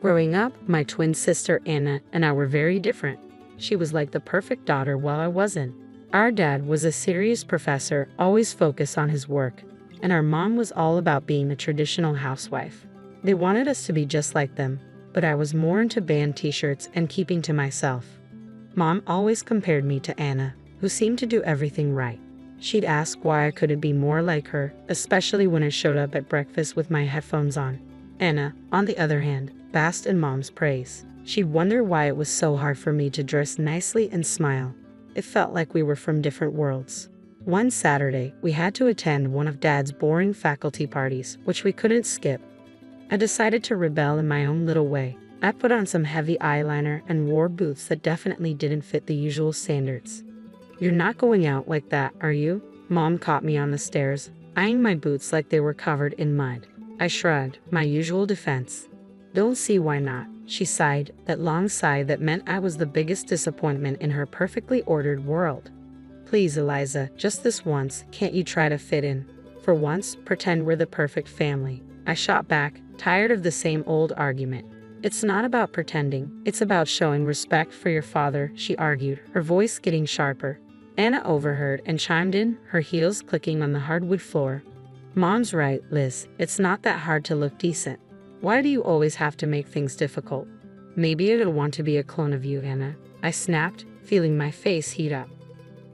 Growing up, my twin sister Anna and I were very different. She was like the perfect daughter while I wasn't. Our dad was a serious professor, always focused on his work, and our mom was all about being a traditional housewife. They wanted us to be just like them, but I was more into band t-shirts and keeping to myself. Mom always compared me to Anna, who seemed to do everything right. She'd ask why I couldn't be more like her, especially when I showed up at breakfast with my headphones on. Anna, on the other hand, basked in Mom's praise. She'd wonder why it was so hard for me to dress nicely and smile. It felt like we were from different worlds. One Saturday, we had to attend one of Dad's boring faculty parties, which we couldn't skip. I decided to rebel in my own little way. I put on some heavy eyeliner and wore boots that definitely didn't fit the usual standards. "You're not going out like that, are you?" Mom caught me on the stairs, eyeing my boots like they were covered in mud. I shrugged, my usual defense. "Don't see why not," she sighed, that long sigh that meant I was the biggest disappointment in her perfectly ordered world. "Please, Eliza, just this once, can't you try to fit in? For once, pretend we're the perfect family." I shot back, tired of the same old argument. "It's not about pretending, it's about showing respect for your father," she argued, her voice getting sharper. Anna overheard and chimed in, her heels clicking on the hardwood floor. "Mom's right, Liz, it's not that hard to look decent. Why do you always have to make things difficult?" "Maybe I don't want to be a clone of you, Anna," I snapped, feeling my face heat up.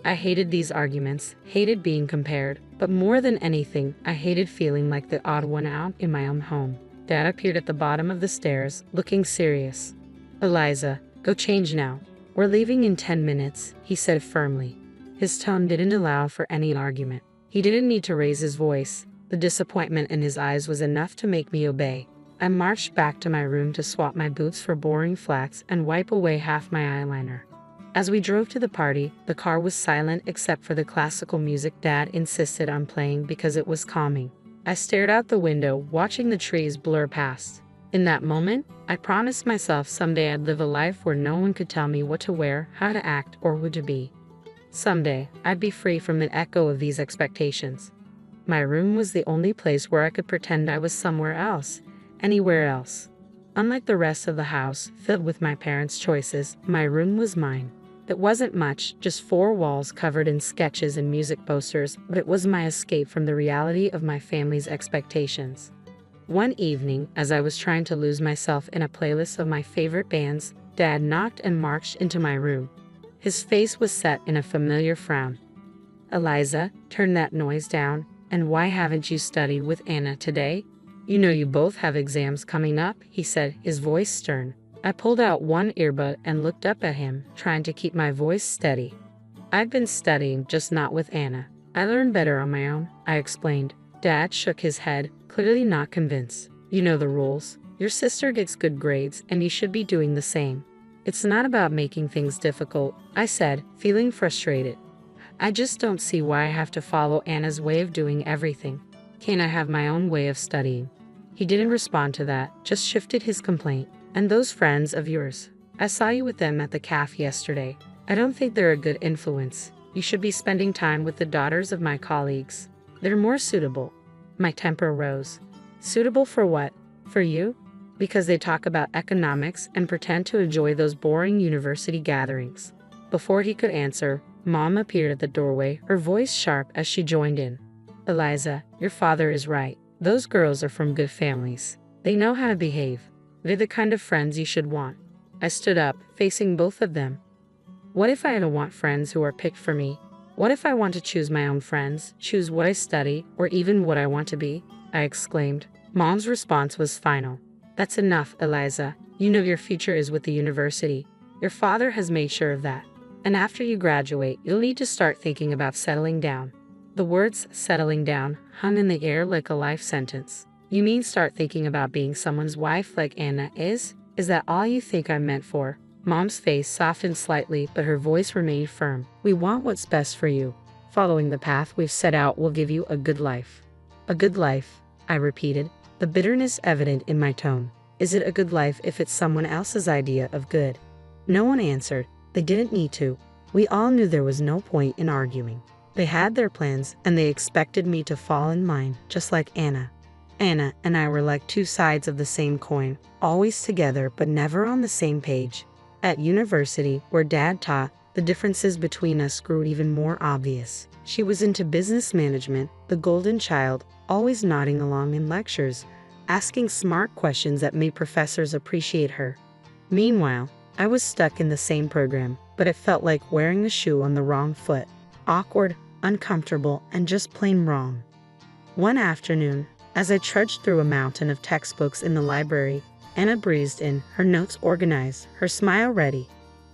I hated these arguments, hated being compared, but more than anything, I hated feeling like the odd one out in my own home. Dad appeared at the bottom of the stairs, looking serious. "Eliza, go change now. We're leaving in 10 minutes, he said firmly. His tone didn't allow for any argument. He didn't need to raise his voice. The disappointment in his eyes was enough to make me obey. I marched back to my room to swap my boots for boring flats and wipe away half my eyeliner. As we drove to the party, the car was silent except for the classical music Dad insisted on playing because it was calming. I stared out the window, watching the trees blur past. In that moment, I promised myself someday I'd live a life where no one could tell me what to wear, how to act, or who to be. Someday, I'd be free from an echo of these expectations. My room was the only place where I could pretend I was somewhere else, anywhere else. Unlike the rest of the house, filled with my parents' choices, my room was mine. It wasn't much, just 4 walls covered in sketches and music posters, but it was my escape from the reality of my family's expectations. One evening, as I was trying to lose myself in a playlist of my favorite bands, Dad knocked and marched into my room. His face was set in a familiar frown. "Eliza, turn that noise down, and why haven't you studied with Anna today? You know you both have exams coming up," he said, his voice stern. I pulled out one earbud and looked up at him, trying to keep my voice steady. "I've been studying, just not with Anna. I learn better on my own," I explained. Dad shook his head, clearly not convinced. "You know the rules. Your sister gets good grades, and you should be doing the same." "It's not about making things difficult," I said, feeling frustrated. "I just don't see why I have to follow Anna's way of doing everything. Can't I have my own way of studying?" He didn't respond to that, just shifted his complaint. "And those friends of yours? I saw you with them at the cafe yesterday. I don't think they're a good influence. You should be spending time with the daughters of my colleagues. They're more suitable." My temper rose. "Suitable for what? For you? Because they talk about economics and pretend to enjoy those boring university gatherings." Before he could answer, Mom appeared at the doorway, her voice sharp as she joined in. "Eliza, your father is right. Those girls are from good families. They know how to behave. They're the kind of friends you should want." I stood up, facing both of them. "What if I don't want friends who are picked for me? What if I want to choose my own friends, choose what I study, or even what I want to be?" I exclaimed. Mom's response was final. "That's enough, Eliza. You know your future is with the university. Your father has made sure of that. And after you graduate, you'll need to start thinking about settling down." The words "settling down" hung in the air like a life sentence. "You mean start thinking about being someone's wife like Anna is? Is that all you think I'm meant for?" Mom's face softened slightly, but her voice remained firm. "We want what's best for you. Following the path we've set out will give you a good life." "A good life," I repeated, the bitterness evident in my tone. "Is it a good life if it's someone else's idea of good?" No one answered. They didn't need to. We all knew there was no point in arguing. They had their plans, and they expected me to fall in line, just like Anna. Anna and I were like two sides of the same coin, always together but never on the same page. At university, where Dad taught, the differences between us grew even more obvious. She was into business management, the golden child, always nodding along in lectures, asking smart questions that made professors appreciate her. Meanwhile, I was stuck in the same program, but it felt like wearing a shoe on the wrong foot. Awkward, uncomfortable, and just plain wrong. One afternoon, as I trudged through a mountain of textbooks in the library, Anna breezed in, her notes organized, her smile ready.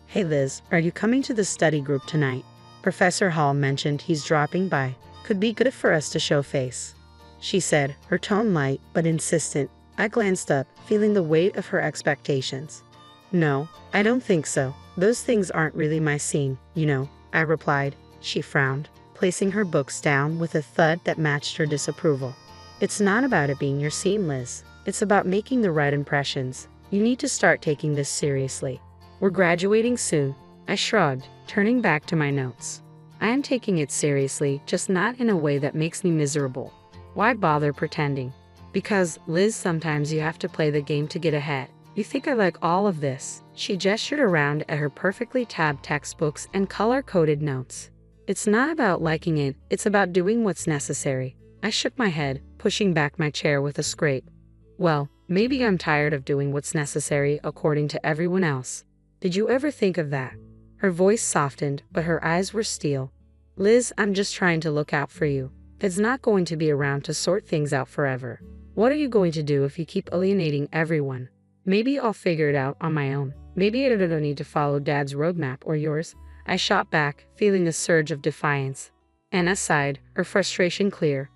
"Hey Liz, are you coming to the study group tonight? Professor Hall mentioned he's dropping by. Could be good for us to show face," she said, her tone light but insistent. I glanced up, feeling the weight of her expectations. "No, I don't think so. Those things aren't really my scene, you know," I replied. She frowned, placing her books down with a thud that matched her disapproval. "It's not about it being your scene, Liz. It's about making the right impressions. You need to start taking this seriously. We're graduating soon." I shrugged, turning back to my notes. "I am taking it seriously, just not in a way that makes me miserable. Why bother pretending? Because, Liz, sometimes you have to play the game to get ahead. You think I like all of this?" She gestured around at her perfectly tabbed textbooks and color-coded notes. "It's not about liking it, it's about doing what's necessary." I shook my head, pushing back my chair with a scrape. "Well, maybe I'm tired of doing what's necessary according to everyone else. Did you ever think of that?" Her voice softened, but her eyes were steel. "Liz, I'm just trying to look out for you. It's not going to be around to sort things out forever. What are you going to do if you keep alienating everyone? Maybe I'll figure it out on my own. Maybe I don't need to follow Dad's roadmap or yours." I shot back, feeling a surge of defiance. Anna sighed, her frustration clear.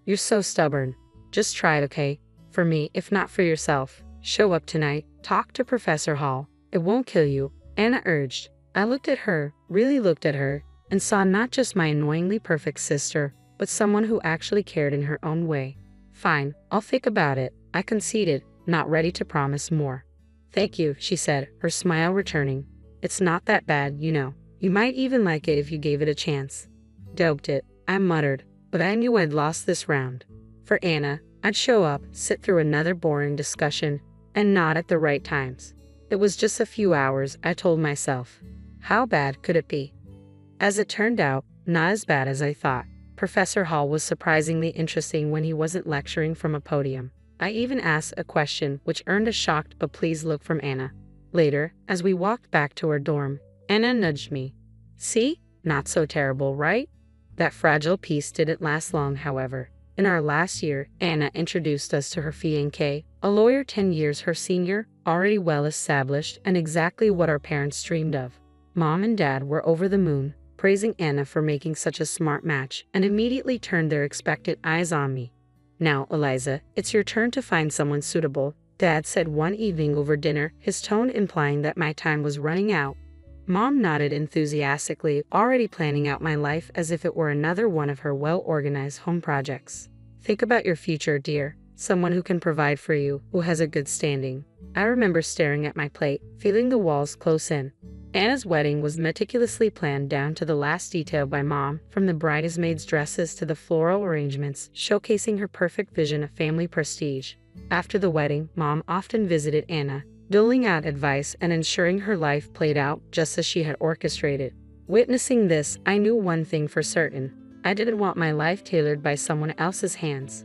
"You're so stubborn. Just try it, okay? For me, if not for yourself. Show up tonight. Talk to Professor Hall. It won't kill you," Anna urged. I looked at her, really looked at her, and saw not just my annoyingly perfect sister, but someone who actually cared in her own way. "Fine, I'll think about it," I conceded, not ready to promise more. "Thank you," she said, her smile returning. "It's not that bad, you know. You might even like it if you gave it a chance." "Doped it," I muttered, but I knew I'd lost this round. For Anna, I'd show up, sit through another boring discussion, and nod at the right times. It was just a few hours, I told myself. How bad could it be? As it turned out, not as bad as I thought. Professor Hall was surprisingly interesting when he wasn't lecturing from a podium. I even asked a question which earned a shocked but pleased look from Anna. Later, as we walked back to her dorm, Anna nudged me. "See? Not so terrible, right?" That fragile peace didn't last long, however. In our last year, Anna introduced us to her fiancé, a lawyer 10 years her senior, already well established and exactly what our parents dreamed of. Mom and Dad were over the moon, praising Anna for making such a smart match, and immediately turned their expectant eyes on me. "Now, Eliza, it's your turn to find someone suitable," Dad said one evening over dinner, his tone implying that my time was running out. Mom nodded enthusiastically, already planning out my life as if it were another one of her well-organized home projects. "Think about your future, dear. Someone who can provide for you, who has a good standing." I remember staring at my plate, feeling the walls close in. Anna's wedding was meticulously planned down to the last detail by Mom, from the bridesmaids' dresses to the floral arrangements, showcasing her perfect vision of family prestige. After the wedding, Mom often visited Anna, doling out advice and ensuring her life played out just as she had orchestrated. Witnessing this, I knew one thing for certain. I didn't want my life tailored by someone else's hands.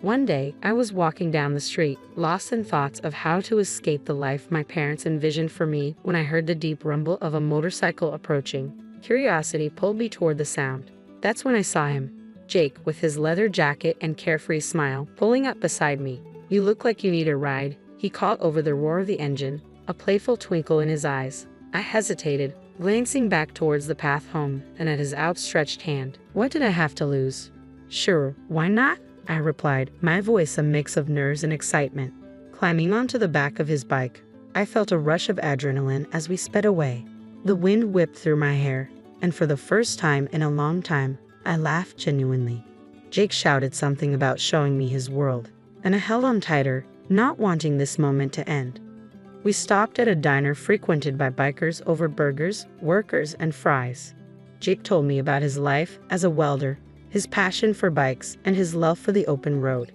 One day, I was walking down the street, lost in thoughts of how to escape the life my parents envisioned for me when I heard the deep rumble of a motorcycle approaching. Curiosity pulled me toward the sound. That's when I saw him, Jake, with his leather jacket and carefree smile, pulling up beside me. "You look like you need a ride," he called over the roar of the engine, a playful twinkle in his eyes. I hesitated, glancing back towards the path home and at his outstretched hand. What did I have to lose? "Sure, why not?" I replied, my voice a mix of nerves and excitement. Climbing onto the back of his bike, I felt a rush of adrenaline as we sped away. The wind whipped through my hair, and for the first time in a long time, I laughed genuinely. Jake shouted something about showing me his world, and I held on tighter, not wanting this moment to end. We stopped at a diner frequented by bikers over burgers, workers, and fries. Jake told me about his life as a welder, his passion for bikes, and his love for the open road.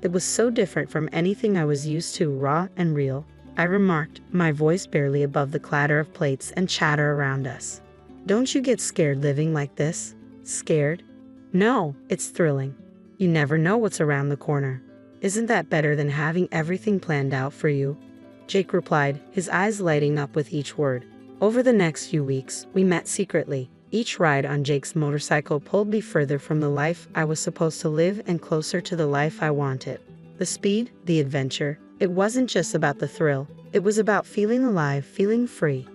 It was so different from anything I was used to, raw and real, I remarked, my voice barely above the clatter of plates and chatter around us. Don't you get scared living like this? Scared? No, it's thrilling. You never know what's around the corner. Isn't that better than having everything planned out for you? Jake replied, his eyes lighting up with each word. Over the next few weeks, we met secretly. Each ride on Jake's motorcycle pulled me further from the life I was supposed to live and closer to the life I wanted. The speed, the adventure, it wasn't just about the thrill. It was about feeling alive, feeling free.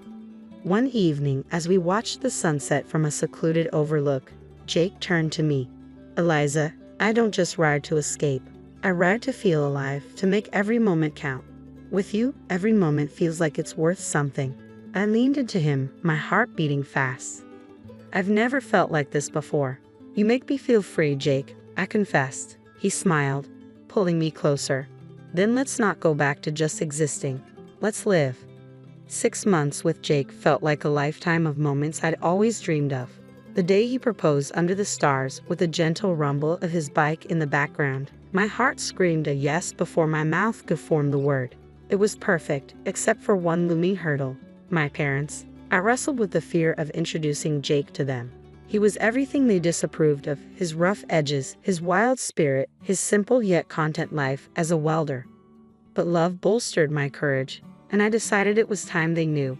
One evening, as we watched the sunset from a secluded overlook, Jake turned to me. Eliza, I don't just ride to escape. I ride to feel alive, to make every moment count. With you, every moment feels like it's worth something. I leaned into him, my heart beating fast. I've never felt like this before. You make me feel free, Jake, I confessed. He smiled, pulling me closer. Then let's not go back to just existing. Let's live. 6 months with Jake felt like a lifetime of moments I'd always dreamed of. The day he proposed under the stars with a gentle rumble of his bike in the background, my heart screamed a yes before my mouth could form the word. It was perfect, except for one looming hurdle. My parents. I wrestled with the fear of introducing Jake to them. He was everything they disapproved of, his rough edges, his wild spirit, his simple yet content life as a welder. But love bolstered my courage, and I decided it was time they knew.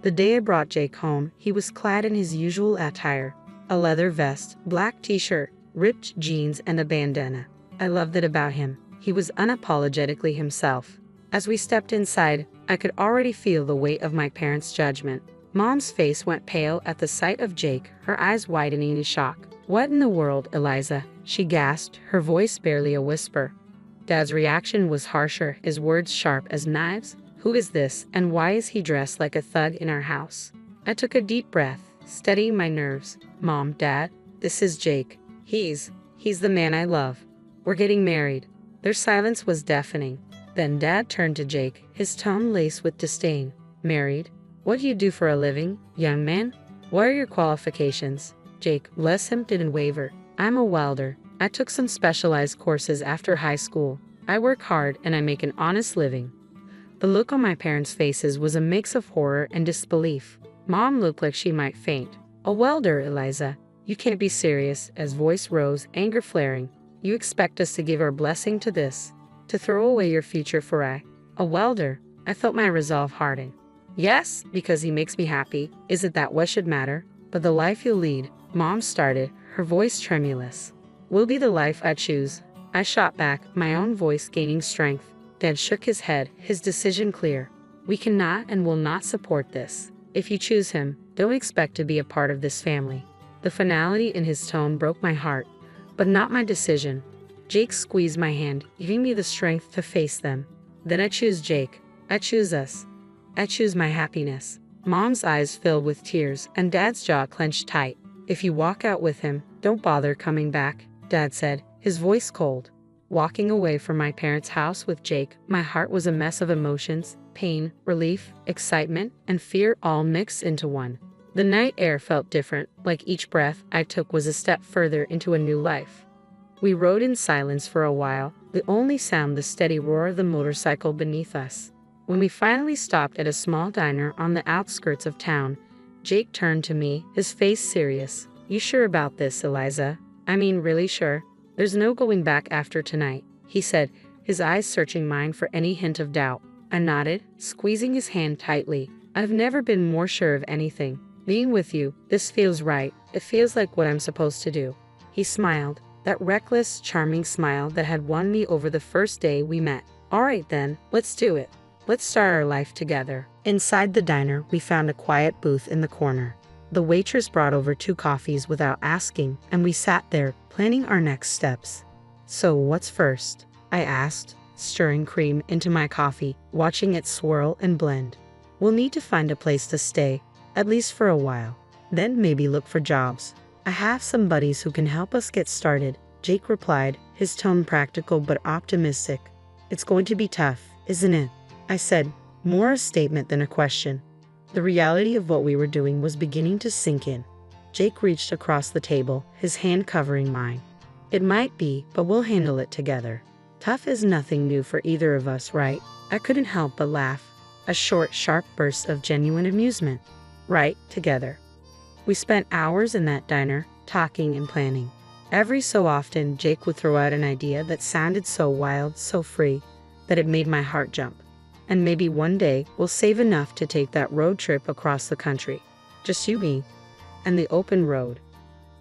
The day I brought Jake home, he was clad in his usual attire, a leather vest, black t-shirt, ripped jeans, and a bandana. I loved it about him. He was unapologetically himself. As we stepped inside, I could already feel the weight of my parents' judgment. Mom's face went pale at the sight of Jake, her eyes widening in shock. What in the world, Eliza? She gasped, her voice barely a whisper. Dad's reaction was harsher, his words sharp as knives. Who is this, and why is he dressed like a thug in our house? I took a deep breath, steadying my nerves. Mom, Dad, this is Jake. He's the man I love. We're getting married. Their silence was deafening. Then Dad turned to Jake, his tone laced with disdain. Married? What do you do for a living, young man? What are your qualifications? Jake, bless him, didn't waver. I'm a welder. I took some specialized courses after high school. I work hard and I make an honest living. The look on my parents' faces was a mix of horror and disbelief. Mom looked like she might faint. A welder, Eliza. You can't be serious, as voice rose, anger flaring. You expect us to give our blessing to this? To throw away your future for a welder? I felt my resolve harden. Yes, because he makes me happy. Isn't that what should matter? But the life you'll lead, Mom started, her voice tremulous. Will be the life I choose. I shot back, my own voice gaining strength. Dad shook his head, his decision clear. We cannot and will not support this. If you choose him, don't expect to be a part of this family. The finality in his tone broke my heart, but not my decision. Jake squeezed my hand, giving me the strength to face them. Then I choose Jake. I choose us. I choose my happiness. Mom's eyes filled with tears, and Dad's jaw clenched tight. If you walk out with him, don't bother coming back, Dad said, his voice cold. Walking away from my parents' house with Jake, my heart was a mess of emotions, pain, relief, excitement, and fear all mixed into one. The night air felt different, like each breath I took was a step further into a new life. We rode in silence for a while, the only sound the steady roar of the motorcycle beneath us. When we finally stopped at a small diner on the outskirts of town, Jake turned to me, his face serious. You sure about this, Eliza? I mean, really sure? There's no going back after tonight, he said, his eyes searching mine for any hint of doubt. I nodded, squeezing his hand tightly. I've never been more sure of anything. Being with you, this feels right. It feels like what I'm supposed to do. He smiled, that reckless, charming smile that had won me over the first day we met. All right then, let's do it. Let's start our life together. Inside the diner, we found a quiet booth in the corner. The waitress brought over 2 coffees without asking, and we sat there, planning our next steps. So what's first? I asked, stirring cream into my coffee, watching it swirl and blend. We'll need to find a place to stay, at least for a while. Then maybe look for jobs. I have some buddies who can help us get started, Jake replied, his tone practical but optimistic. It's going to be tough, isn't it? I said, more a statement than a question. The reality of what we were doing was beginning to sink in. Jake reached across the table, his hand covering mine. It might be, but we'll handle it together. Tough is nothing new for either of us, right? I couldn't help but laugh. A short, sharp burst of genuine amusement. Right, together. We spent hours in that diner, talking and planning. Every so often, Jake would throw out an idea that sounded so wild, so free, that it made my heart jump. And maybe one day, we'll save enough to take that road trip across the country. Just you, me, and the open road.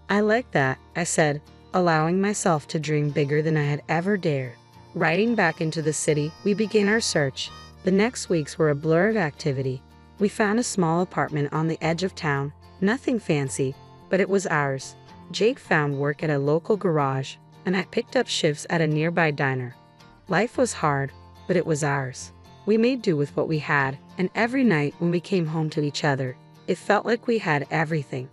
I like that, I said, allowing myself to dream bigger than I had ever dared. Riding back into the city, we began our search. The next weeks were a blur of activity. We found a small apartment on the edge of town, nothing fancy, but it was ours. Jake found work at a local garage, and I picked up shifts at a nearby diner. Life was hard, but it was ours. We made do with what we had, and every night when we came home to each other, it felt like we had everything.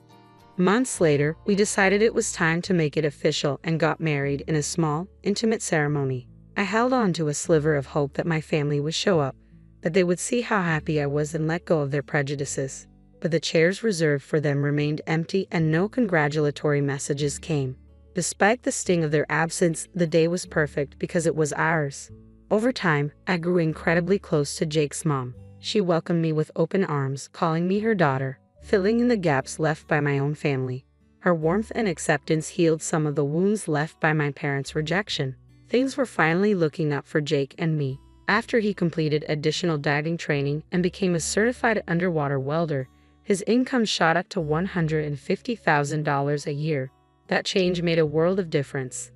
Months later, we decided it was time to make it official and got married in a small, intimate ceremony. I held on to a sliver of hope that my family would show up, that they would see how happy I was and let go of their prejudices. But the chairs reserved for them remained empty and no congratulatory messages came. Despite the sting of their absence, the day was perfect because it was ours. Over time, I grew incredibly close to Jake's mom. She welcomed me with open arms, calling me her daughter, filling in the gaps left by my own family. Her warmth and acceptance healed some of the wounds left by my parents' rejection. Things were finally looking up for Jake and me. After he completed additional diving training and became a certified underwater welder, his income shot up to $150,000 a year. That change made a world of difference.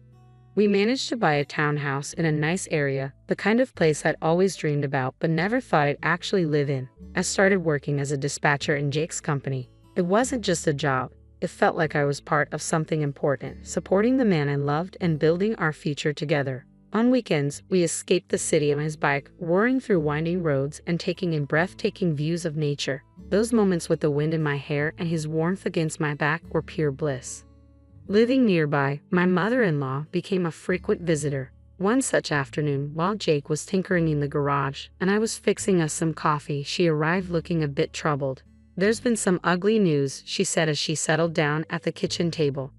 We managed to buy a townhouse in a nice area, the kind of place I'd always dreamed about but never thought I'd actually live in. I started working as a dispatcher in Jake's company. It wasn't just a job. It felt like I was part of something important, supporting the man I loved and building our future together. On weekends, we escaped the city on his bike, roaring through winding roads and taking in breathtaking views of nature. Those moments with the wind in my hair and his warmth against my back were pure bliss. Living nearby, my mother-in-law became a frequent visitor. One such afternoon, while Jake was tinkering in the garage and I was fixing us some coffee, she arrived looking a bit troubled. "There's been some ugly news," she said as she settled down at the kitchen table.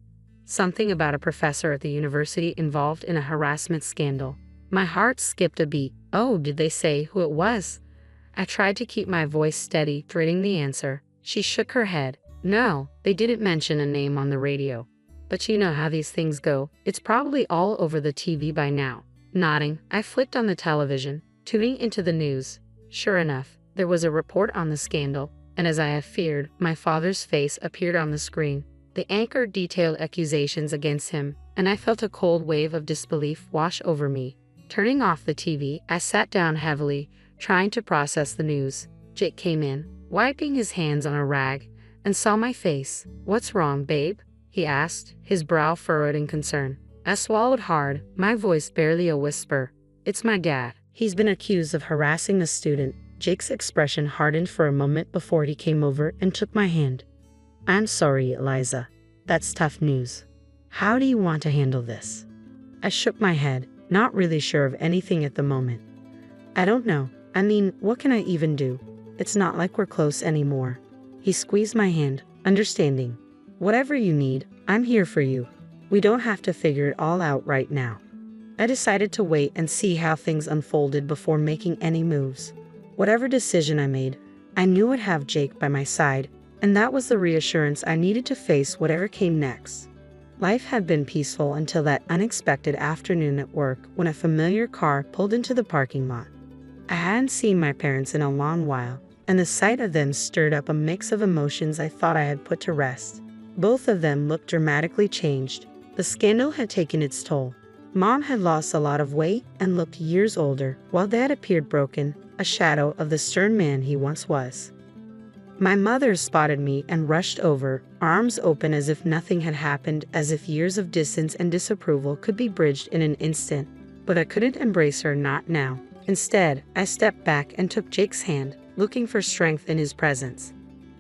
Something about a professor at the university involved in a harassment scandal. My heart skipped a beat. "Oh, did they say who it was?" I tried to keep my voice steady, dreading the answer. She shook her head. "No, they didn't mention a name on the radio. But you know how these things go. It's probably all over the TV by now." Nodding, I flicked on the television, tuning into the news. Sure enough, there was a report on the scandal, and as I had feared, my father's face appeared on the screen. The anchor detailed accusations against him, and I felt a cold wave of disbelief wash over me. Turning off the TV, I sat down heavily, trying to process the news. Jake came in, wiping his hands on a rag, and saw my face. "What's wrong, babe?" he asked, his brow furrowed in concern. I swallowed hard, my voice barely a whisper. "It's my dad. He's been accused of harassing a student." Jake's expression hardened for a moment before he came over and took my hand. "I'm sorry, Eliza. That's tough news. How do you want to handle this?" I shook my head, not really sure of anything at the moment. "I don't know. I mean, what can I even do? It's not like we're close anymore." He squeezed my hand, understanding. "Whatever you need, I'm here for you. We don't have to figure it all out right now." I decided to wait and see how things unfolded before making any moves. Whatever decision I made, I knew I'd have Jake by my side, and that was the reassurance I needed to face whatever came next. Life had been peaceful until that unexpected afternoon at work when a familiar car pulled into the parking lot. I hadn't seen my parents in a long while, and the sight of them stirred up a mix of emotions I thought I had put to rest. Both of them looked dramatically changed. The scandal had taken its toll. Mom had lost a lot of weight and looked years older, while Dad appeared broken, a shadow of the stern man he once was. My mother spotted me and rushed over, arms open as if nothing had happened, as if years of distance and disapproval could be bridged in an instant. But I couldn't embrace her, not now. Instead, I stepped back and took Jake's hand, looking for strength in his presence.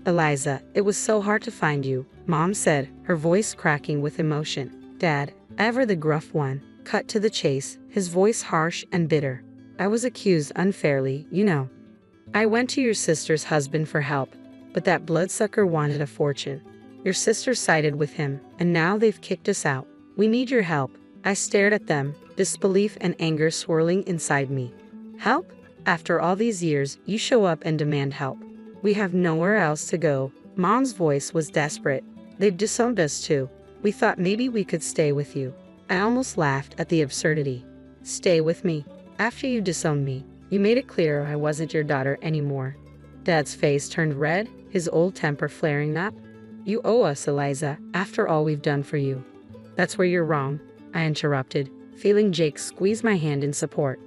"Eliza, it was so hard to find you," Mom said, her voice cracking with emotion. Dad, ever the gruff one, cut to the chase, his voice harsh and bitter. "I was accused unfairly, you know. I went to your sister's husband for help, but that bloodsucker wanted a fortune. Your sister sided with him, and now they've kicked us out. We need your help." I stared at them, disbelief and anger swirling inside me. Help? After all these years, you show up and demand help. We have nowhere else to go. Mom's voice was desperate. They've disowned us too. We thought maybe we could stay with you. I almost laughed at the absurdity. Stay with me? After you disowned me, you made it clear I wasn't your daughter anymore. Dad's face turned red, his old temper flaring up. You owe us, Eliza, after all we've done for you. That's where you're wrong, I interrupted, feeling Jake squeeze my hand in support.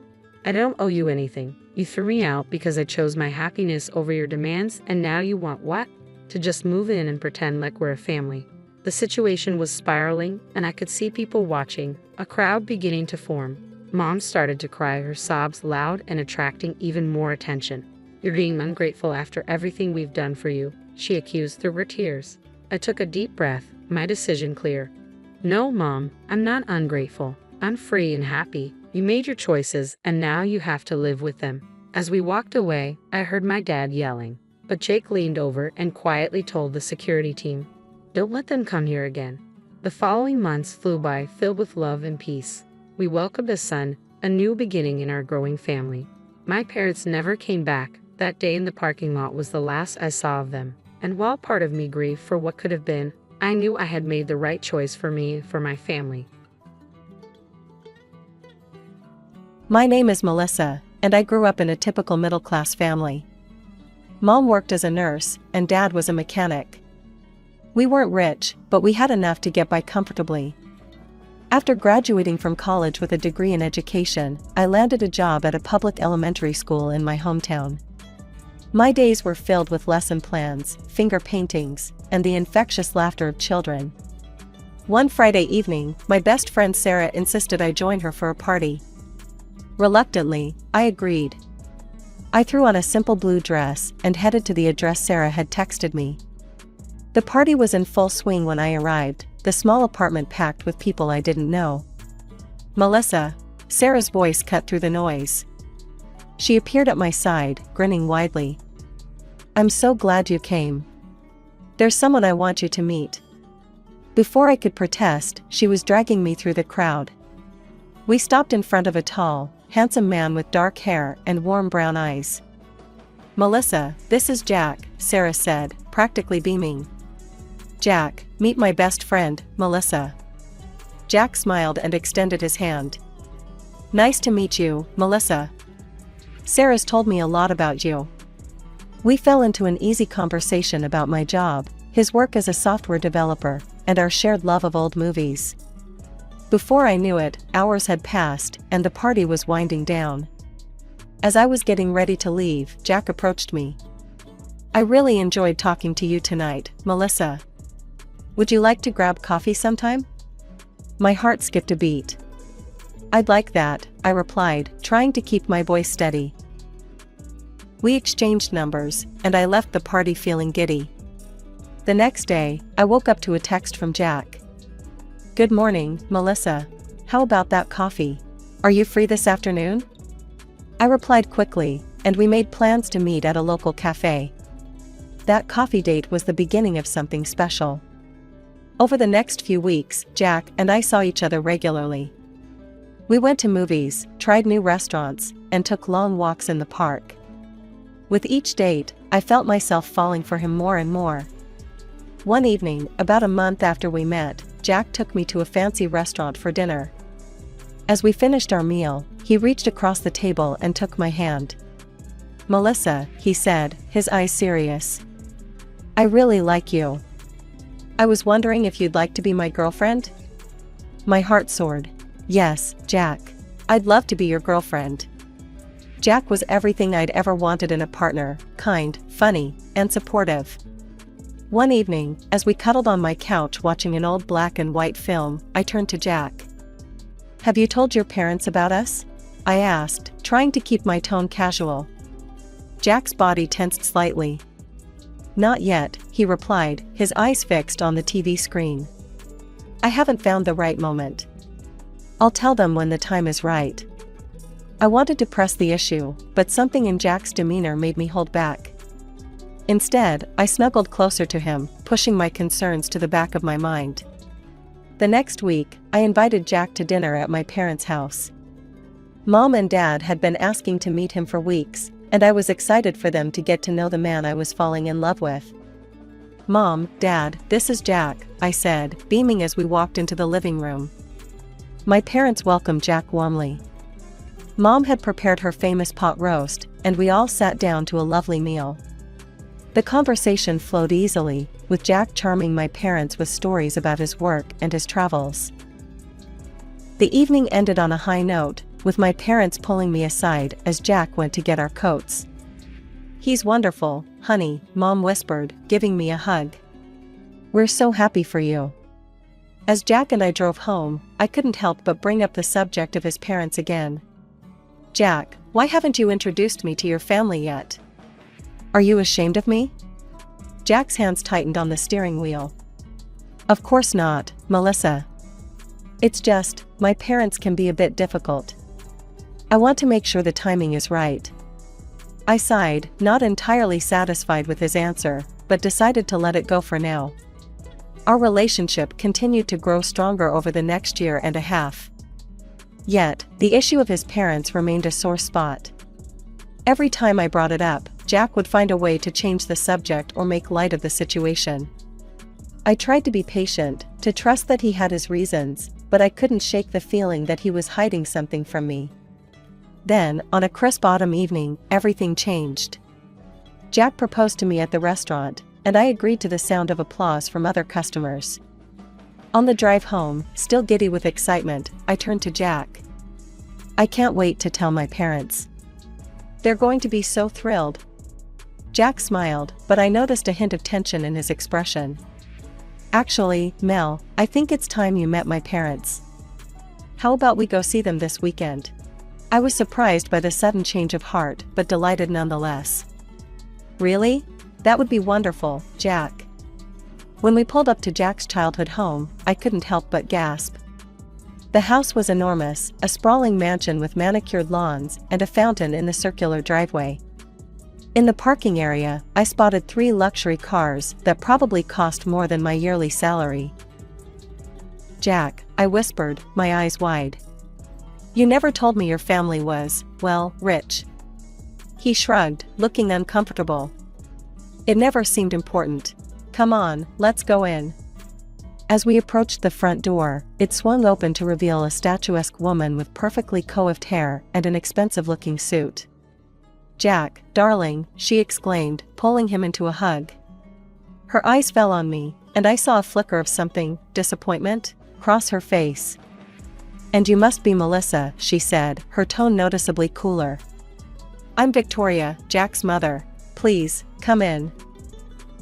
I don't owe you anything. You threw me out because I chose my happiness over your demands, and now you want what? To just move in and pretend like we're a family. The situation was spiraling, and I could see people watching, a crowd beginning to form. Mom started to cry, her sobs loud and attracting even more attention. You're being ungrateful after everything we've done for you, she accused through her tears. I took a deep breath, my decision clear. No, Mom, I'm not ungrateful. I'm free and happy. You made your choices, and now you have to live with them. As we walked away, I heard my dad yelling, but Jake leaned over and quietly told the security team, don't let them come here again. The following months flew by, filled with love and peace. We welcomed a son, a new beginning in our growing family. My parents never came back. That day in the parking lot was the last I saw of them, and while part of me grieved for what could have been, I knew I had made the right choice for me and for my family. My name is Melissa, and I grew up in a typical middle-class family. Mom worked as a nurse, and Dad was a mechanic. We weren't rich, but we had enough to get by comfortably. After graduating from college with a degree in education, I landed a job at a public elementary school in my hometown. My days were filled with lesson plans, finger paintings, and the infectious laughter of children. One Friday evening, my best friend Sarah insisted I join her for a party. Reluctantly, I agreed. I threw on a simple blue dress and headed to the address Sarah had texted me. The party was in full swing when I arrived, the small apartment packed with people I didn't know. Melissa, Sarah's voice cut through the noise. She appeared at my side, grinning widely. I'm so glad you came. There's someone I want you to meet. Before I could protest, she was dragging me through the crowd. We stopped in front of a tall, handsome man with dark hair and warm brown eyes. Melissa, this is Jack, Sarah said, practically beaming. Jack, meet my best friend, Melissa. Jack smiled and extended his hand. Nice to meet you, Melissa. Sarah's told me a lot about you. We fell into an easy conversation about my job, his work as a software developer, and our shared love of old movies. Before I knew it, hours had passed, and the party was winding down. As I was getting ready to leave, Jack approached me. I really enjoyed talking to you tonight, Melissa. Would you like to grab coffee sometime? My heart skipped a beat. I'd like that, I replied, trying to keep my voice steady. We exchanged numbers, and I left the party feeling giddy. The next day, I woke up to a text from Jack. Good morning, Melissa. How about that coffee? Are you free this afternoon? I replied quickly, and we made plans to meet at a local cafe. That coffee date was the beginning of something special. Over the next few weeks, Jack and I saw each other regularly. We went to movies, tried new restaurants, and took long walks in the park. With each date, I felt myself falling for him more and more. One evening, about a month after we met, Jack took me to a fancy restaurant for dinner. As we finished our meal, he reached across the table and took my hand. Melissa, he said, his eyes serious. I really like you. I was wondering if you'd like to be my girlfriend? My heart soared. Yes, Jack. I'd love to be your girlfriend. Jack was everything I'd ever wanted in a partner, kind, funny, and supportive. One evening, as we cuddled on my couch watching an old black and white film, I turned to Jack. Have you told your parents about us? I asked, trying to keep my tone casual. Jack's body tensed slightly. Not yet, he replied, his eyes fixed on the TV screen. I haven't found the right moment. I'll tell them when the time is right. I wanted to press the issue, but something in Jack's demeanor made me hold back. Instead, I snuggled closer to him, pushing my concerns to the back of my mind. The next week, I invited Jack to dinner at my parents' house. Mom and Dad had been asking to meet him for weeks, and I was excited for them to get to know the man I was falling in love with. "Mom, Dad, this is Jack," I said, beaming as we walked into the living room. My parents welcomed Jack warmly. Mom had prepared her famous pot roast, and we all sat down to a lovely meal. The conversation flowed easily, with Jack charming my parents with stories about his work and his travels. The evening ended on a high note, with my parents pulling me aside as Jack went to get our coats. "He's wonderful, honey," Mom whispered, giving me a hug. "We're so happy for you." As Jack and I drove home, I couldn't help but bring up the subject of his parents again. "Jack, why haven't you introduced me to your family yet? Are you ashamed of me?" Jack's hands tightened on the steering wheel. "Of course not, Melissa. It's just, my parents can be a bit difficult. I want to make sure the timing is right." I sighed, not entirely satisfied with his answer, but decided to let it go for now. Our relationship continued to grow stronger over the next year and a half. Yet, the issue of his parents remained a sore spot. Every time I brought it up, Jack would find a way to change the subject or make light of the situation. I tried to be patient, to trust that he had his reasons, but I couldn't shake the feeling that he was hiding something from me. Then, on a crisp autumn evening, everything changed. Jack proposed to me at the restaurant, and I agreed to the sound of applause from other customers. On the drive home, still giddy with excitement, I turned to Jack. "I can't wait to tell my parents. They're going to be so thrilled." Jack smiled, but I noticed a hint of tension in his expression. "Actually, Mel, I think it's time you met my parents. How about we go see them this weekend?" I was surprised by the sudden change of heart, but delighted nonetheless. "Really? That would be wonderful, Jack." When we pulled up to Jack's childhood home, I couldn't help but gasp. The house was enormous, a sprawling mansion with manicured lawns and a fountain in the circular driveway. In the parking area, I spotted 3 luxury cars that probably cost more than my yearly salary. "Jack," I whispered, my eyes wide. "You never told me your family was, well, rich." He shrugged, looking uncomfortable. "It never seemed important. Come on, let's go in." As we approached the front door, it swung open to reveal a statuesque woman with perfectly coiffed hair and an expensive-looking suit. "Jack, darling," she exclaimed, pulling him into a hug. Her eyes fell on me, and I saw a flicker of something, disappointment, cross her face. "And you must be Melissa," she said, her tone noticeably cooler. "I'm Victoria, Jack's mother. Please, come in."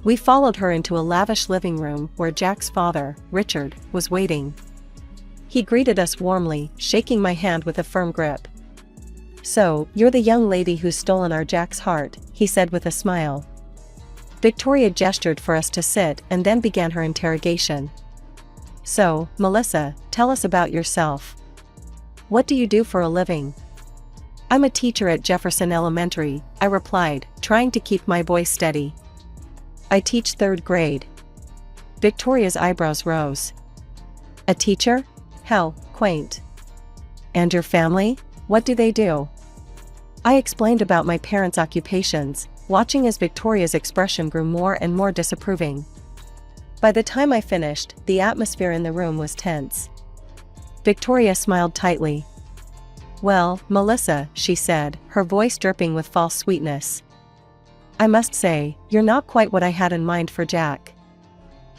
We followed her into a lavish living room where Jack's father, Richard, was waiting. He greeted us warmly, shaking my hand with a firm grip. "So, you're the young lady who's stolen our Jack's heart," he said with a smile. Victoria gestured for us to sit and then began her interrogation. "So, Melissa, tell us about yourself. What do you do for a living?" "I'm a teacher at Jefferson Elementary," I replied, trying to keep my voice steady. "I teach 3rd grade." Victoria's eyebrows rose. "A teacher? How quaint. And your family? What do they do?" I explained about my parents' occupations, watching as Victoria's expression grew more and more disapproving. By the time I finished, the atmosphere in the room was tense. Victoria smiled tightly. "Well, Melissa," she said, her voice dripping with false sweetness. "I must say, you're not quite what I had in mind for Jack.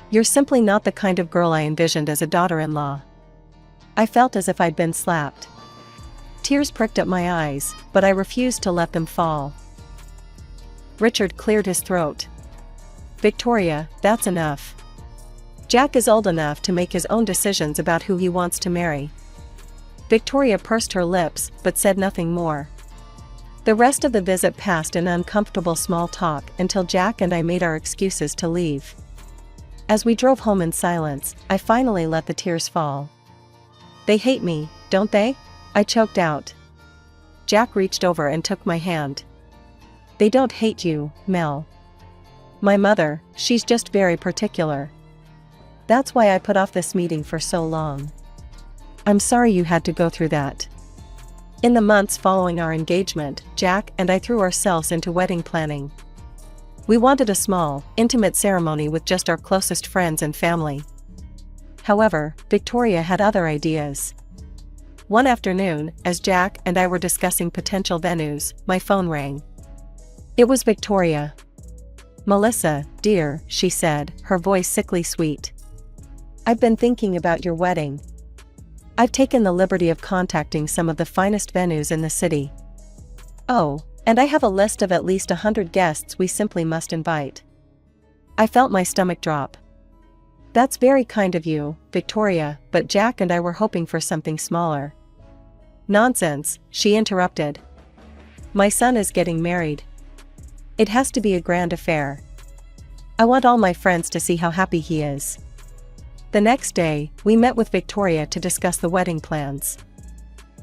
You're simply not the kind of girl I envisioned as a daughter-in-law." I felt as if I'd been slapped. Tears pricked at my eyes, but I refused to let them fall. Richard cleared his throat. "Victoria, that's enough. Jack is old enough to make his own decisions about who he wants to marry." Victoria pursed her lips, but said nothing more. The rest of the visit passed in uncomfortable small talk until Jack and I made our excuses to leave. As we drove home in silence, I finally let the tears fall. "They hate me, don't they?" I choked out. Jack reached over and took my hand. "They don't hate you, Mel. My mother, she's just very particular. That's why I put off this meeting for so long. I'm sorry you had to go through that. In the months following our engagement, Jack and I threw ourselves into wedding planning. We wanted a small, intimate ceremony with just our closest friends and family. However, Victoria had other ideas. One afternoon, as Jack and I were discussing potential venues, my phone rang. It was Victoria. "Melissa, dear," she said, her voice sickly sweet. "I've been thinking about your wedding. I've taken the liberty of contacting some of the finest venues in the city. Oh, and I have a list of at least 100 guests we simply must invite." I felt my stomach drop. "That's very kind of you, Victoria, but Jack and I were hoping for something smaller." "Nonsense," she interrupted. "My son is getting married. It has to be a grand affair. I want all my friends to see how happy he is." The next day, we met with Victoria to discuss the wedding plans.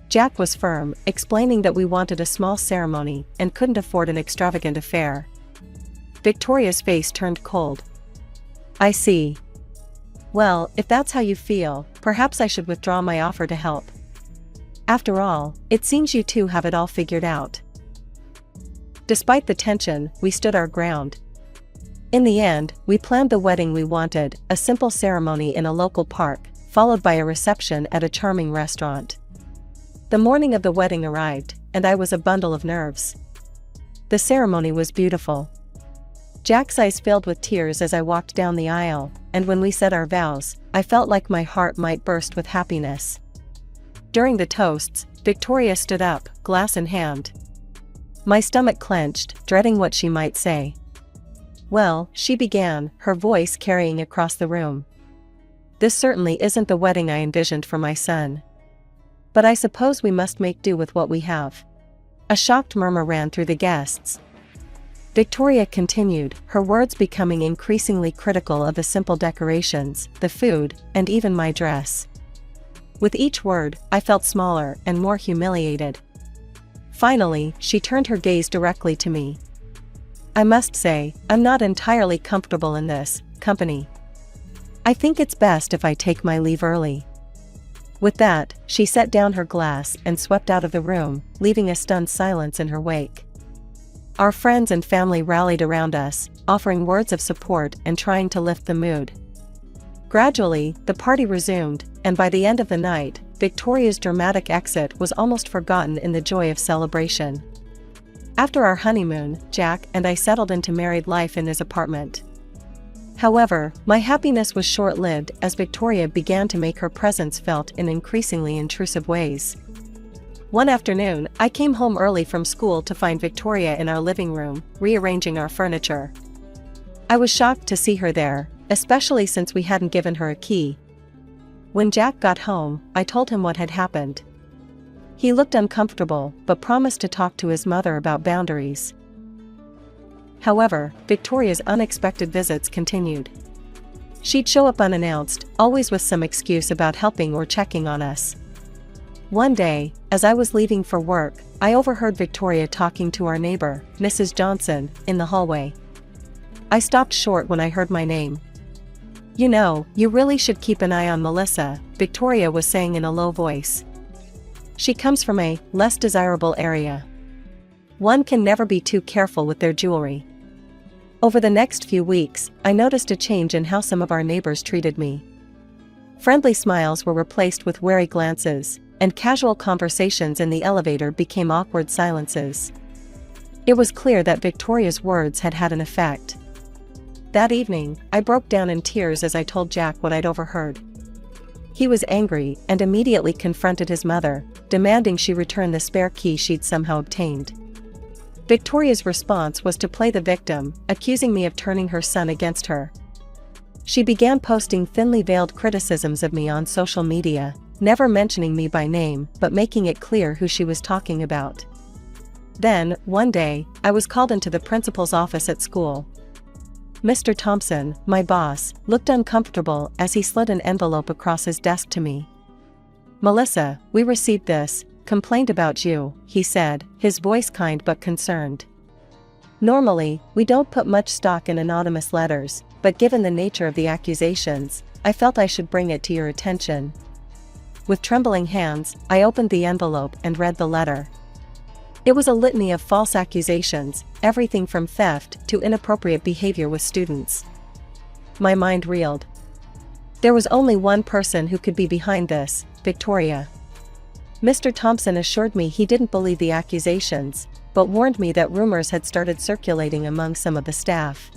Jack was firm, explaining that we wanted a small ceremony and couldn't afford an extravagant affair. Victoria's face turned cold. "I see. Well, if that's how you feel, perhaps I should withdraw my offer to help. After all, it seems you two have it all figured out." Despite the tension, we stood our ground. In the end, we planned the wedding we wanted, a simple ceremony in a local park, followed by a reception at a charming restaurant. The morning of the wedding arrived, and I was a bundle of nerves. The ceremony was beautiful. Jack's eyes filled with tears as I walked down the aisle, and when we said our vows, I felt like my heart might burst with happiness. During the toasts, Victoria stood up, glass in hand. My stomach clenched, dreading what she might say. "Well," she began, her voice carrying across the room. "This certainly isn't the wedding I envisioned for my son. But I suppose we must make do with what we have." A shocked murmur ran through the guests. Victoria continued, her words becoming increasingly critical of the simple decorations, the food, and even my dress. With each word, I felt smaller and more humiliated. Finally, she turned her gaze directly to me. "I must say, I'm not entirely comfortable in this company. I think it's best if I take my leave early." With that, she set down her glass and swept out of the room, leaving a stunned silence in her wake. Our friends and family rallied around us, offering words of support and trying to lift the mood. Gradually, the party resumed, and by the end of the night, Victoria's dramatic exit was almost forgotten in the joy of celebration. After our honeymoon, Jack and I settled into married life in his apartment. However, my happiness was short-lived as Victoria began to make her presence felt in increasingly intrusive ways. One afternoon, I came home early from school to find Victoria in our living room, rearranging our furniture. I was shocked to see her there, especially since we hadn't given her a key. When Jack got home, I told him what had happened. He looked uncomfortable, but promised to talk to his mother about boundaries. However, Victoria's unexpected visits continued. She'd show up unannounced, always with some excuse about helping or checking on us. One day, as I was leaving for work, I overheard Victoria talking to our neighbor, Mrs. Johnson, in the hallway. I stopped short when I heard my name. "You know, you really should keep an eye on Melissa," Victoria was saying in a low voice. "She comes from a less desirable area. One can never be too careful with their jewelry." Over the next few weeks, I noticed a change in how some of our neighbors treated me. Friendly smiles were replaced with wary glances, and casual conversations in the elevator became awkward silences. It was clear that Victoria's words had had an effect. That evening, I broke down in tears as I told Jack what I'd overheard. He was angry and immediately confronted his mother, demanding she return the spare key she'd somehow obtained. Victoria's response was to play the victim, accusing me of turning her son against her. She began posting thinly veiled criticisms of me on social media, never mentioning me by name but making it clear who she was talking about. Then, one day, I was called into the principal's office at school. Mr. Thompson, my boss, looked uncomfortable as he slid an envelope across his desk to me. "Melissa, we received this, complaint about you," he said, his voice kind but concerned. Normally, we don't put much stock in anonymous letters, but given the nature of the accusations, I felt I should bring it to your attention." With trembling hands, I opened the envelope and read the letter. It was a litany of false accusations, everything from theft to inappropriate behavior with students. My mind reeled. There was only one person who could be behind this, Victoria. Mr. Thompson assured me he didn't believe the accusations, but warned me that rumors had started circulating among some of the staff.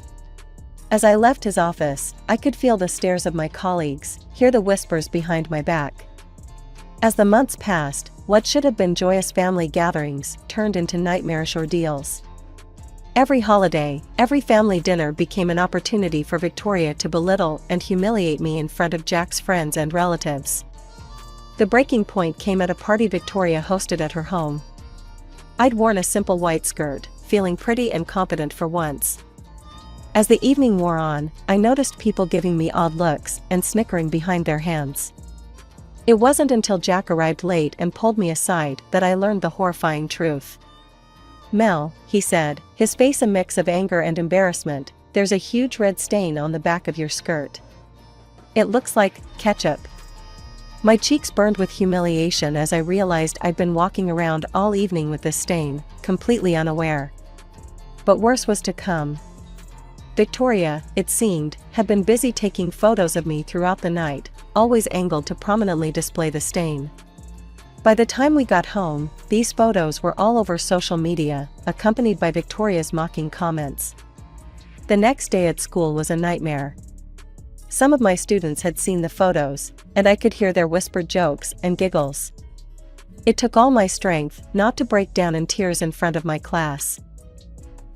As I left his office, I could feel the stares of my colleagues, hear the whispers behind my back. As the months passed, what should have been joyous family gatherings turned into nightmarish ordeals. Every holiday, every family dinner became an opportunity for Victoria to belittle and humiliate me in front of Jack's friends and relatives. The breaking point came at a party Victoria hosted at her home. I'd worn a simple white skirt, feeling pretty and confident for once. As the evening wore on, I noticed people giving me odd looks and snickering behind their hands. It wasn't until Jack arrived late and pulled me aside that I learned the horrifying truth. "Mel," he said, his face a mix of anger and embarrassment, "there's a huge red stain on the back of your skirt. It looks like ketchup." My cheeks burned with humiliation as I realized I'd been walking around all evening with this stain, completely unaware. But worse was to come. Victoria, it seemed, had been busy taking photos of me throughout the night, always angled to prominently display the stain. By the time we got home, these photos were all over social media, accompanied by Victoria's mocking comments. The next day at school was a nightmare. Some of my students had seen the photos, and I could hear their whispered jokes and giggles. It took all my strength not to break down in tears in front of my class.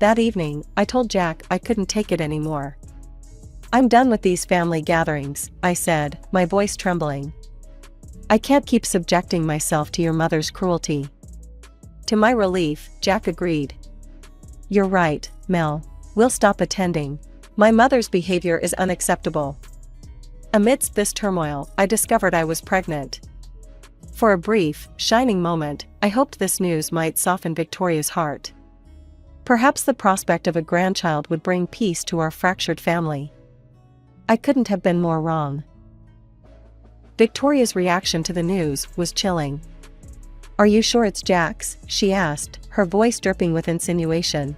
That evening, I told Jack I couldn't take it anymore. "I'm done with these family gatherings," I said, my voice trembling. "I can't keep subjecting myself to your mother's cruelty." To my relief, Jack agreed. "You're right, Mel. We'll stop attending. My mother's behavior is unacceptable." Amidst this turmoil, I discovered I was pregnant. For a brief, shining moment, I hoped this news might soften Victoria's heart. Perhaps the prospect of a grandchild would bring peace to our fractured family. I couldn't have been more wrong. Victoria's reaction to the news was chilling. "Are you sure it's Jack's?" she asked, her voice dripping with insinuation.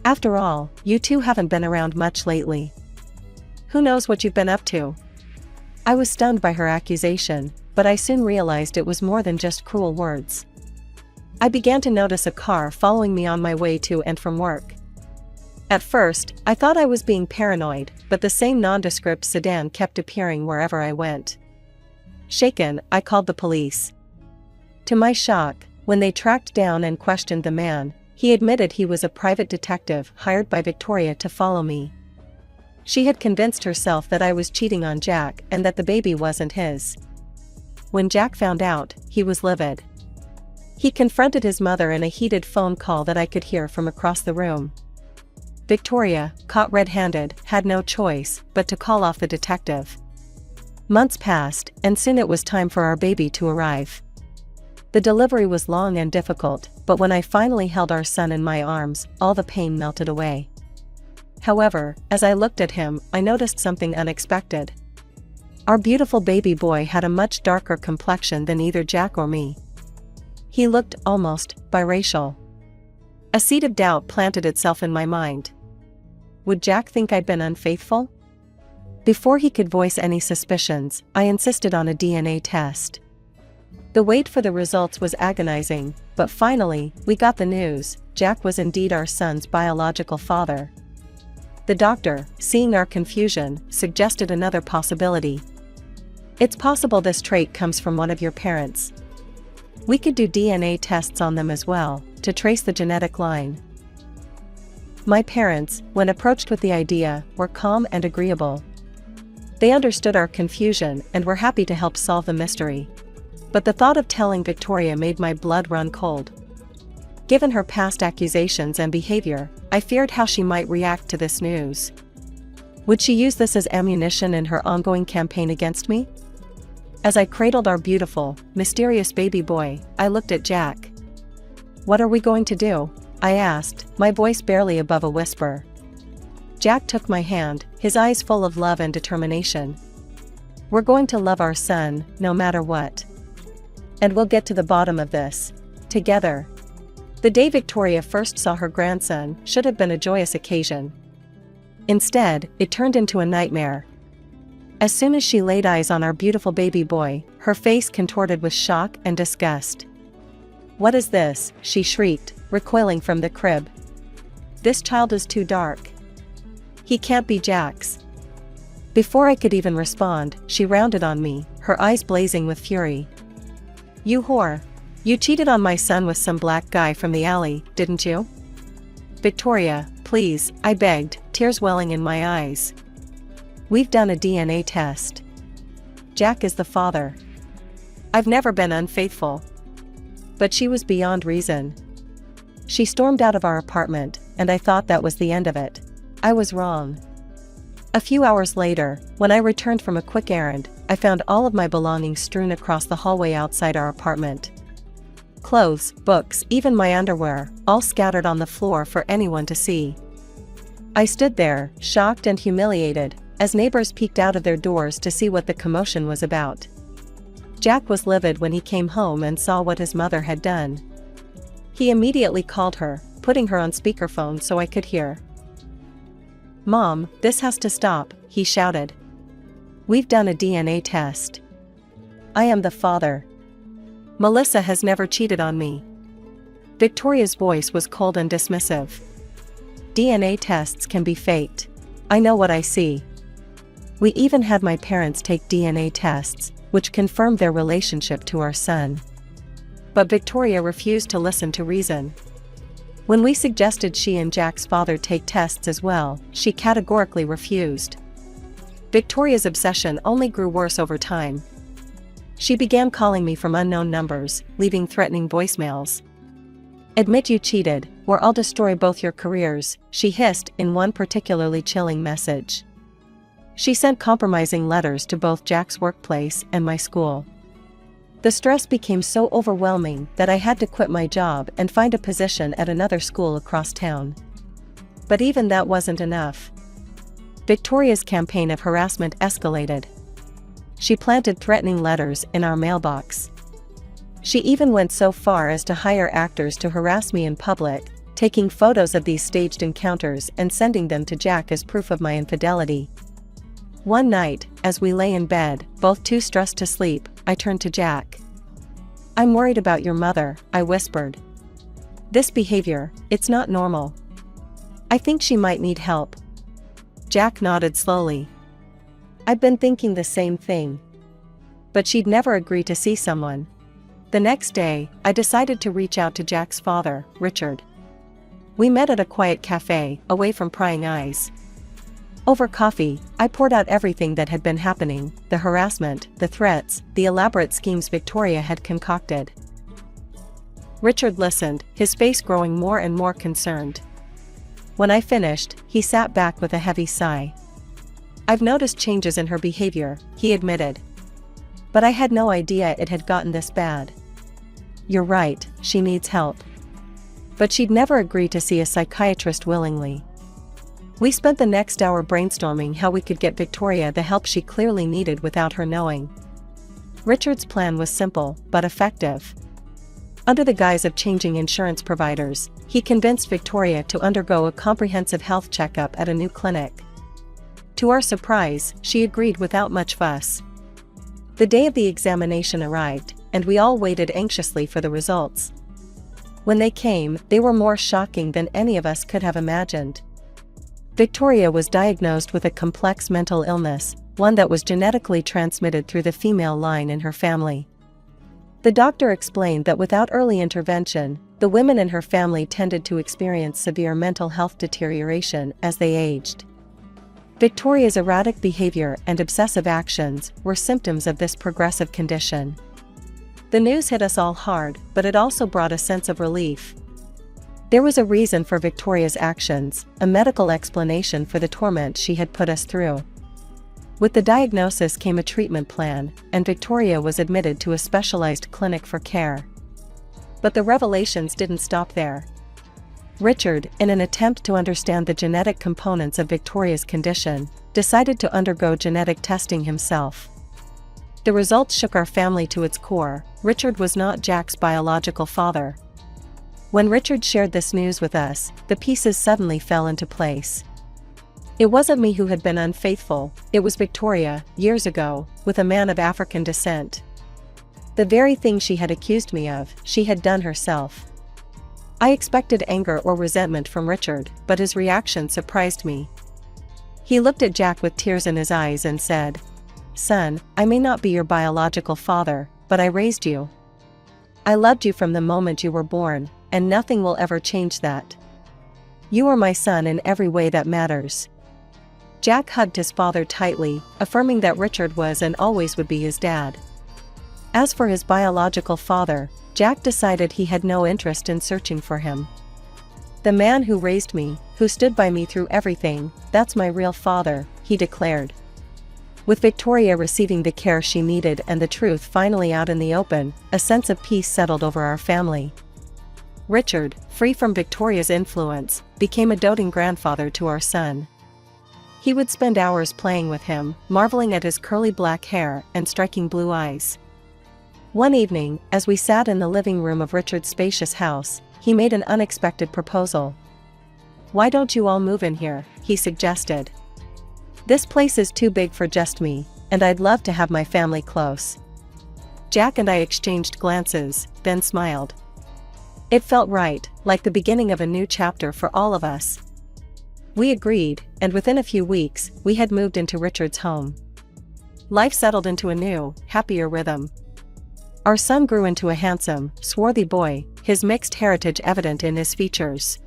"After all, you two haven't been around much lately. Who knows what you've been up to?" I was stunned by her accusation, but I soon realized it was more than just cruel words. I began to notice a car following me on my way to and from work. At first, I thought I was being paranoid, but the same nondescript sedan kept appearing wherever I went. Shaken, I called the police. To my shock, when they tracked down and questioned the man, he admitted he was a private detective hired by Victoria to follow me. She had convinced herself that I was cheating on Jack and that the baby wasn't his. When Jack found out, he was livid. He confronted his mother in a heated phone call that I could hear from across the room. Victoria, caught red-handed, had no choice but to call off the detective. Months passed, and soon it was time for our baby to arrive. The delivery was long and difficult, but when I finally held our son in my arms, all the pain melted away. However, as I looked at him, I noticed something unexpected. Our beautiful baby boy had a much darker complexion than either Jack or me. He looked almost biracial. A seed of doubt planted itself in my mind. Would Jack think I'd been unfaithful? Before he could voice any suspicions, I insisted on a DNA test. The wait for the results was agonizing, but finally, we got the news: Jack was indeed our son's biological father. The doctor, seeing our confusion, suggested another possibility. "It's possible this trait comes from one of your parents. We could do DNA tests on them as well, to trace the genetic line." My parents, when approached with the idea, were calm and agreeable. They understood our confusion and were happy to help solve the mystery. But the thought of telling Victoria made my blood run cold. Given her past accusations and behavior, I feared how she might react to this news. Would she use this as ammunition in her ongoing campaign against me? As I cradled our beautiful, mysterious baby boy, I looked at Jack. "What are we going to do?" I asked, my voice barely above a whisper. Jack took my hand, his eyes full of love and determination. We're going to love our son, no matter what. And we'll get to the bottom of this. Together. The day Victoria first saw her grandson should have been a joyous occasion. Instead, it turned into a nightmare. As soon as she laid eyes on our beautiful baby boy, her face contorted with shock and disgust. "What is this?" she shrieked, recoiling from the crib. "This child is too dark. He can't be Jack's." Before I could even respond, she rounded on me, her eyes blazing with fury. "You whore. You cheated on my son with some black guy from the alley, didn't you?" "Victoria, please," I begged, tears welling in my eyes. "We've done a DNA test. Jack is the father. I've never been unfaithful." But she was beyond reason. She stormed out of our apartment, and I thought that was the end of it. I was wrong. A few hours later, when I returned from a quick errand, I found all of my belongings strewn across the hallway outside our apartment. Clothes, books, even my underwear, all scattered on the floor for anyone to see. I stood there, shocked and humiliated, as neighbors peeked out of their doors to see what the commotion was about. Jack was livid when he came home and saw what his mother had done. He immediately called her, putting her on speakerphone so I could hear. "Mom, this has to stop," he shouted. "We've done a DNA test. I am the father. Melissa has never cheated on me." Victoria's voice was cold and dismissive. "DNA tests can be faked. I know what I see. We even had my parents take DNA tests, which confirmed their relationship to our son." But Victoria refused to listen to reason. When we suggested she and Jack's father take tests as well, she categorically refused. Victoria's obsession only grew worse over time. She began calling me from unknown numbers, leaving threatening voicemails. "Admit you cheated, or I'll destroy both your careers," she hissed in one particularly chilling message. She sent compromising letters to both Jack's workplace and my school. The stress became so overwhelming that I had to quit my job and find a position at another school across town. But even that wasn't enough. Victoria's campaign of harassment escalated. She planted threatening letters in our mailbox. She even went so far as to hire actors to harass me in public, taking photos of these staged encounters and sending them to Jack as proof of my infidelity. One night, as we lay in bed, both too stressed to sleep, I turned to Jack. "I'm worried about your mother," I whispered. "This behavior, it's not normal. I think she might need help." Jack nodded slowly. "I've been thinking the same thing. But she'd never agree to see someone." The next day, I decided to reach out to Jack's father, Richard. We met at a quiet cafe, away from prying eyes. Over coffee, I poured out everything that had been happening, the harassment, the threats, the elaborate schemes Victoria had concocted. Richard listened, his face growing more and more concerned. When I finished, he sat back with a heavy sigh. "I've noticed changes in her behavior," he admitted. "But I had no idea it had gotten this bad. You're right, she needs help. But she'd never agree to see a psychiatrist willingly." We spent the next hour brainstorming how we could get Victoria the help she clearly needed without her knowing. Richard's plan was simple, but effective. Under the guise of changing insurance providers, he convinced Victoria to undergo a comprehensive health checkup at a new clinic. To our surprise, she agreed without much fuss. The day of the examination arrived, and we all waited anxiously for the results. When they came, they were more shocking than any of us could have imagined. Victoria was diagnosed with a complex mental illness, one that was genetically transmitted through the female line in her family. The doctor explained that without early intervention, the women in her family tended to experience severe mental health deterioration as they aged. Victoria's erratic behavior and obsessive actions were symptoms of this progressive condition. The news hit us all hard, but it also brought a sense of relief. There was a reason for Victoria's actions, a medical explanation for the torment she had put us through. With the diagnosis came a treatment plan, and Victoria was admitted to a specialized clinic for care. But the revelations didn't stop there. Richard, in an attempt to understand the genetic components of Victoria's condition, decided to undergo genetic testing himself. The results shook our family to its core. Richard was not Jack's biological father. When Richard shared this news with us, the pieces suddenly fell into place. It wasn't me who had been unfaithful, it was Victoria, years ago, with a man of African descent. The very thing she had accused me of, she had done herself. I expected anger or resentment from Richard, but his reaction surprised me. He looked at Jack with tears in his eyes and said, "Son, I may not be your biological father, but I raised you. I loved you from the moment you were born, and nothing will ever change that. You are my son in every way that matters." Jack hugged his father tightly, affirming that Richard was and always would be his dad. As for his biological father, Jack decided he had no interest in searching for him. "The man who raised me, who stood by me through everything, that's my real father," he declared. With Victoria receiving the care she needed and the truth finally out in the open, a sense of peace settled over our family. Richard, free from Victoria's influence, became a doting grandfather to our son. He would spend hours playing with him, marveling at his curly black hair and striking blue eyes. One evening, as we sat in the living room of Richard's spacious house, he made an unexpected proposal. "Why don't you all move in here?" he suggested. "This place is too big for just me, and I'd love to have my family close." Jack and I exchanged glances, then smiled. It felt right, like the beginning of a new chapter for all of us. We agreed, and within a few weeks, we had moved into Richard's home. Life settled into a new, happier rhythm. Our son grew into a handsome, swarthy boy, his mixed heritage evident in his features.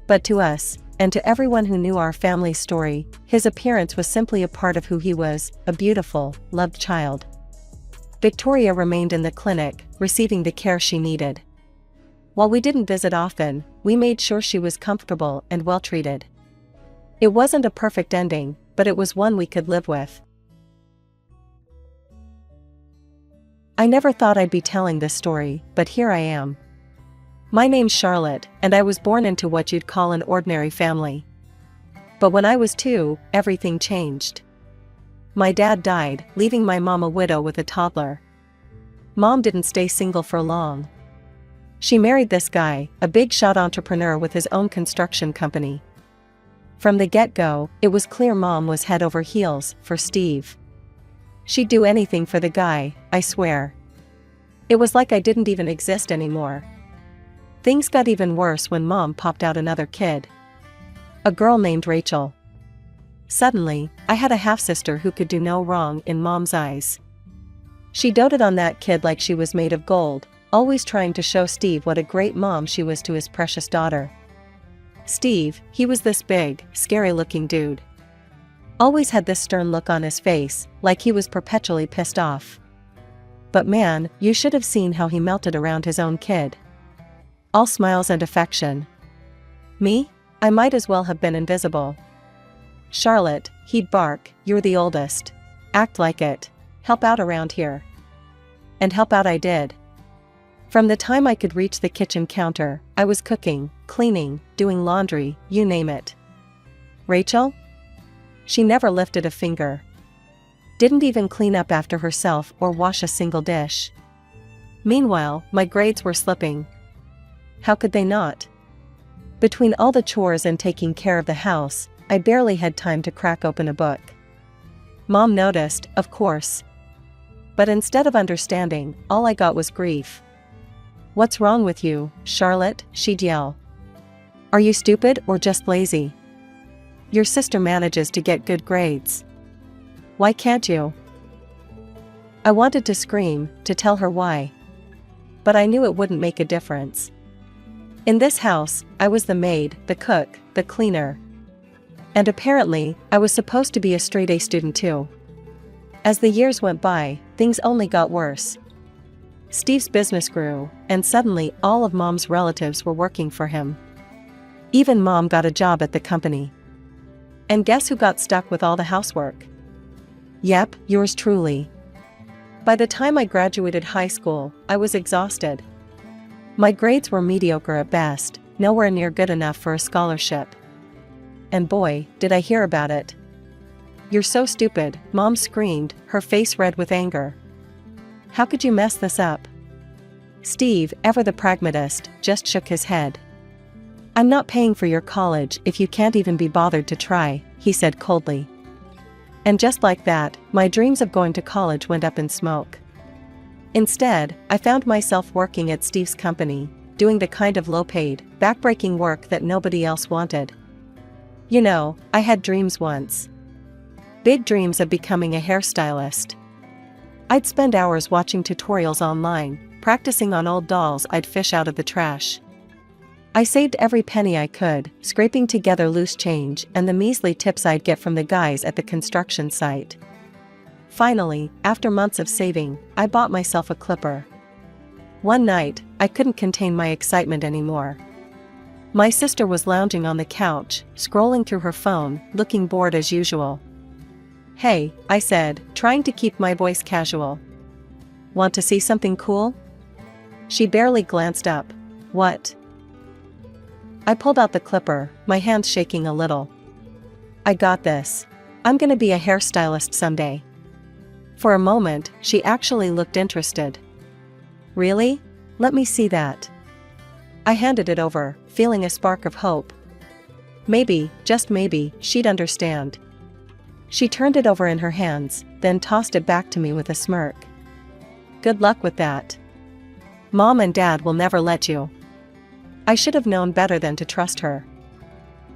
But to us, and to everyone who knew our family's story, his appearance was simply a part of who he was, a beautiful, loved child. Victoria remained in the clinic, receiving the care she needed. While we didn't visit often, we made sure she was comfortable and well treated. It wasn't a perfect ending, but it was one we could live with. I never thought I'd be telling this story, but here I am. My name's Charlotte, and I was born into what you'd call an ordinary family. But when I was 2, everything changed. My dad died, leaving my mom a widow with a toddler. Mom didn't stay single for long. She married this guy, a big-shot entrepreneur with his own construction company. From the get-go, it was clear Mom was head over heels for Steve. She'd do anything for the guy, I swear. It was like I didn't even exist anymore. Things got even worse when Mom popped out another kid. A girl named Rachel. Suddenly, I had a half-sister who could do no wrong in Mom's eyes. She doted on that kid like she was made of gold, always trying to show Steve what a great mom she was to his precious daughter. Steve, he was this big, scary-looking dude. Always had this stern look on his face, like he was perpetually pissed off. But man, you should have seen how he melted around his own kid. All smiles and affection. Me? I might as well have been invisible. "Charlotte," he'd bark, "you're the oldest. Act like it. Help out around here." And help out I did. From the time I could reach the kitchen counter, I was cooking, cleaning, doing laundry, you name it. Rachel? She never lifted a finger. Didn't even clean up after herself or wash a single dish. Meanwhile, my grades were slipping. How could they not? Between all the chores and taking care of the house, I barely had time to crack open a book. Mom noticed, of course. But instead of understanding, all I got was grief. "What's wrong with you, Charlotte?" she'd yell. "Are you stupid or just lazy? Your sister manages to get good grades. Why can't you?" I wanted to scream, to tell her why. But I knew it wouldn't make a difference. In this house, I was the maid, the cook, the cleaner. And apparently, I was supposed to be a straight-A student too. As the years went by, things only got worse. Steve's business grew, and suddenly all of Mom's relatives were working for him. Even Mom got a job at the company. And guess who got stuck with all the housework? Yep, yours truly. By the time I graduated high school, I was exhausted. My grades were mediocre at best, nowhere near good enough for a scholarship. And boy, did I hear about it. "You're so stupid," Mom screamed, her face red with anger. "How could you mess this up?" Steve, ever the pragmatist, just shook his head. "I'm not paying for your college if you can't even be bothered to try," he said coldly. And just like that, my dreams of going to college went up in smoke. Instead, I found myself working at Steve's company, doing the kind of low-paid, backbreaking work that nobody else wanted. You know, I had dreams once. Big dreams of becoming a hairstylist. I'd spend hours watching tutorials online, practicing on old dolls I'd fish out of the trash. I saved every penny I could, scraping together loose change and the measly tips I'd get from the guys at the construction site. Finally, after months of saving, I bought myself a clipper. One night, I couldn't contain my excitement anymore. My sister was lounging on the couch, scrolling through her phone, looking bored as usual. "Hey," I said, trying to keep my voice casual. "Want to see something cool?" She barely glanced up. "What?" I pulled out the clipper, my hands shaking a little. "I got this. I'm gonna be a hairstylist someday." For a moment, she actually looked interested. "Really? Let me see that." I handed it over, feeling a spark of hope. Maybe, just maybe, she'd understand. She turned it over in her hands, then tossed it back to me with a smirk. "Good luck with that. Mom and Dad will never let you." I should have known better than to trust her.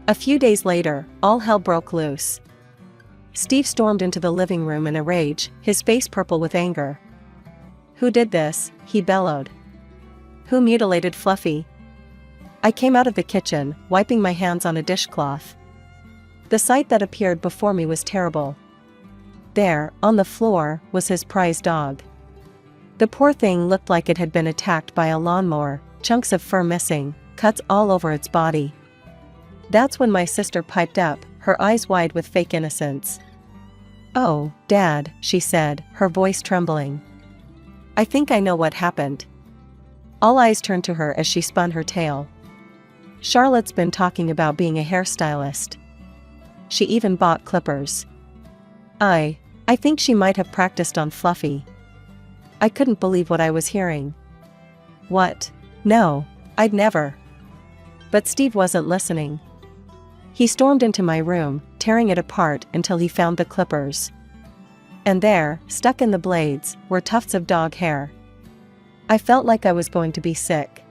A few days later, all hell broke loose. Steve stormed into the living room in a rage, his face purple with anger. "Who did this?" he bellowed. "Who mutilated Fluffy?" I came out of the kitchen, wiping my hands on a dishcloth. The sight that appeared before me was terrible. There, on the floor, was his prized dog. The poor thing looked like it had been attacked by a lawnmower, chunks of fur missing, cuts all over its body. That's when my sister piped up, her eyes wide with fake innocence. "Oh, Dad," she said, her voice trembling. "I think I know what happened." All eyes turned to her as she spun her tale. "Charlotte's been talking about being a hairstylist. She even bought clippers. I think she might have practiced on Fluffy." I couldn't believe what I was hearing. "What? No, I'd never." But Steve wasn't listening. He stormed into my room, tearing it apart until he found the clippers. And there, stuck in the blades, were tufts of dog hair. I felt like I was going to be sick.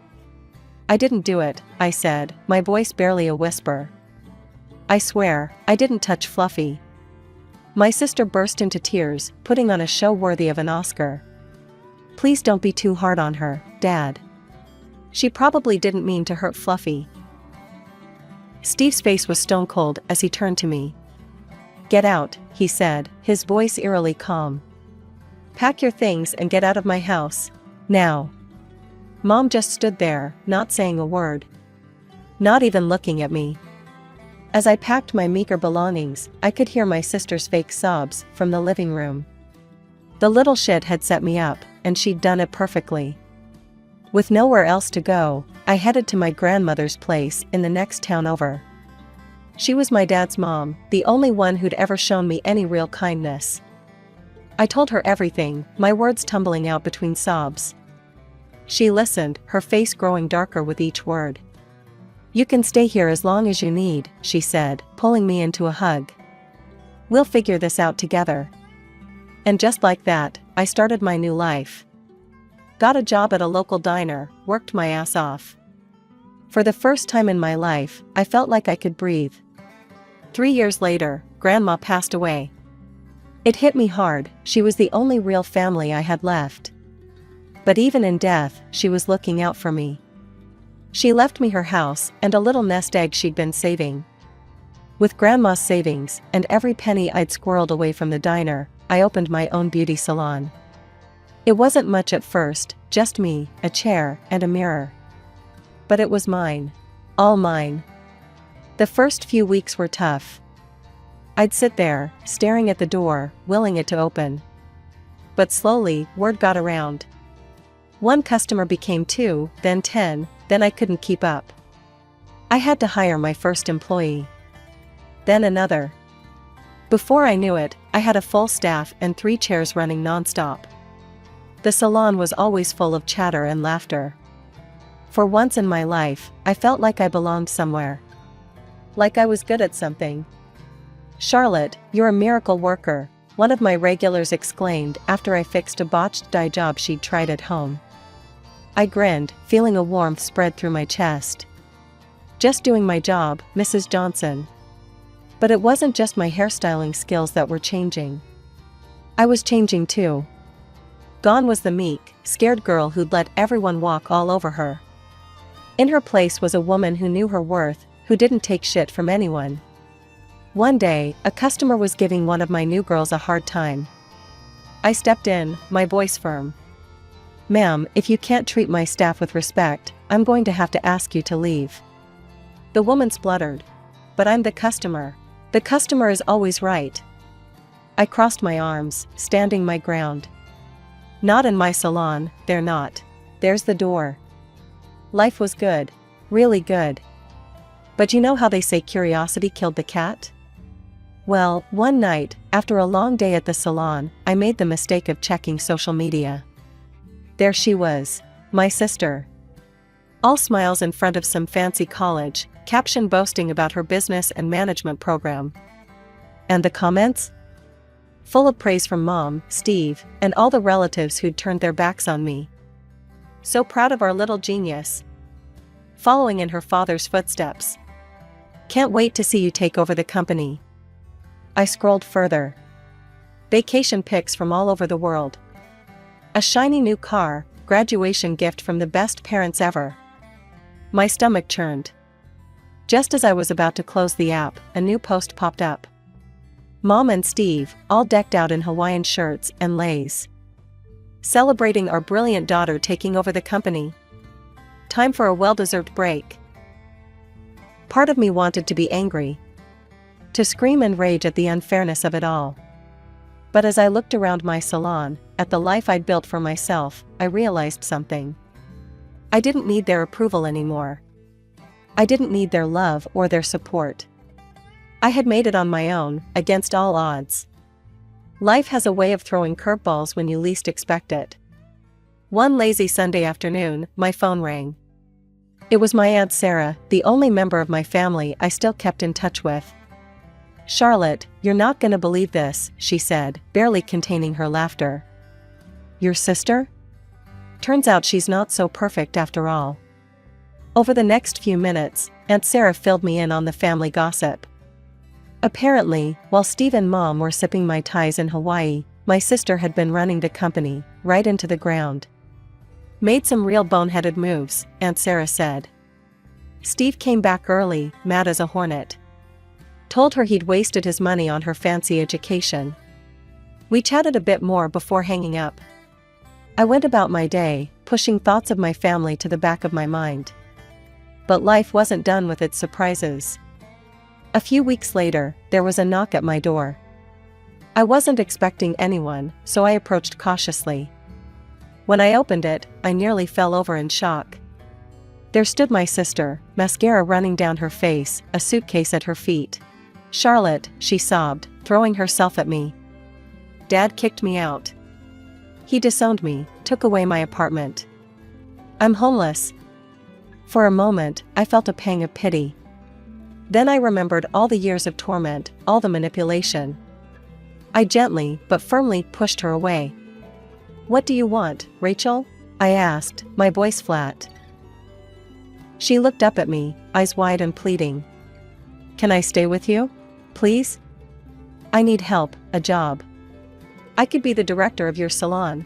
"I didn't do it," I said, my voice barely a whisper. "I swear, I didn't touch Fluffy." My sister burst into tears, putting on a show worthy of an Oscar. "Please don't be too hard on her, Dad. She probably didn't mean to hurt Fluffy." Steve's face was stone cold as he turned to me. "Get out," he said, his voice eerily calm. "Pack your things and get out of my house. Now." Mom just stood there, not saying a word. Not even looking at me. As I packed my meager belongings, I could hear my sister's fake sobs from the living room. The little shit had set me up, and she'd done it perfectly. With nowhere else to go, I headed to my grandmother's place in the next town over. She was my dad's mom, the only one who'd ever shown me any real kindness. I told her everything, my words tumbling out between sobs. She listened, her face growing darker with each word. "You can stay here as long as you need," she said, pulling me into a hug. "We'll figure this out together." And just like that, I started my new life. Got a job at a local diner, worked my ass off. For the first time in my life, I felt like I could breathe. 3 years later, Grandma passed away. It hit me hard, she was the only real family I had left. But even in death, she was looking out for me. She left me her house and a little nest egg she'd been saving. With Grandma's savings and every penny I'd squirreled away from the diner, I opened my own beauty salon. It wasn't much at first, just me, a chair, and a mirror. But it was mine. All mine. The first few weeks were tough. I'd sit there, staring at the door, willing it to open. But slowly, word got around. One customer became 2, then 10, then I couldn't keep up. I had to hire my first employee. Then another. Before I knew it, I had a full staff and 3 chairs running nonstop. The salon was always full of chatter and laughter. For once in my life, I felt like I belonged somewhere. Like I was good at something. "Charlotte, you're a miracle worker," one of my regulars exclaimed after I fixed a botched dye job she'd tried at home. I grinned, feeling a warmth spread through my chest. "Just doing my job, Mrs. Johnson." But it wasn't just my hairstyling skills that were changing. I was changing too. Gone was the meek, scared girl who'd let everyone walk all over her. In her place was a woman who knew her worth, who didn't take shit from anyone. One day, a customer was giving one of my new girls a hard time. I stepped in, my voice firm. "Ma'am, if you can't treat my staff with respect, I'm going to have to ask you to leave." The woman spluttered. "But I'm the customer. The customer is always right." I crossed my arms, standing my ground. "Not in my salon, they're not. There's the door." Life was good. Really good. But you know how they say curiosity killed the cat? Well, one night, after a long day at the salon, I made the mistake of checking social media. There she was, my sister. All smiles in front of some fancy college, caption boasting about her business and management program. And the comments? Full of praise from Mom, Steve, and all the relatives who'd turned their backs on me. So proud of our little genius. Following in her father's footsteps. Can't wait to see you take over the company. I scrolled further. Vacation pics from all over the world. A shiny new car, graduation gift from the best parents ever. My stomach churned. Just as I was about to close the app, a new post popped up. Mom and Steve, all decked out in Hawaiian shirts and leis. Celebrating our brilliant daughter taking over the company. Time for a well-deserved break. Part of me wanted to be angry. To scream and rage at the unfairness of it all. But as I looked around my salon, at the life I'd built for myself, I realized something. I didn't need their approval anymore. I didn't need their love or their support. I had made it on my own, against all odds. Life has a way of throwing curveballs when you least expect it. One lazy Sunday afternoon, my phone rang. It was my Aunt Sarah, the only member of my family I still kept in touch with. "Charlotte, you're not gonna believe this," she said, barely containing her laughter. "Your sister? Turns out she's not so perfect after all." Over the next few minutes, Aunt Sarah filled me in on the family gossip. Apparently, while Steve and Mom were sipping Mai Tais in Hawaii, my sister had been running the company, right into the ground. "Made some real boneheaded moves," Aunt Sarah said. "Steve came back early, mad as a hornet. Told her he'd wasted his money on her fancy education." We chatted a bit more before hanging up. I went about my day, pushing thoughts of my family to the back of my mind. But life wasn't done with its surprises. A few weeks later, there was a knock at my door. I wasn't expecting anyone, so I approached cautiously. When I opened it, I nearly fell over in shock. There stood my sister, mascara running down her face, a suitcase at her feet. "Charlotte," she sobbed, throwing herself at me. "Dad kicked me out. He disowned me, took away my apartment. I'm homeless." For a moment, I felt a pang of pity. Then I remembered all the years of torment, all the manipulation. I gently, but firmly, pushed her away. "What do you want, Rachel?" I asked, my voice flat. She looked up at me, eyes wide and pleading. "Can I stay with you? Please? I need help, a job. I could be the director of your salon."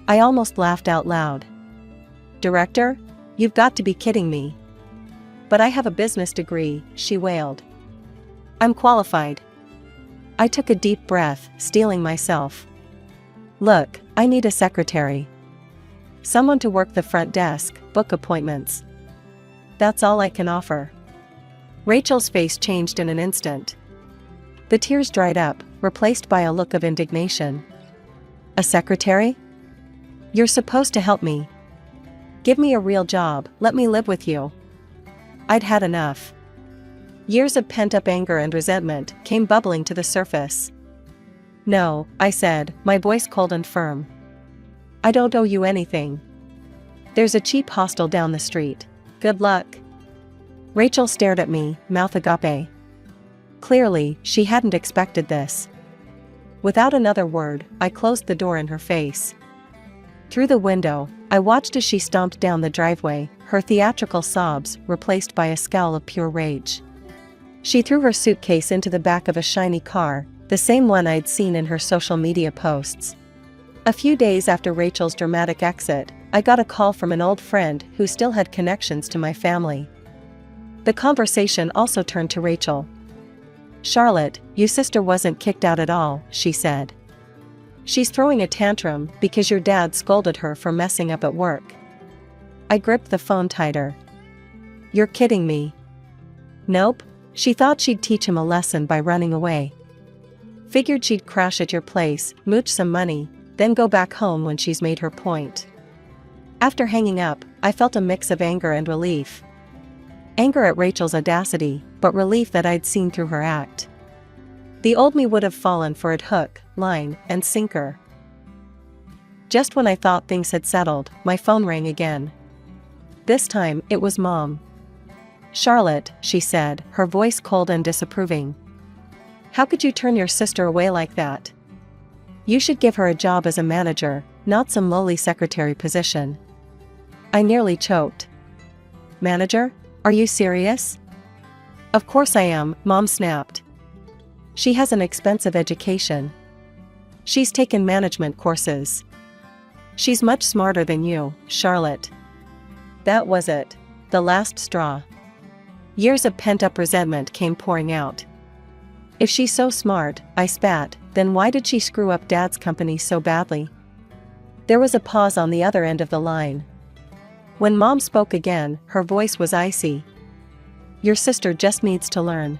I almost laughed out loud. "Director? You've got to be kidding me." "But I have a business degree," she wailed. "I'm qualified." I took a deep breath, steeling myself. "Look, I need a secretary. Someone to work the front desk, book appointments. That's all I can offer." Rachel's face changed in an instant. The tears dried up, replaced by a look of indignation. "A secretary? You're supposed to help me. Give me a real job, let me live with you." I'd had enough. Years of pent-up anger and resentment came bubbling to the surface. "No," I said, my voice cold and firm. "I don't owe you anything. There's a cheap hostel down the street. Good luck." Rachel stared at me, mouth agape. Clearly, she hadn't expected this. Without another word, I closed the door in her face. Through the window, I watched as she stomped down the driveway, her theatrical sobs replaced by a scowl of pure rage. She threw her suitcase into the back of a shiny car, the same one I'd seen in her social media posts. A few days after Rachel's dramatic exit, I got a call from an old friend who still had connections to my family. The conversation also turned to Rachel. "Charlotte, your sister wasn't kicked out at all," she said. "She's throwing a tantrum because your dad scolded her for messing up at work." I gripped the phone tighter. "You're kidding me." "Nope. She thought she'd teach him a lesson by running away. Figured she'd crash at your place, mooch some money, then go back home when she's made her point." After hanging up, I felt a mix of anger and relief. Anger at Rachel's audacity, but relief that I'd seen through her act. The old me would have fallen for it hook, line, and sinker. Just when I thought things had settled, my phone rang again. This time, it was Mom. "Charlotte," she said, her voice cold and disapproving. "How could you turn your sister away like that? You should give her a job as a manager, not some lowly secretary position." I nearly choked. "Manager? Are you serious?" "Of course I am," Mom snapped. "She has an expensive education. She's taken management courses. She's much smarter than you, Charlotte." That was it. The last straw. Years of pent-up resentment came pouring out. If she's so smart, I spat, then why did she screw up Dad's company so badly? There was a pause on the other end of the line. When Mom spoke again, her voice was icy. "Your sister just needs to learn.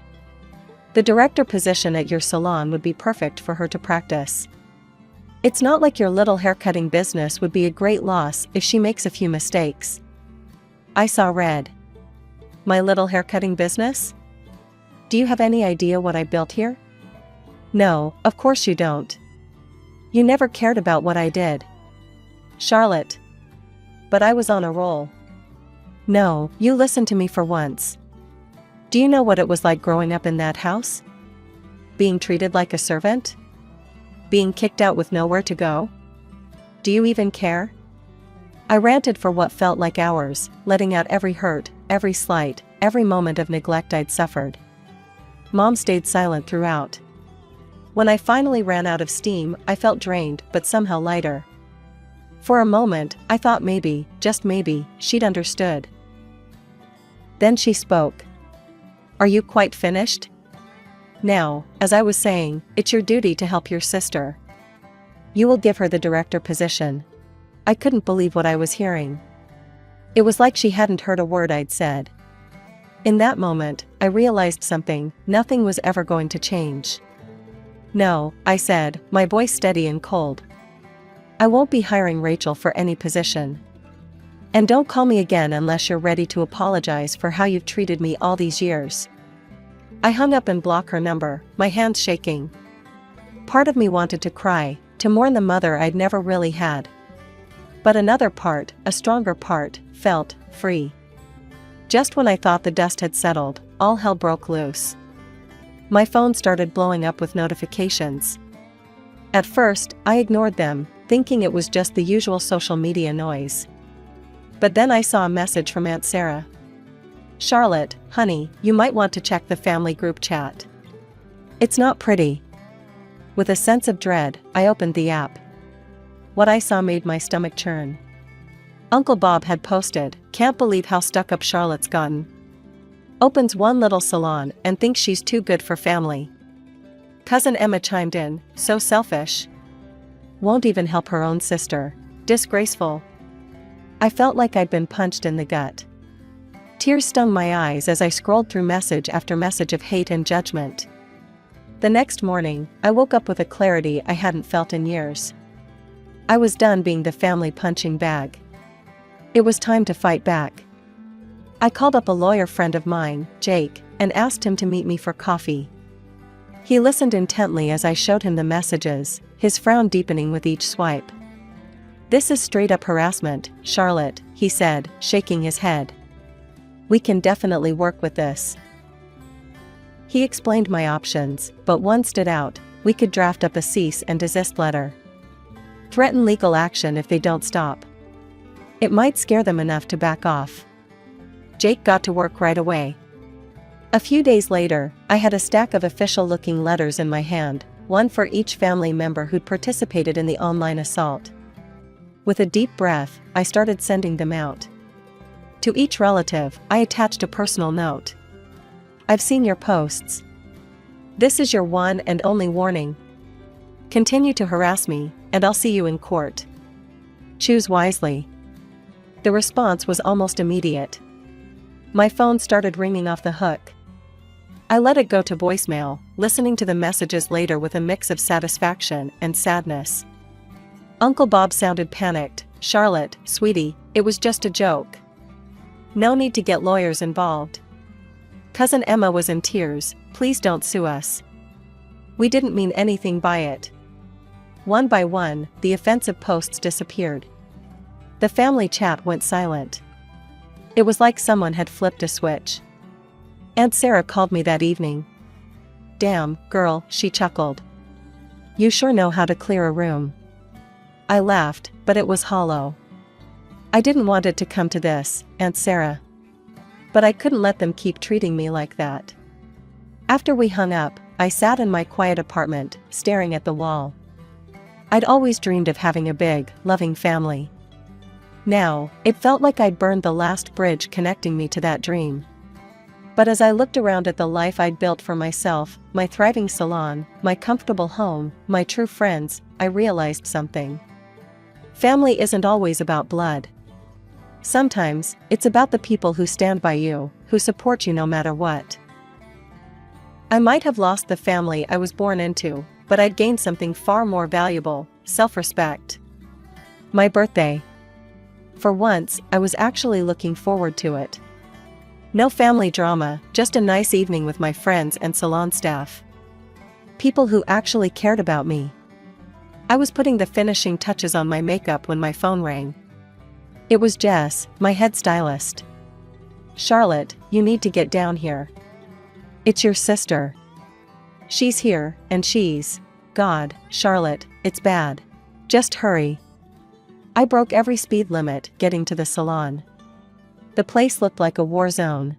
The director position at your salon would be perfect for her to practice. It's not like your little haircutting business would be a great loss if she makes a few mistakes." I saw red. "My little haircutting business? Do you have any idea what I built here?" "No, of course you don't. You never cared about what I did." "Charlotte." "But I was on a roll." "No, you listen to me for once. Do you know what it was like growing up in that house? Being treated like a servant? Being kicked out with nowhere to go? Do you even care?" I ranted for what felt like hours, letting out every hurt, every slight, every moment of neglect I'd suffered. Mom stayed silent throughout. When I finally ran out of steam, I felt drained but somehow lighter. For a moment, I thought maybe, just maybe, she'd understood. Then she spoke. "Are you quite finished? Now, as I was saying, it's your duty to help your sister. You will give her the director position." I couldn't believe what I was hearing. It was like she hadn't heard a word I'd said. In that moment, I realized something: nothing was ever going to change. "No," I said, my voice steady and cold. "I won't be hiring Rachel for any position. And don't call me again unless you're ready to apologize for how you've treated me all these years." I hung up and blocked her number, my hands shaking. Part of me wanted to cry, to mourn the mother I'd never really had. But another part, a stronger part, felt free. Just when I thought the dust had settled, all hell broke loose. My phone started blowing up with notifications. At first, I ignored them, thinking it was just the usual social media noise. But then I saw a message from Aunt Sarah. "Charlotte, honey, you might want to check the family group chat. It's not pretty." With a sense of dread, I opened the app. What I saw made my stomach churn. Uncle Bob had posted, "Can't believe how stuck up Charlotte's gotten. Opens one little salon and thinks she's too good for family." Cousin Emma chimed in, "So selfish. Won't even help her own sister. Disgraceful." I felt like I'd been punched in the gut. Tears stung my eyes as I scrolled through message after message of hate and judgment. The next morning, I woke up with a clarity I hadn't felt in years. I was done being the family punching bag. It was time to fight back. I called up a lawyer friend of mine, Jake, and asked him to meet me for coffee. He listened intently as I showed him the messages, his frown deepening with each swipe. "This is straight up harassment, Charlotte," he said, shaking his head. "We can definitely work with this." He explained my options, but one stood out: we could draft up a cease and desist letter. Threaten legal action if they don't stop. It might scare them enough to back off. Jake got to work right away. A few days later, I had a stack of official-looking letters in my hand, one for each family member who'd participated in the online assault. With a deep breath, I started sending them out. To each relative, I attached a personal note. "I've seen your posts. This is your one and only warning. Continue to harass me, and I'll see you in court. Choose wisely." The response was almost immediate. My phone started ringing off the hook. I let it go to voicemail, listening to the messages later with a mix of satisfaction and sadness. Uncle Bob sounded panicked. "Charlotte, sweetie, it was just a joke. No need to get lawyers involved." Cousin Emma was in tears. "Please don't sue us. We didn't mean anything by it." One by one, the offensive posts disappeared. The family chat went silent. It was like someone had flipped a switch. Aunt Sarah called me that evening. "Damn, girl," she chuckled. "You sure know how to clear a room." I laughed, but it was hollow. "I didn't want it to come to this, Aunt Sarah. But I couldn't let them keep treating me like that." After we hung up, I sat in my quiet apartment, staring at the wall. I'd always dreamed of having a big, loving family. Now, it felt like I'd burned the last bridge connecting me to that dream. But as I looked around at the life I'd built for myself, my thriving salon, my comfortable home, my true friends, I realized something. Family isn't always about blood. Sometimes, it's about the people who stand by you, who support you no matter what. I might have lost the family I was born into, but I'd gained something far more valuable: self-respect. My birthday. For once, I was actually looking forward to it. No family drama, just a nice evening with my friends and salon staff. People who actually cared about me. I was putting the finishing touches on my makeup when my phone rang. It was Jess, my head stylist. "Charlotte, you need to get down here. It's your sister. She's here, and she's... God, Charlotte, it's bad. Just hurry." I broke every speed limit getting to the salon. The place looked like a war zone.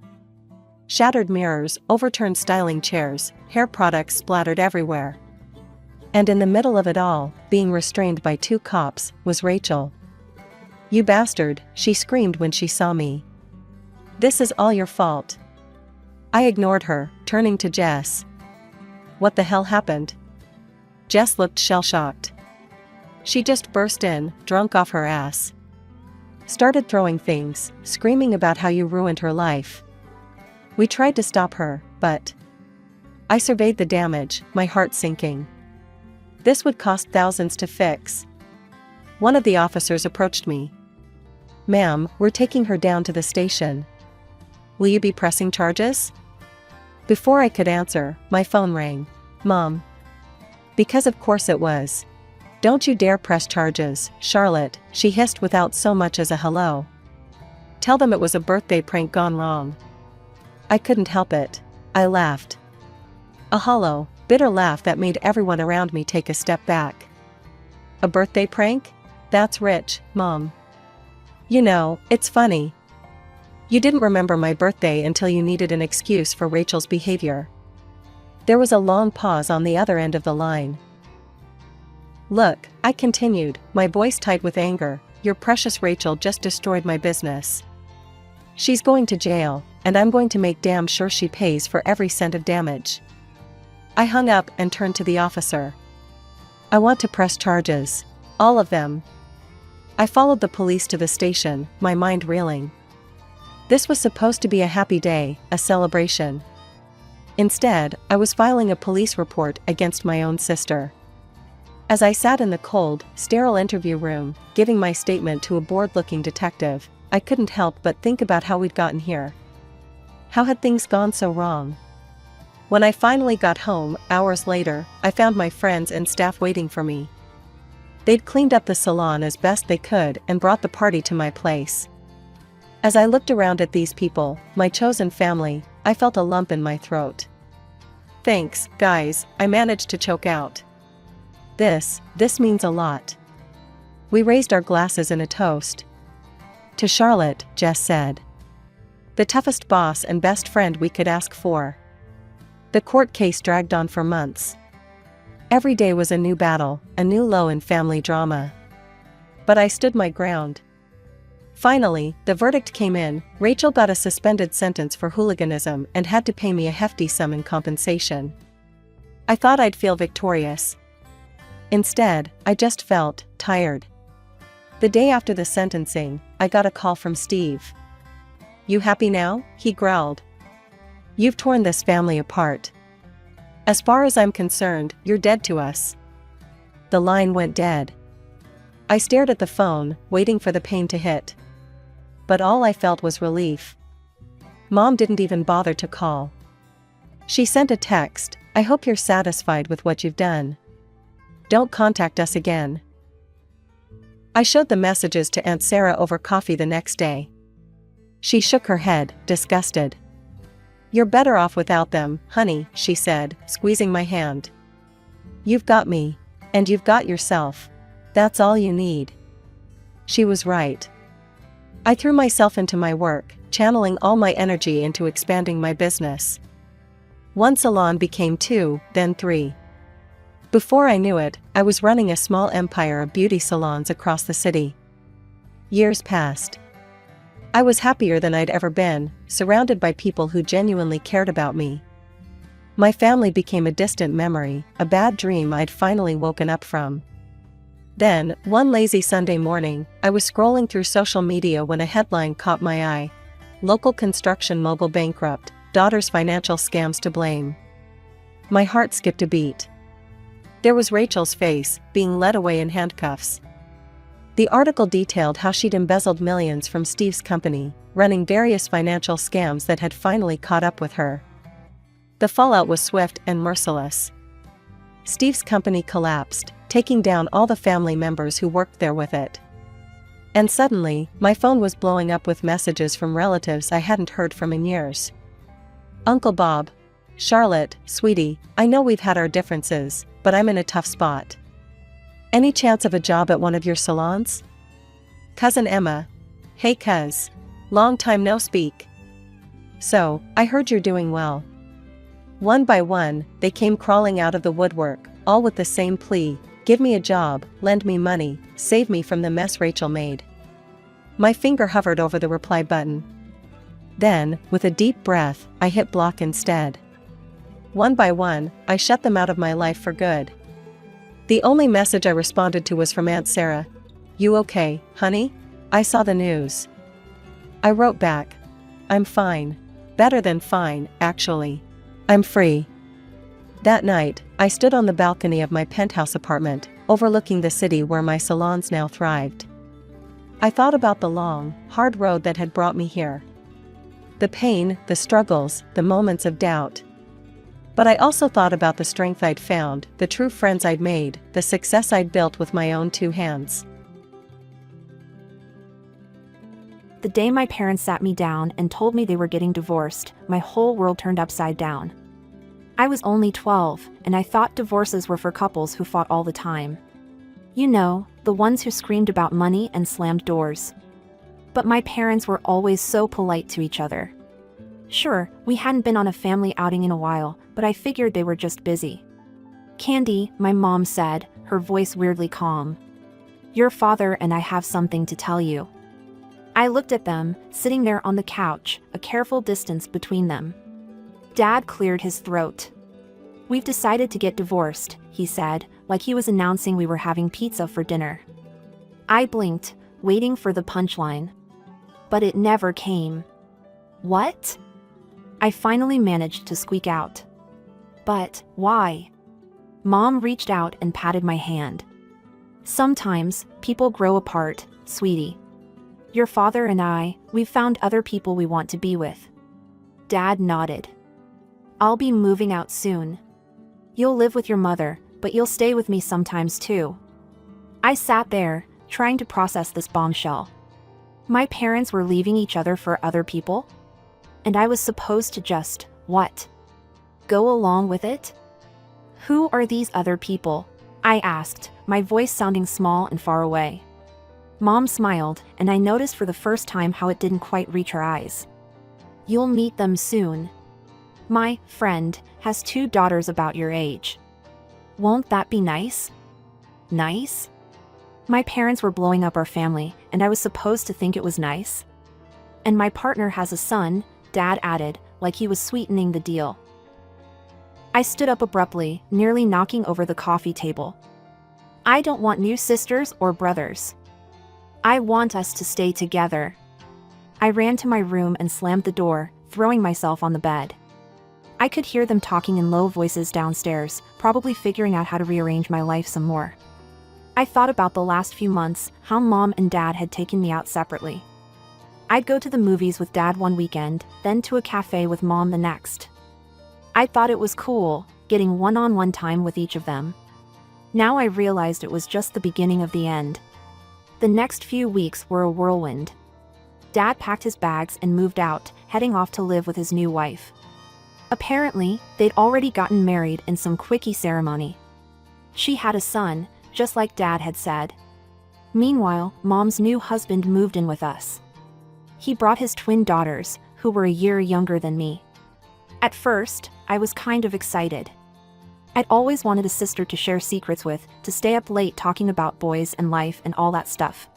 Shattered mirrors, overturned styling chairs, hair products splattered everywhere. And in the middle of it all, being restrained by 2 cops, was Rachel. "You bastard," she screamed when she saw me. "This is all your fault." I ignored her, turning to Jess. "What the hell happened?" Jess looked shell-shocked. She just burst in, drunk off her ass. Started throwing things, screaming about how you ruined her life. We tried to stop her, but... I surveyed the damage, my heart sinking. This would cost thousands to fix. One of the officers approached me. "Ma'am, we're taking her down to the station. Will you be pressing charges?" Before I could answer, my phone rang. "Mom." Because of course it was. "Don't you dare press charges, Charlotte," she hissed without so much as a hello. "Tell them it was a birthday prank gone wrong." I couldn't help it. I laughed. A hollow, bitter laugh that made everyone around me take a step back. "A birthday prank? That's rich, Mom. You know, it's funny. You didn't remember my birthday until you needed an excuse for Rachel's behavior." There was a long pause on the other end of the line. "Look," I continued, my voice tight with anger, "your precious Rachel just destroyed my business. She's going to jail, and I'm going to make damn sure she pays for every cent of damage." I hung up and turned to the officer. "I want to press charges. All of them." I followed the police to the station, my mind reeling. This was supposed to be a happy day, a celebration. Instead, I was filing a police report against my own sister. As I sat in the cold, sterile interview room, giving my statement to a bored-looking detective, I couldn't help but think about how we'd gotten here. How had things gone so wrong? When I finally got home, hours later, I found my friends and staff waiting for me. They'd cleaned up the salon as best they could and brought the party to my place. As I looked around at these people, my chosen family, I felt a lump in my throat. "Thanks, guys," I managed to choke out. This means a lot." We raised our glasses in a toast. "To Charlotte," Jess said. "The toughest boss and best friend we could ask for." The court case dragged on for months. Every day was a new battle, a new low in family drama. But I stood my ground. Finally, the verdict came in. Rachel got a suspended sentence for hooliganism and had to pay me a hefty sum in compensation. I thought I'd feel victorious. Instead, I just felt tired. The day after the sentencing, I got a call from Steve. "You happy now?" he growled. "You've torn this family apart. As far as I'm concerned, you're dead to us." The line went dead. I stared at the phone, waiting for the pain to hit. But all I felt was relief. Mom didn't even bother to call. She sent a text, "I hope you're satisfied with what you've done. Don't contact us again." I showed the messages to Aunt Sarah over coffee the next day. She shook her head, disgusted. "You're better off without them, honey," she said, squeezing my hand. "You've got me. And you've got yourself. That's all you need." She was right. I threw myself into my work, channeling all my energy into expanding my business. One salon became 2, then 3. Before I knew it, I was running a small empire of beauty salons across the city. Years passed. I was happier than I'd ever been, surrounded by people who genuinely cared about me. My family became a distant memory, a bad dream I'd finally woken up from. Then, one lazy Sunday morning, I was scrolling through social media when a headline caught my eye. "Local construction mogul bankrupt, daughter's financial scams to blame." My heart skipped a beat. There was Rachel's face, being led away in handcuffs. The article detailed how she'd embezzled millions from Steve's company, running various financial scams that had finally caught up with her. The fallout was swift and merciless. Steve's company collapsed, taking down all the family members who worked there with it. And suddenly, my phone was blowing up with messages from relatives I hadn't heard from in years. "Uncle Bob. Charlotte, sweetie, I know we've had our differences, but I'm in a tough spot. Any chance of a job at one of your salons? Cousin Emma. Hey cuz. Long time no speak. So, I heard you're doing well." One by one, they came crawling out of the woodwork, all with the same plea: "Give me a job, lend me money, save me from the mess Rachel made." My finger hovered over the reply button. Then, with a deep breath, I hit block instead. One by one, I shut them out of my life for good. The only message I responded to was from Aunt Sarah. "You okay, honey? I saw the news." I wrote back. "I'm fine. Better than fine, actually. I'm free." That night, I stood on the balcony of my penthouse apartment, overlooking the city where my salons now thrived. I thought about the long, hard road that had brought me here. The pain, the struggles, the moments of doubt. But I also thought about the strength I'd found, the true friends I'd made, the success I'd built with my own 2 hands. The day my parents sat me down and told me they were getting divorced, my whole world turned upside down. I was only 12, and I thought divorces were for couples who fought all the time. You know, the ones who screamed about money and slammed doors. But my parents were always so polite to each other. Sure, we hadn't been on a family outing in a while, but I figured they were just busy. "Candy," my mom said, her voice weirdly calm. "Your father and I have something to tell you." I looked at them, sitting there on the couch, a careful distance between them. Dad cleared his throat. "We've decided to get divorced," he said, like he was announcing we were having pizza for dinner. I blinked, waiting for the punchline. But it never came. "What?" I finally managed to squeak out. "But why?" Mom reached out and patted my hand. "Sometimes, people grow apart, sweetie. Your father and I, we've found other people we want to be with." Dad nodded. I'll be moving out soon. You'll live with your mother, but you'll stay with me sometimes too. I sat there, trying to process this bombshell. My parents were leaving each other for other people? And I was supposed to just, what? Go along with it? Who are these other people? I asked, my voice sounding small and far away. Mom smiled, and I noticed for the first time how it didn't quite reach her eyes. You'll meet them soon. My friend has 2 daughters about your age. Won't that be nice? Nice? My parents were blowing up our family, and I was supposed to think it was nice? And my partner has a son, Dad added, like he was sweetening the deal. I stood up abruptly, nearly knocking over the coffee table. I don't want new sisters or brothers. I want us to stay together. I ran to my room and slammed the door, throwing myself on the bed. I could hear them talking in low voices downstairs, probably figuring out how to rearrange my life some more. I thought about the last few months, how Mom and Dad had taken me out separately. I'd go to the movies with Dad one weekend, then to a cafe with Mom the next. I thought it was cool, getting one-on-one time with each of them. Now I realized it was just the beginning of the end. The next few weeks were a whirlwind. Dad packed his bags and moved out, heading off to live with his new wife. Apparently, they'd already gotten married in some quickie ceremony. She had a son, just like Dad had said. Meanwhile, Mom's new husband moved in with us. He brought his twin daughters, who were a year younger than me. At first, I was kind of excited. I'd always wanted a sister to share secrets with, to stay up late talking about boys and life and all that stuff.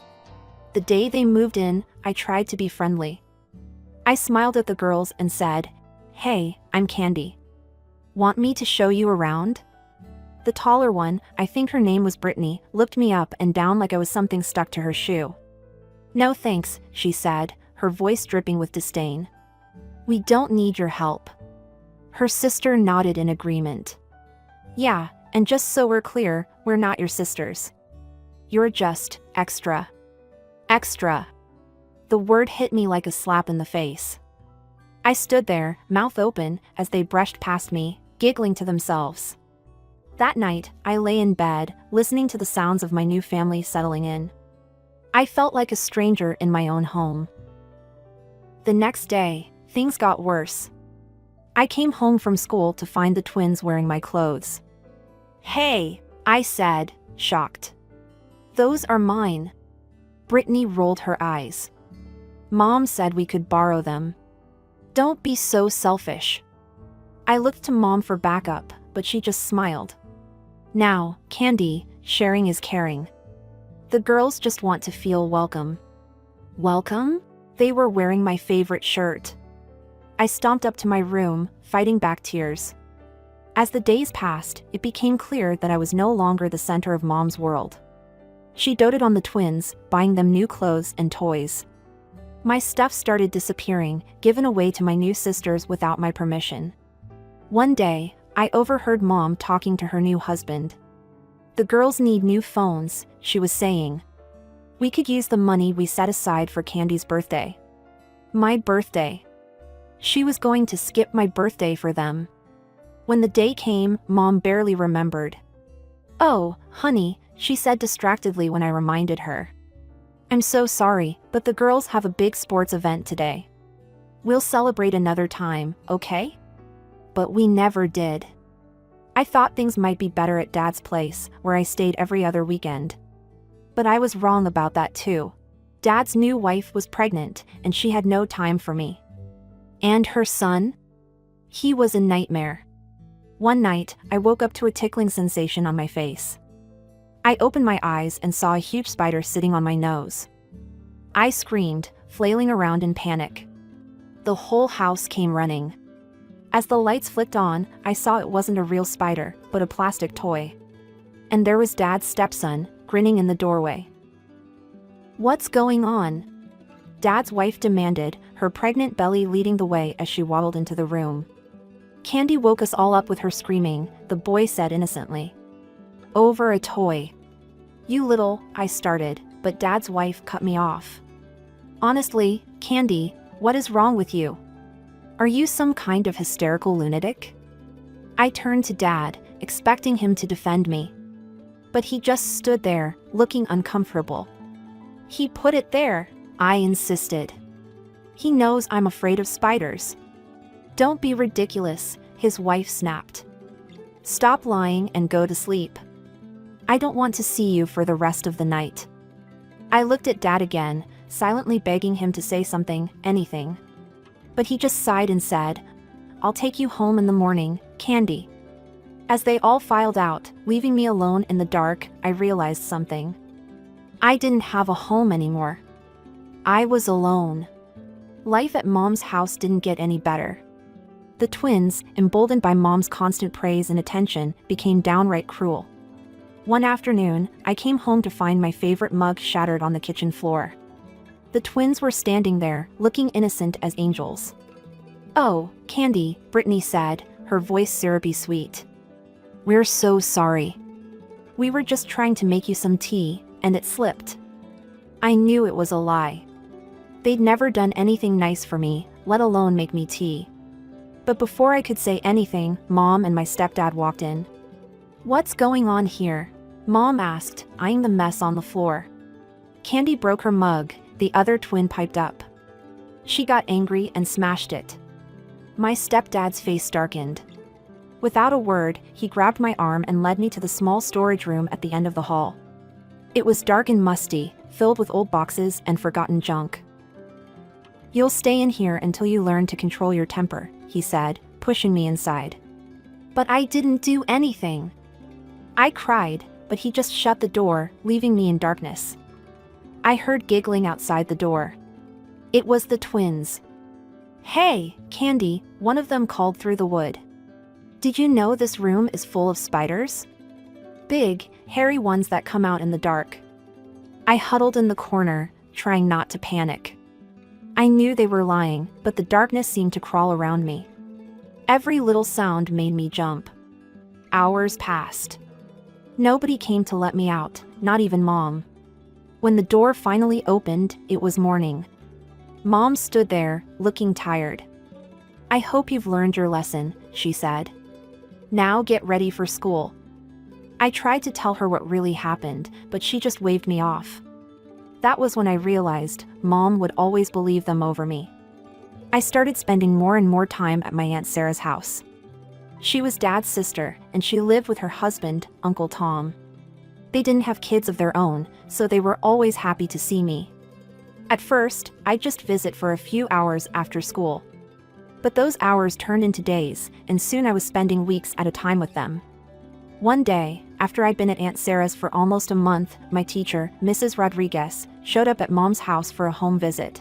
The day they moved in, I tried to be friendly. I smiled at the girls and said, "Hey, I'm Candy. Want me to show you around?" The taller one, I think her name was Brittany, looked me up and down like I was something stuck to her shoe. "No thanks," she said, her voice dripping with disdain. "We don't need your help." Her sister nodded in agreement. "Yeah, and just so we're clear, we're not your sisters. You're just extra." Extra. The word hit me like a slap in the face. I stood there, mouth open, as they brushed past me, giggling to themselves. That night, I lay in bed, listening to the sounds of my new family settling in. I felt like a stranger in my own home. The next day, things got worse. I came home from school to find the twins wearing my clothes. "Hey," I said, shocked. "Those are mine." Brittany rolled her eyes. "Mom said we could borrow them." "Don't be so selfish." I looked to Mom for backup, but she just smiled. "Now, Candy, sharing is caring. The girls just want to feel welcome." Welcome? They were wearing my favorite shirt. I stomped up to my room, fighting back tears. As the days passed, it became clear that I was no longer the center of Mom's world. She doted on the twins, buying them new clothes and toys. My stuff started disappearing, given away to my new sisters without my permission. One day, I overheard Mom talking to her new husband. "The girls need new phones," she was saying. "We could use the money we set aside for Candy's birthday." My birthday. She was going to skip my birthday for them. When the day came, Mom barely remembered. "Oh, honey," she said distractedly when I reminded her. "I'm so sorry, but the girls have a big sports event today. We'll celebrate another time, okay?" But we never did. I thought things might be better at Dad's place, where I stayed every other weekend. But I was wrong about that too. Dad's new wife was pregnant, and she had no time for me. And her son? He was a nightmare. One night, I woke up to a tickling sensation on my face. I opened my eyes and saw a huge spider sitting on my nose. I screamed, flailing around in panic. The whole house came running. As the lights flicked on, I saw it wasn't a real spider, but a plastic toy. And there was Dad's stepson, grinning in the doorway. "What's going on?" Dad's wife demanded, her pregnant belly leading the way as she waddled into the room. "Candy woke us all up with her screaming," the boy said innocently. "Over a toy." "You little," I started, but Dad's wife cut me off. "Honestly, Candy, what is wrong with you? Are you some kind of hysterical lunatic? I turned to Dad, expecting him to defend me. But he just stood there, looking uncomfortable. He put it there, I insisted. He knows I'm afraid of spiders. Don't be ridiculous, his wife snapped. Stop lying and go to sleep. I don't want to see you for the rest of the night. I looked at Dad again, silently begging him to say something, anything. But he just sighed and said, I'll take you home in the morning, Candy. As they all filed out, leaving me alone in the dark, I realized something. I didn't have a home anymore. I was alone. Life at Mom's house didn't get any better. The twins, emboldened by Mom's constant praise and attention, became downright cruel. One afternoon, I came home to find my favorite mug shattered on the kitchen floor. The twins were standing there, looking innocent as angels. Oh, Candy, Brittany said, her voice syrupy sweet. We're so sorry. We were just trying to make you some tea, and it slipped. I knew it was a lie. They'd never done anything nice for me, let alone make me tea. But before I could say anything, Mom and my stepdad walked in. What's going on here? Mom asked, eyeing the mess on the floor. Candy broke her mug, the other twin piped up. She got angry and smashed it. My stepdad's face darkened. Without a word, he grabbed my arm and led me to the small storage room at the end of the hall. It was dark and musty, filled with old boxes and forgotten junk. You'll stay in here until you learn to control your temper, he said, pushing me inside. But I didn't do anything. I cried, but he just shut the door, leaving me in darkness. I heard giggling outside the door. It was the twins. Hey, Candy, one of them called through the wood. Did you know this room is full of spiders? Big, hairy ones that come out in the dark. I huddled in the corner, trying not to panic. I knew they were lying, but the darkness seemed to crawl around me. Every little sound made me jump. Hours passed. Nobody came to let me out, not even Mom. When the door finally opened, it was morning. Mom stood there, looking tired. I hope you've learned your lesson, she said. Now get ready for school. I tried to tell her what really happened, but she just waved me off. That was when I realized Mom would always believe them over me. I started spending more and more time at my Aunt Sarah's house. She was Dad's sister, and she lived with her husband, Uncle Tom. They didn't have kids of their own, so they were always happy to see me. At first, I'd just visit for a few hours after school. But those hours turned into days, and soon I was spending weeks at a time with them. One day, after I'd been at Aunt Sarah's for almost a month, my teacher, Mrs. Rodriguez, showed up at Mom's house for a home visit.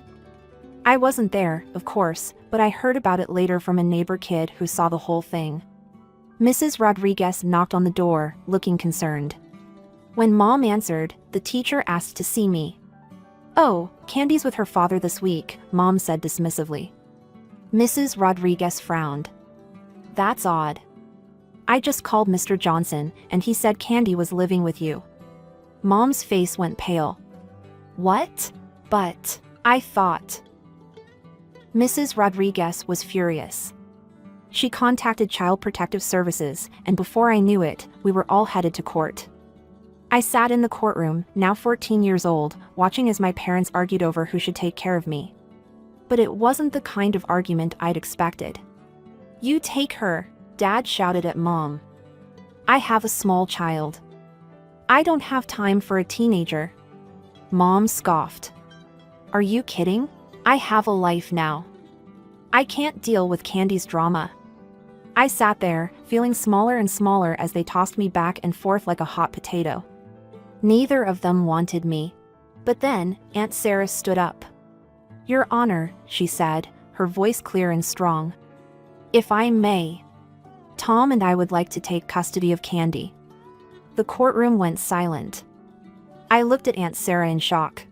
I wasn't there, of course, but I heard about it later from a neighbor kid who saw the whole thing. Mrs. Rodriguez knocked on the door, looking concerned. When Mom answered, the teacher asked to see me. Oh, Candy's with her father this week, Mom said dismissively. Mrs. Rodriguez frowned. That's odd. I just called Mr. Johnson, and he said Candy was living with you. Mom's face went pale. What? But, I thought. Mrs. Rodriguez was furious. She contacted Child Protective Services, and before I knew it, we were all headed to court. I sat in the courtroom, now 14 years old, watching as my parents argued over who should take care of me. But it wasn't the kind of argument I'd expected. You take her, Dad shouted at Mom. I have a small child. I don't have time for a teenager. Mom scoffed. Are you kidding? I have a life now. I can't deal with Candy's drama. I sat there, feeling smaller and smaller as they tossed me back and forth like a hot potato. Neither of them wanted me. But then, Aunt Sarah stood up. Your Honor, she said, her voice clear and strong. If I may, Tom and I would like to take custody of Candy. The courtroom went silent. I looked at Aunt Sarah in shock.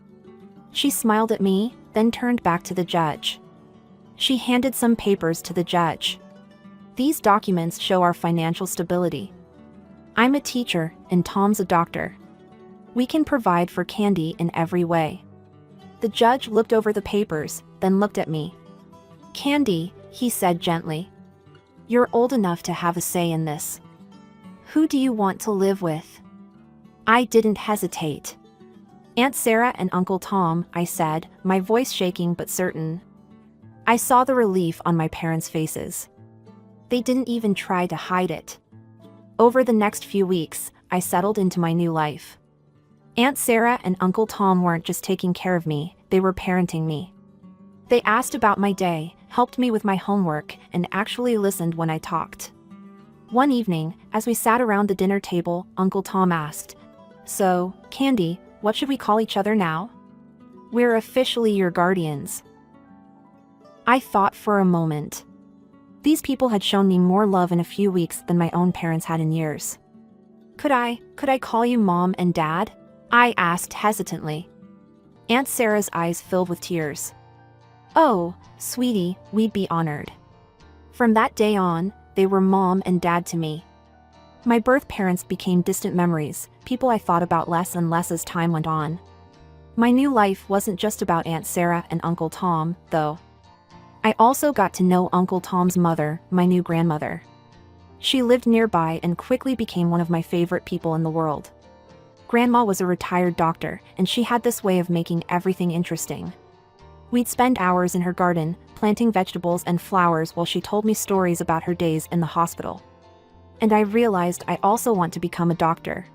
She smiled at me, then turned back to the judge. She handed some papers to the judge. These documents show our financial stability. I'm a teacher, and Tom's a doctor. We can provide for Candy in every way. The judge looked over the papers, then looked at me. Candy, he said gently. You're old enough to have a say in this. Who do you want to live with? I didn't hesitate. Aunt Sarah and Uncle Tom, I said, my voice shaking but certain. I saw the relief on my parents' faces. They didn't even try to hide it. Over the next few weeks, I settled into my new life. Aunt Sarah and Uncle Tom weren't just taking care of me, they were parenting me. They asked about my day, helped me with my homework, and actually listened when I talked. One evening, as we sat around the dinner table, Uncle Tom asked, So, Candy, what should we call each other now? We're officially your guardians. I thought for a moment. These people had shown me more love in a few weeks than my own parents had in years. Could I call you Mom and Dad? I asked hesitantly. Aunt Sarah's eyes filled with tears. Oh, sweetie, we'd be honored. From that day on, they were Mom and Dad to me. My birth parents became distant memories, people I thought about less and less as time went on. My new life wasn't just about Aunt Sarah and Uncle Tom, though. I also got to know Uncle Tom's mother, my new grandmother. She lived nearby and quickly became one of my favorite people in the world. Grandma was a retired doctor, and she had this way of making everything interesting. We'd spend hours in her garden, planting vegetables and flowers while she told me stories about her days in the hospital. And I realized I also want to become a doctor.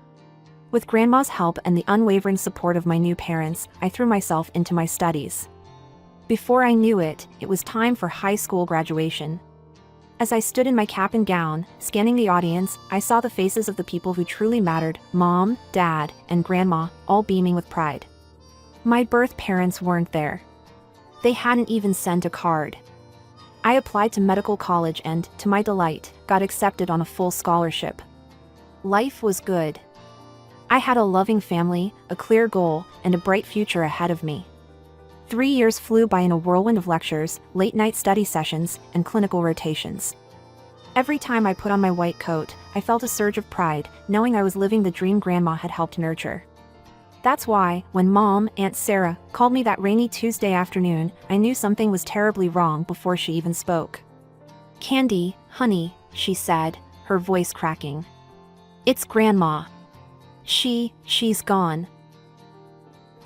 With Grandma's help and the unwavering support of my new parents, I threw myself into my studies. Before I knew it, it was time for high school graduation. As I stood in my cap and gown, scanning the audience, I saw the faces of the people who truly mattered, Mom, Dad, and Grandma, all beaming with pride. My birth parents weren't there. They hadn't even sent a card. I applied to medical college and, to my delight, got accepted on a full scholarship. Life was good. I had a loving family, a clear goal, and a bright future ahead of me. 3 years flew by in a whirlwind of lectures, late-night study sessions, and clinical rotations. Every time I put on my white coat, I felt a surge of pride, knowing I was living the dream Grandma had helped nurture. That's why, when Mom, Aunt Sarah, called me that rainy Tuesday afternoon, I knew something was terribly wrong before she even spoke. Candy, honey, she said, her voice cracking. It's Grandma. She's gone.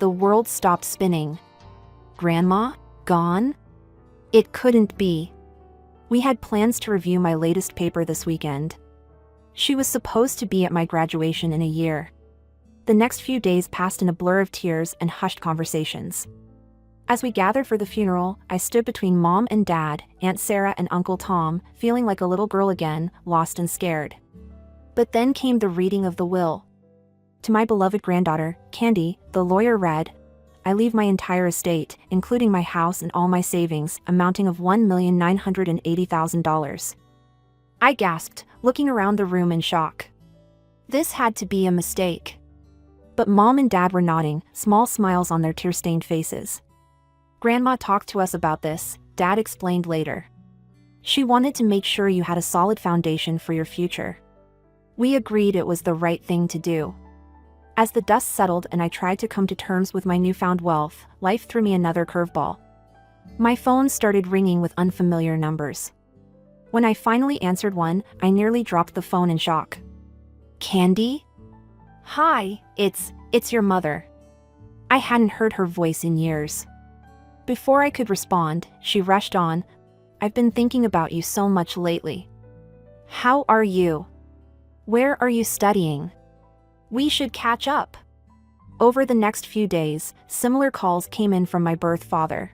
The world stopped spinning. Grandma? Gone? It couldn't be. We had plans to review my latest paper this weekend. She was supposed to be at my graduation in a year. The next few days passed in a blur of tears and hushed conversations. As we gathered for the funeral, I stood between Mom and Dad, Aunt Sarah and Uncle Tom, feeling like a little girl again, lost and scared. But then came the reading of the will. To my beloved granddaughter, Candy, the lawyer read, I leave my entire estate, including my house and all my savings, amounting of $1,980,000. I gasped, looking around the room in shock. This had to be a mistake. But Mom and Dad were nodding, small smiles on their tear-stained faces. Grandma talked to us about this, Dad explained later. She wanted to make sure you had a solid foundation for your future. We agreed it was the right thing to do. As the dust settled and I tried to come to terms with my newfound wealth, life threw me another curveball. My phone started ringing with unfamiliar numbers. When I finally answered one, I nearly dropped the phone in shock. Candy? Hi, it's your mother. I hadn't heard her voice in years. Before I could respond, she rushed on, I've been thinking about you so much lately. How are you? Where are you studying? We should catch up. Over the next few days, similar calls came in from my birth father.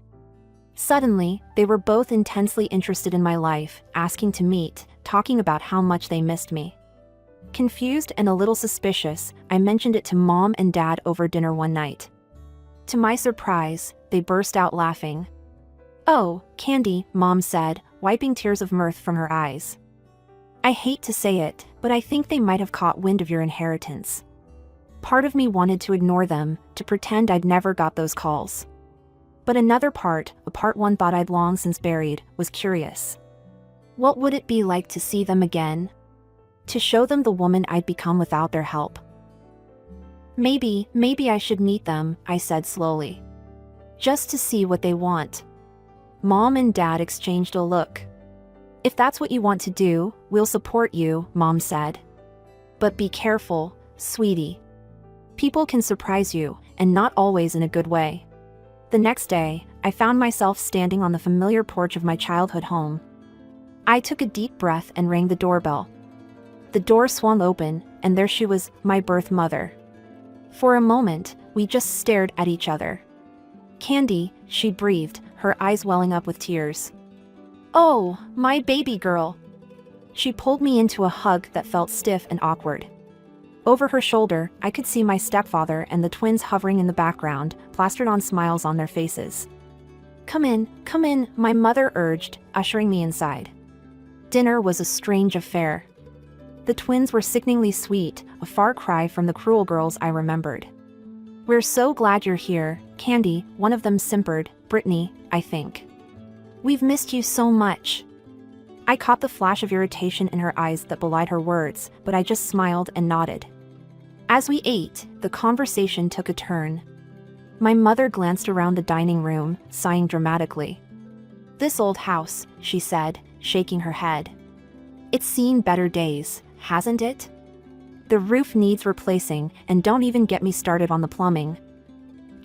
Suddenly, they were both intensely interested in my life, asking to meet, talking about how much they missed me. Confused and a little suspicious, I mentioned it to Mom and Dad over dinner one night. To my surprise, they burst out laughing. Oh, Candy, Mom said, wiping tears of mirth from her eyes. I hate to say it, but I think they might have caught wind of your inheritance. Part of me wanted to ignore them, to pretend I'd never got those calls. But another part, a part one thought I'd long since buried, was curious. What would it be like to see them again? To show them the woman I'd become without their help? Maybe I should meet them, I said slowly. Just to see what they want. Mom and Dad exchanged a look. If that's what you want to do, we'll support you, Mom said. But be careful, sweetie. People can surprise you, and not always in a good way. The next day, I found myself standing on the familiar porch of my childhood home. I took a deep breath and rang the doorbell. The door swung open, and there she was, my birth mother. For a moment, we just stared at each other. "Candy," she breathed, her eyes welling up with tears. "Oh, my baby girl." She pulled me into a hug that felt stiff and awkward. Over her shoulder, I could see my stepfather and the twins hovering in the background, plastered on smiles on their faces. Come in," my mother urged, ushering me inside. Dinner was a strange affair. The twins were sickeningly sweet, a far cry from the cruel girls I remembered. "We're so glad you're here, Candy," one of them simpered, Brittany, I think. "We've missed you so much." I caught the flash of irritation in her eyes that belied her words, but I just smiled and nodded. As we ate, the conversation took a turn. My mother glanced around the dining room, sighing dramatically. "This old house," she said, shaking her head. "It's seen better days, hasn't it? The roof needs replacing, and don't even get me started on the plumbing."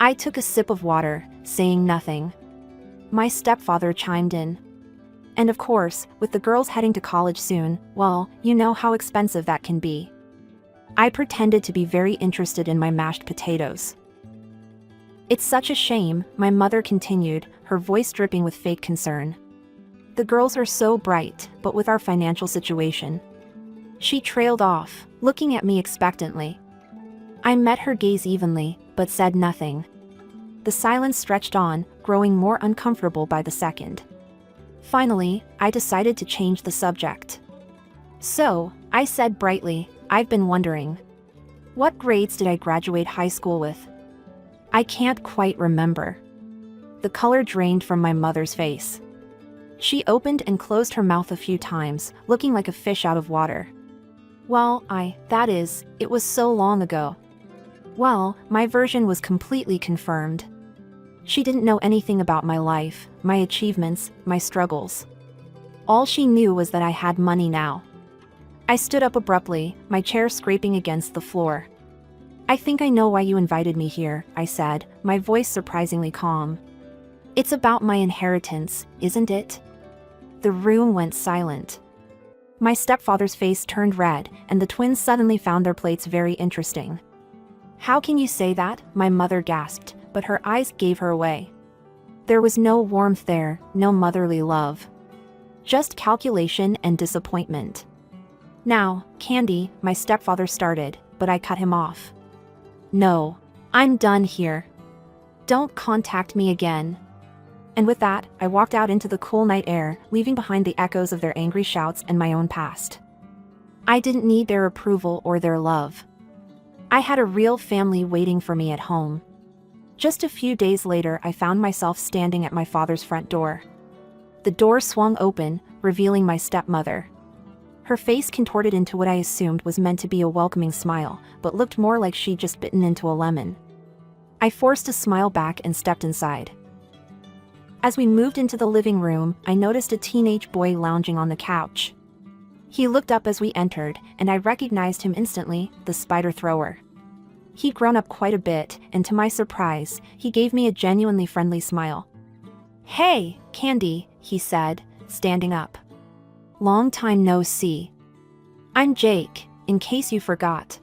I took a sip of water, saying nothing. My stepfather chimed in. "And of course, with the girls heading to college soon, well, you know how expensive that can be." I pretended to be very interested in my mashed potatoes. "It's such a shame," my mother continued, her voice dripping with fake concern. "The girls are so bright, but with our financial situation." She trailed off, looking at me expectantly. I met her gaze evenly, but said nothing. The silence stretched on, growing more uncomfortable by the second. Finally, I decided to change the subject. "So," I said brightly, "I've been wondering. What grades did I graduate high school with?" "I can't quite remember." The color drained from my mother's face. She opened and closed her mouth a few times, looking like a fish out of water. "Well, it was so long ago." Well, my version was completely confirmed. She didn't know anything about my life, my achievements, my struggles. All she knew was that I had money now. I stood up abruptly, my chair scraping against the floor. "I think I know why you invited me here," I said, my voice surprisingly calm. "It's about my inheritance, isn't it?" The room went silent. My stepfather's face turned red, and the twins suddenly found their plates very interesting. "How can you say that?" my mother gasped, but her eyes gave her away. There was no warmth there, no motherly love. Just calculation and disappointment. "Now, Candy," my stepfather started, but I cut him off. "No, I'm done here. Don't contact me again." And with that, I walked out into the cool night air, leaving behind the echoes of their angry shouts and my own past. I didn't need their approval or their love. I had a real family waiting for me at home. Just a few days later, I found myself standing at my father's front door. The door swung open, revealing my stepmother. Her face contorted into what I assumed was meant to be a welcoming smile, but looked more like she'd just bitten into a lemon. I forced a smile back and stepped inside. As we moved into the living room, I noticed a teenage boy lounging on the couch. He looked up as we entered, and I recognized him instantly, the spider thrower. He'd grown up quite a bit, and to my surprise, he gave me a genuinely friendly smile. "Hey, Candy," he said, standing up. "Long time no see. I'm Jake, in case you forgot."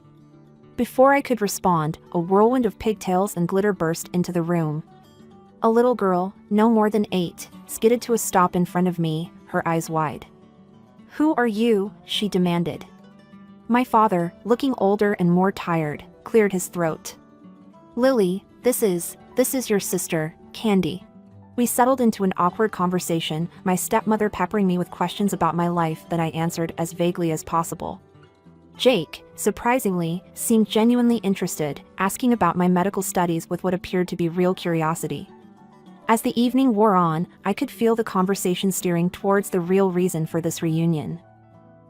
Before I could respond, a whirlwind of pigtails and glitter burst into the room. A little girl, no more than 8, skidded to a stop in front of me, her eyes wide. "Who are you?" she demanded. My father, looking older and more tired, cleared his throat. "Lily, this is your sister, Candy." We settled into an awkward conversation, my stepmother peppering me with questions about my life that I answered as vaguely as possible. Jake, surprisingly, seemed genuinely interested, asking about my medical studies with what appeared to be real curiosity. As the evening wore on, I could feel the conversation steering towards the real reason for this reunion.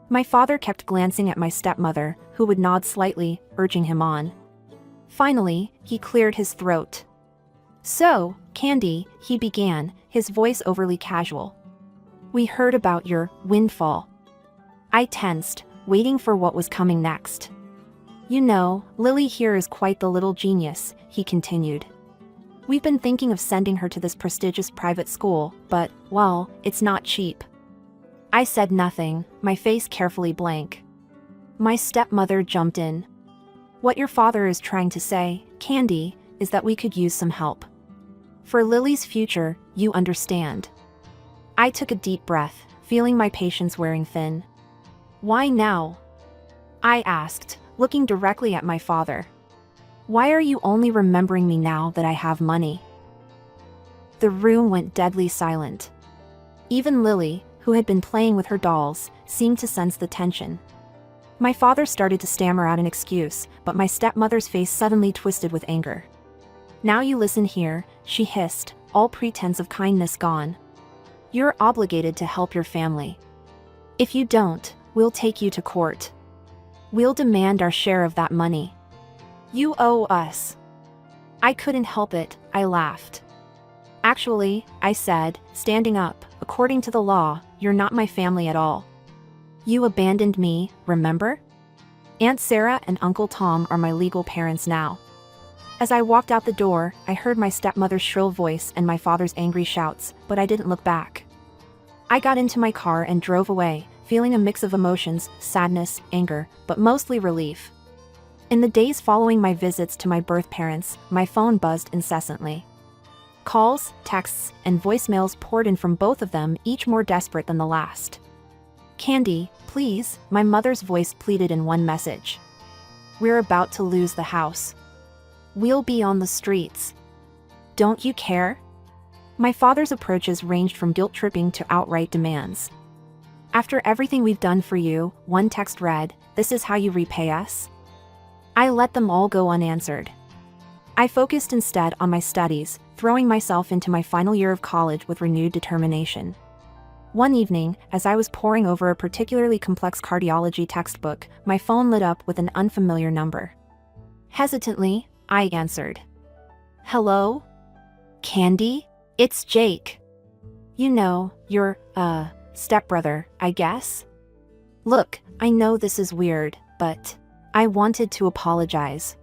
My father kept glancing at my stepmother, who would nod slightly, urging him on. Finally, he cleared his throat. "So, Candy," he began, his voice overly casual. We heard about your windfall. I tensed, waiting for what was coming next. You know, Lily here is quite the little genius, he continued. We've been thinking of sending her to this prestigious private school, but, well, it's not cheap. I said nothing, my face carefully blank. My stepmother jumped in. What your father is trying to say, Candy, is that we could use some help. For Lily's future, you understand. I took a deep breath, feeling my patience wearing thin. Why now? I asked, looking directly at my father. Why are you only remembering me now that I have money? The room went deadly silent. Even Lily, who had been playing with her dolls, seemed to sense the tension. My father started to stammer out an excuse, but my stepmother's face suddenly twisted with anger. Now you listen here, she hissed, all pretense of kindness gone. You're obligated to help your family. If you don't, we'll take you to court. We'll demand our share of that money. You owe us. I couldn't help it, I laughed. Actually, I said, standing up, according to the law, you're not my family at all. You abandoned me, remember? Aunt Sarah and Uncle Tom are my legal parents now. As I walked out the door, I heard my stepmother's shrill voice and my father's angry shouts, but I didn't look back. I got into my car and drove away, feeling a mix of emotions, sadness, anger, but mostly relief. In the days following my visits to my birth parents, my phone buzzed incessantly. Calls, texts, and voicemails poured in from both of them, each more desperate than the last. Candy, please, my mother's voice pleaded in one message. We're about to lose the house. We'll be on the streets. Don't you care? My father's approaches ranged from guilt-tripping to outright demands. After everything we've done for you, one text read, this is how you repay us? I let them all go unanswered. I focused instead on my studies, throwing myself into my final year of college with renewed determination. One evening, as I was poring over a particularly complex cardiology textbook, my phone lit up with an unfamiliar number. Hesitantly, I answered. Hello? Candy? It's Jake. You know, your, stepbrother, I guess? Look, I know this is weird, but I wanted to apologize.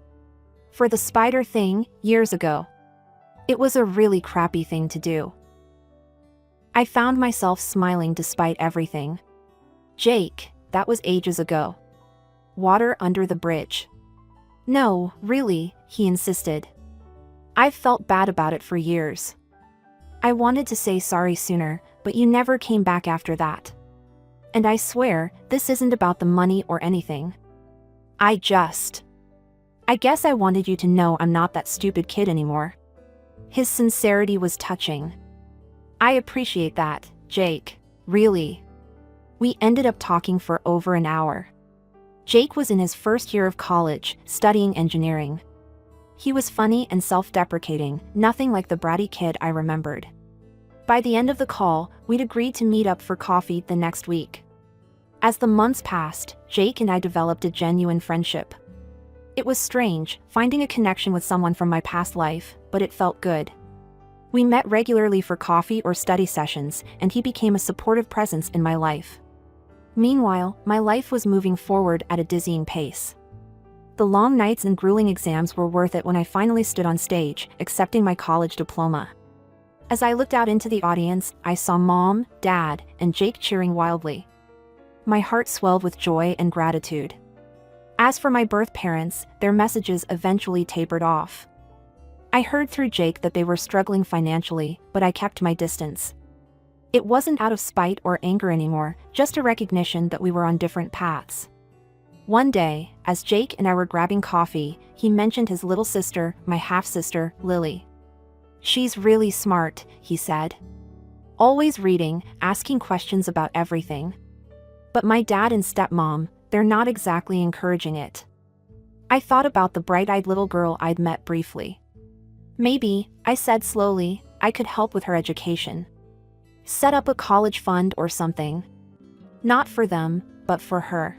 For the spider thing, years ago. It was a really crappy thing to do. I found myself smiling despite everything. Jake, that was ages ago. Water under the bridge. No, really, he insisted. I've felt bad about it for years. I wanted to say sorry sooner, but you never came back after that. And I swear, this isn't about the money or anything. I guess I wanted you to know I'm not that stupid kid anymore. His sincerity was touching. I appreciate that, Jake, really. We ended up talking for over an hour. Jake was in his first year of college, studying engineering. He was funny and self-deprecating, nothing like the bratty kid I remembered. By the end of the call, we'd agreed to meet up for coffee the next week. As the months passed, Jake and I developed a genuine friendship. It was strange, finding a connection with someone from my past life, but it felt good. We met regularly for coffee or study sessions, and he became a supportive presence in my life. Meanwhile, my life was moving forward at a dizzying pace. The long nights and grueling exams were worth it when I finally stood on stage, accepting my college diploma. As I looked out into the audience, I saw Mom, Dad, and Jake cheering wildly. My heart swelled with joy and gratitude. As for my birth parents, their messages eventually tapered off. I heard through Jake that they were struggling financially, but I kept my distance. It wasn't out of spite or anger anymore, just a recognition that we were on different paths. One day, as Jake and I were grabbing coffee, he mentioned his little sister, my half-sister, Lily. She's really smart, he said. Always reading, asking questions about everything. But my dad and stepmom, they're not exactly encouraging it. I thought about the bright-eyed little girl I'd met briefly. Maybe, I said slowly, I could help with her education. Set up a college fund or something. Not for them, but for her.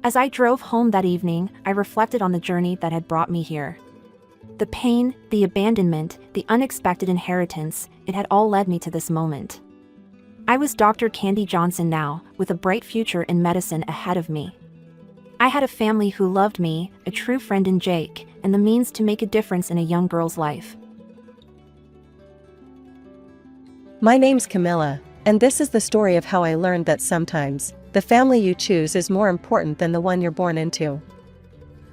As I drove home that evening, I reflected on the journey that had brought me here. The pain, the abandonment, the unexpected inheritance, it had all led me to this moment. I was Dr. Candy Johnson now, with a bright future in medicine ahead of me. I had a family who loved me, a true friend in Jake, and the means to make a difference in a young girl's life. My name's Camilla, and this is the story of how I learned that sometimes, the family you choose is more important than the one you're born into.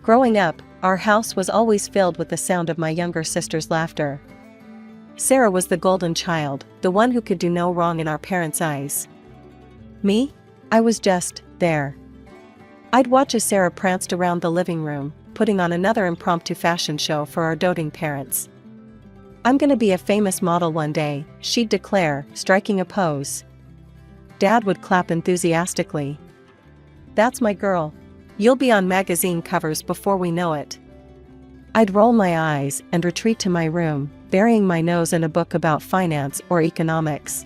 Growing up, our house was always filled with the sound of my younger sister's laughter. Sarah was the golden child, the one who could do no wrong in our parents' eyes. Me? I was just there. I'd watch as Sarah pranced around the living room, putting on another impromptu fashion show for our doting parents. "I'm gonna be a famous model one day," she'd declare, striking a pose. Dad would clap enthusiastically. "That's my girl. You'll be on magazine covers before we know it." I'd roll my eyes and retreat to my room, burying my nose in a book about finance or economics.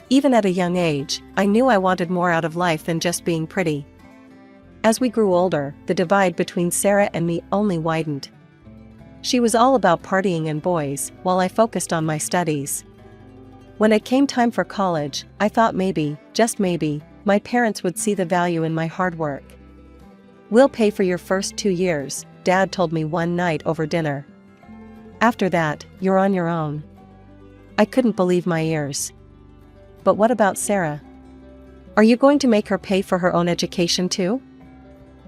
Even at a young age, I knew I wanted more out of life than just being pretty. As we grew older, the divide between Sarah and me only widened. She was all about partying and boys, while I focused on my studies. When it came time for college, I thought maybe, just maybe, my parents would see the value in my hard work. "We'll pay for your first 2 years," Dad told me one night over dinner. "After that, you're on your own." I couldn't believe my ears. "But what about Sarah? Are you going to make her pay for her own education too?"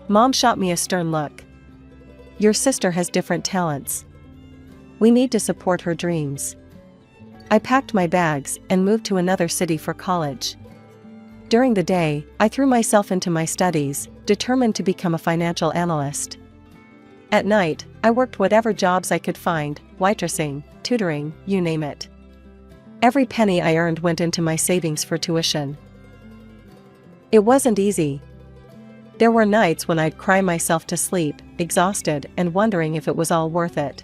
Mom shot me a stern look. "Your sister has different talents. We need to support her dreams." I packed my bags and moved to another city for college. During the day, I threw myself into my studies, determined to become a financial analyst. At night, I worked whatever jobs I could find, waitressing, tutoring, you name it. Every penny I earned went into my savings for tuition. It wasn't easy. There were nights when I'd cry myself to sleep, exhausted and wondering if it was all worth it.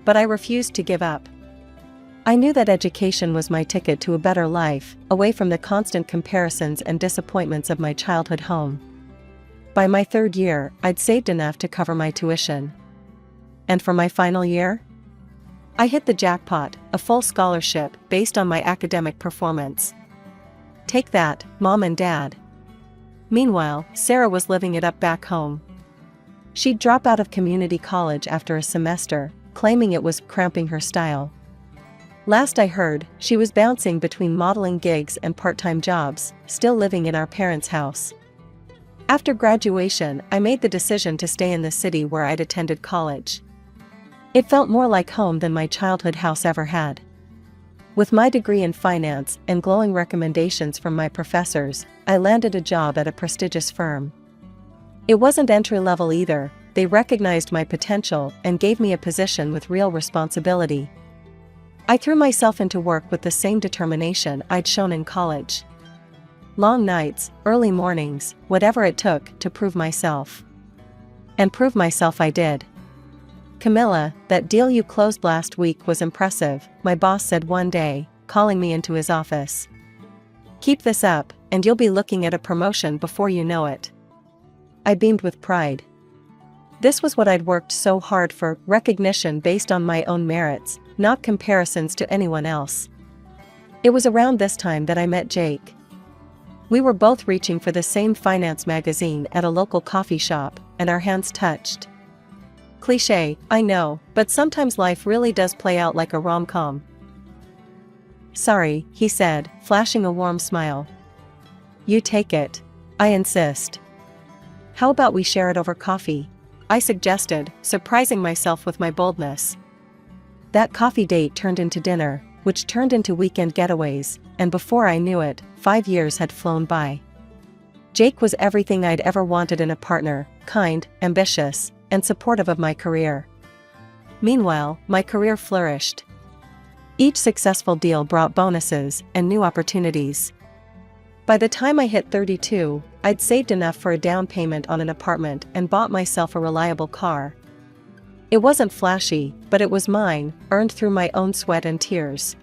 But I refused to give up. I knew that education was my ticket to a better life, away from the constant comparisons and disappointments of my childhood home. By my 3rd year, I'd saved enough to cover my tuition. And for my final year? I hit the jackpot, a full scholarship based on my academic performance. Take that, Mom and Dad. Meanwhile, Sarah was living it up back home. She'd drop out of community college after a semester, claiming it was cramping her style. Last I heard, she was bouncing between modeling gigs and part-time jobs, still living in our parents' house. After graduation, I made the decision to stay in the city where I'd attended college. It felt more like home than my childhood house ever had. With my degree in finance and glowing recommendations from my professors, I landed a job at a prestigious firm. It wasn't entry-level either. They recognized my potential and gave me a position with real responsibility. I threw myself into work with the same determination I'd shown in college. Long nights, early mornings, whatever it took to prove myself. And prove myself I did. "Camilla, that deal you closed last week was impressive," my boss said one day, calling me into his office. "Keep this up, and you'll be looking at a promotion before you know it." I beamed with pride. This was what I'd worked so hard for, recognition based on my own merits, not comparisons to anyone else. It was around this time that I met Jake. We were both reaching for the same finance magazine at a local coffee shop, and our hands touched. Cliché, I know, but sometimes life really does play out like a rom-com. "Sorry," he said, flashing a warm smile. "You take it. I insist." "How about we share it over coffee?" I suggested, surprising myself with my boldness. That coffee date turned into dinner, which turned into weekend getaways, and before I knew it, 5 years had flown by. Jake was everything I'd ever wanted in a partner, kind, ambitious, and supportive of my career. Meanwhile, my career flourished. Each successful deal brought bonuses and new opportunities. By the time I hit 32, I'd saved enough for a down payment on an apartment and bought myself a reliable car. It wasn't flashy, but it was mine, earned through my own sweat and tears.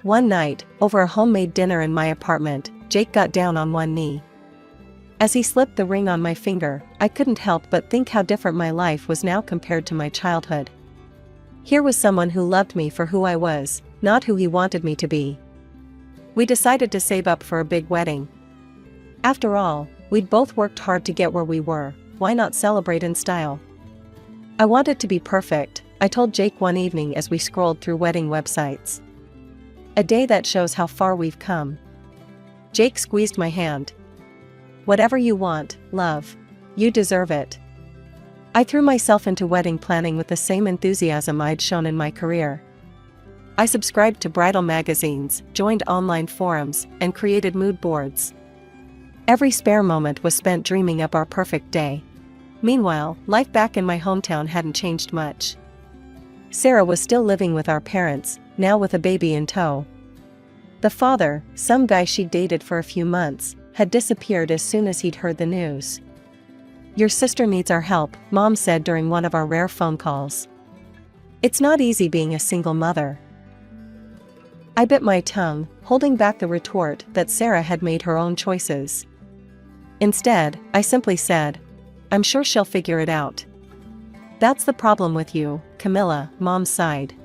One night, over a homemade dinner in my apartment, Jake got down on one knee. As he slipped the ring on my finger, I couldn't help but think how different my life was now compared to my childhood. Here was someone who loved me for who I was, not who he wanted me to be. We decided to save up for a big wedding. After all, we'd both worked hard to get where we were, why not celebrate in style? I want it to be perfect, I told Jake one evening as we scrolled through wedding websites. A day that shows how far we've come. Jake squeezed my hand. Whatever you want, love. You deserve it. I threw myself into wedding planning with the same enthusiasm I'd shown in my career. I subscribed to bridal magazines, joined online forums, and created mood boards. Every spare moment was spent dreaming up our perfect day. Meanwhile, life back in my hometown hadn't changed much. Sarah was still living with our parents, now with a baby in tow. The father, some guy she'd dated for a few months, had disappeared as soon as he'd heard the news. Your sister needs our help, Mom said during one of our rare phone calls. It's not easy being a single mother. I bit my tongue, holding back the retort that Sarah had made her own choices. Instead, I simply said, I'm sure she'll figure it out. That's the problem with you, Camilla, Mom sighed.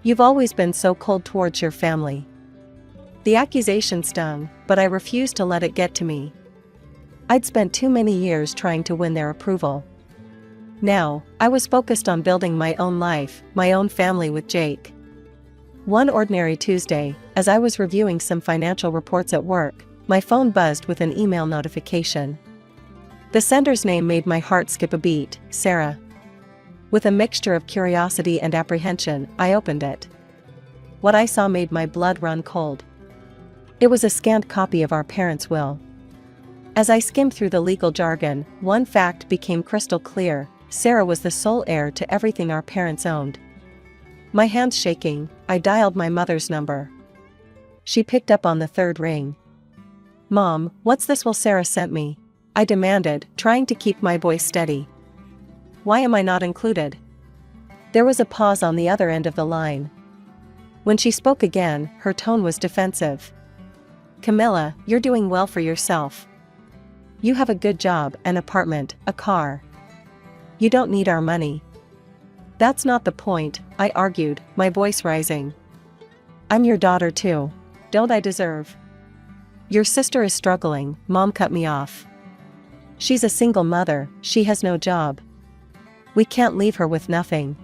You've always been so cold towards your family. The accusation stung, but I refused to let it get to me. I'd spent too many years trying to win their approval. Now, I was focused on building my own life, my own family with Jake. One ordinary Tuesday, as I was reviewing some financial reports at work, my phone buzzed with an email notification. The sender's name made my heart skip a beat, Sarah. With a mixture of curiosity and apprehension, I opened it. What I saw made my blood run cold. It was a scanned copy of our parents' will. As I skimmed through the legal jargon, one fact became crystal clear: Sarah was the sole heir to everything our parents owned. My hands shaking, I dialed my mother's number. She picked up on the third ring. Mom, what's this will Sarah sent me? I demanded, trying to keep my voice steady. Why am I not included? There was a pause on the other end of the line. When she spoke again, her tone was defensive. Camilla, you're doing well for yourself. You have a good job, an apartment, a car. You don't need our money. That's not the point, I argued, my voice rising. I'm your daughter too. Don't I deserve? Your sister is struggling, Mom cut me off. She's a single mother, she has no job. We can't leave her with nothing.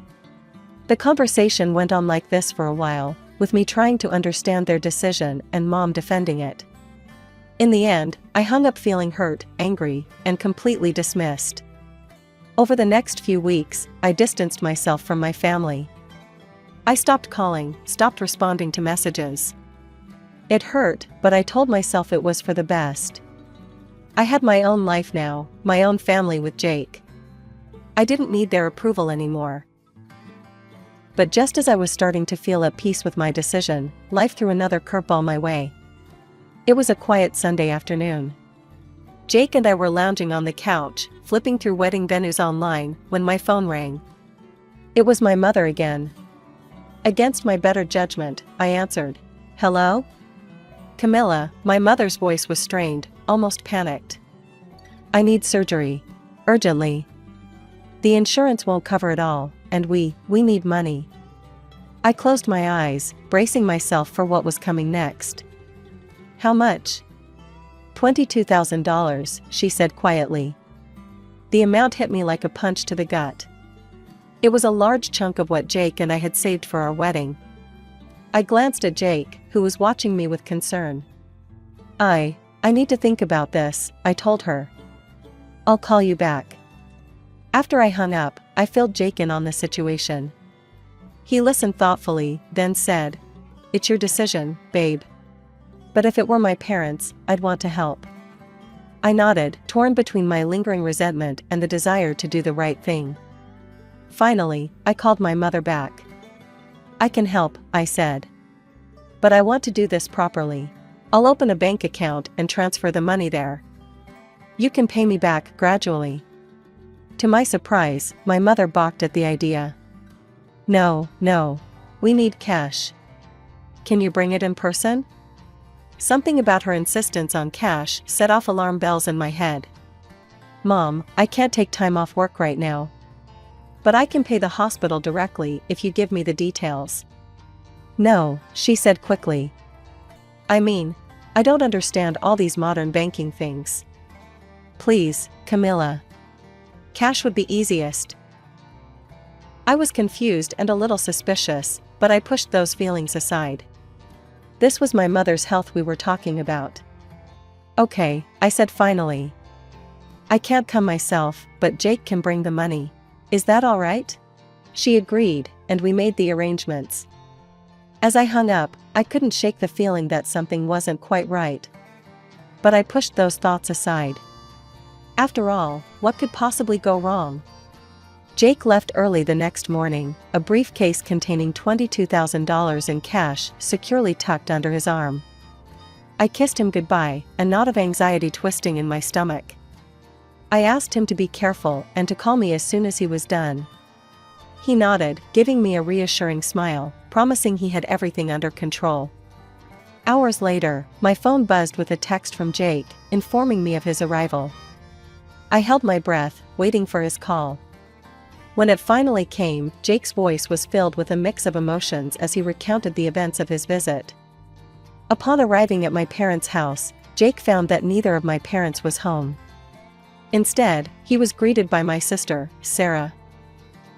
The conversation went on like this for a while, with me trying to understand their decision and Mom defending it. In the end, I hung up feeling hurt, angry, and completely dismissed. Over the next few weeks, I distanced myself from my family. I stopped calling, stopped responding to messages. It hurt, but I told myself it was for the best. I had my own life now, my own family with Jake. I didn't need their approval anymore. But just as I was starting to feel at peace with my decision, life threw another curveball my way. It was a quiet Sunday afternoon. Jake and I were lounging on the couch, flipping through wedding venues online, when my phone rang. It was my mother again. Against my better judgment, I answered. Hello? Camilla, my mother's voice was strained, almost panicked. I need surgery. Urgently. The insurance won't cover it all, and we need money. I closed my eyes, bracing myself for what was coming next. How much? $22,000, she said quietly. The amount hit me like a punch to the gut. It was a large chunk of what Jake and I had saved for our wedding. I glanced at Jake, who was watching me with concern. I need to think about this, I told her. I'll call you back. After I hung up, I filled Jake in on the situation. He listened thoughtfully, then said, It's your decision, babe. But if it were my parents, I'd want to help. I nodded, torn between my lingering resentment and the desire to do the right thing. Finally, I called my mother back. I can help, I said. But I want to do this properly. I'll open a bank account and transfer the money there. You can pay me back gradually. To my surprise, my mother balked at the idea. No, we need cash. Can you bring it in person? Something about her insistence on cash set off alarm bells in my head. Mom, I can't take time off work right now. But I can pay the hospital directly if you give me the details. No, she said quickly. I mean, I don't understand all these modern banking things. Please, Camilla. Cash would be easiest. I was confused and a little suspicious, but I pushed those feelings aside. This was my mother's health we were talking about. Okay, I said finally. I can't come myself, but Jake can bring the money. Is that all right? She agreed, and we made the arrangements. As I hung up, I couldn't shake the feeling that something wasn't quite right. But I pushed those thoughts aside. After all, what could possibly go wrong? Jake left early the next morning, a briefcase containing $22,000 in cash securely tucked under his arm. I kissed him goodbye, a knot of anxiety twisting in my stomach. I asked him to be careful and to call me as soon as he was done. He nodded, giving me a reassuring smile, promising he had everything under control. Hours later, my phone buzzed with a text from Jake, informing me of his arrival. I held my breath, waiting for his call. When it finally came, Jake's voice was filled with a mix of emotions as he recounted the events of his visit. Upon arriving at my parents' house, Jake found that neither of my parents was home. Instead, he was greeted by my sister, Sarah.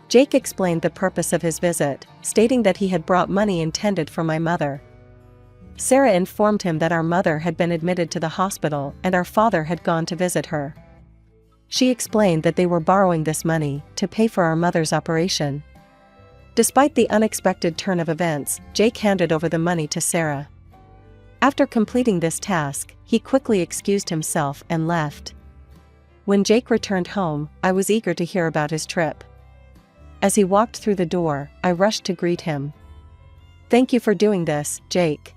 Jake explained the purpose of his visit, stating that he had brought money intended for my mother. Sarah informed him that our mother had been admitted to the hospital and our father had gone to visit her. She explained that they were borrowing this money to pay for our mother's operation. Despite the unexpected turn of events, Jake handed over the money to Sarah. After completing this task, he quickly excused himself and left. When Jake returned home, I was eager to hear about his trip. As he walked through the door, I rushed to greet him. Thank you for doing this, Jake.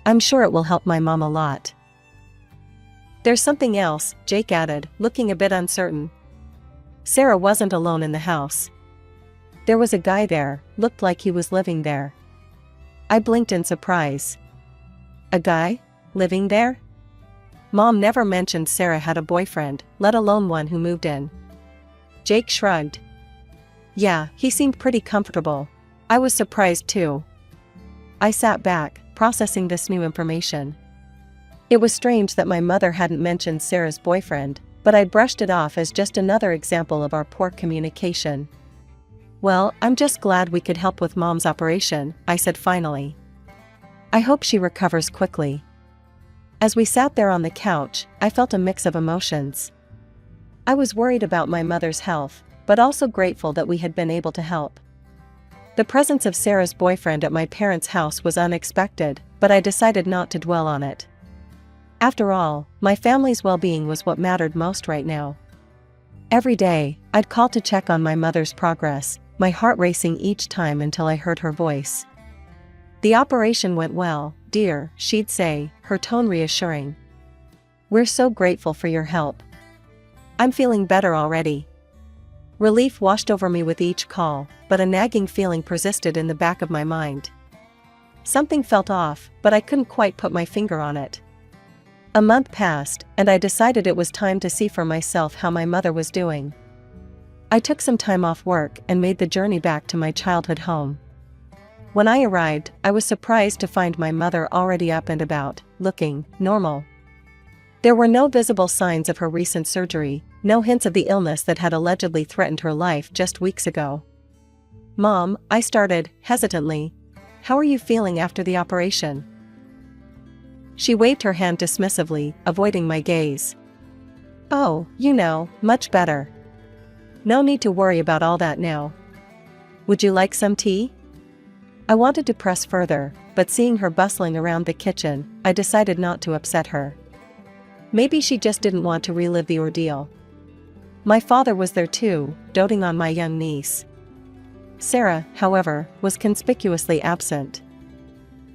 I'm sure it will help my mom a lot. There's something else, Jake added, looking a bit uncertain. Sarah wasn't alone in the house. There was a guy there, looked like he was living there. I blinked in surprise. A guy? Living there? Mom never mentioned Sarah had a boyfriend, let alone one who moved in. Jake shrugged. Yeah, he seemed pretty comfortable. I was surprised too. I sat back, processing this new information. It was strange that my mother hadn't mentioned Sarah's boyfriend, but I brushed it off as just another example of our poor communication. Well, I'm just glad we could help with Mom's operation, I said finally. I hope she recovers quickly. As we sat there on the couch, I felt a mix of emotions. I was worried about my mother's health, but also grateful that we had been able to help. The presence of Sarah's boyfriend at my parents' house was unexpected, but I decided not to dwell on it. After all, my family's well-being was what mattered most right now. Every day, I'd call to check on my mother's progress, my heart racing each time until I heard her voice. The operation went well, dear, she'd say, her tone reassuring. We're so grateful for your help. I'm feeling better already. Relief washed over me with each call, but a nagging feeling persisted in the back of my mind. Something felt off, but I couldn't quite put my finger on it. A month passed, and I decided it was time to see for myself how my mother was doing. I took some time off work and made the journey back to my childhood home. When I arrived, I was surprised to find my mother already up and about, looking normal. There were no visible signs of her recent surgery, no hints of the illness that had allegedly threatened her life just weeks ago. Mom, I started, hesitantly. How are you feeling after the operation? She waved her hand dismissively, avoiding my gaze. Oh, much better. No need to worry about all that now. Would you like some tea? I wanted to press further, but seeing her bustling around the kitchen, I decided not to upset her. Maybe she just didn't want to relive the ordeal. My father was there too, doting on my young niece. Sarah, however, was conspicuously absent.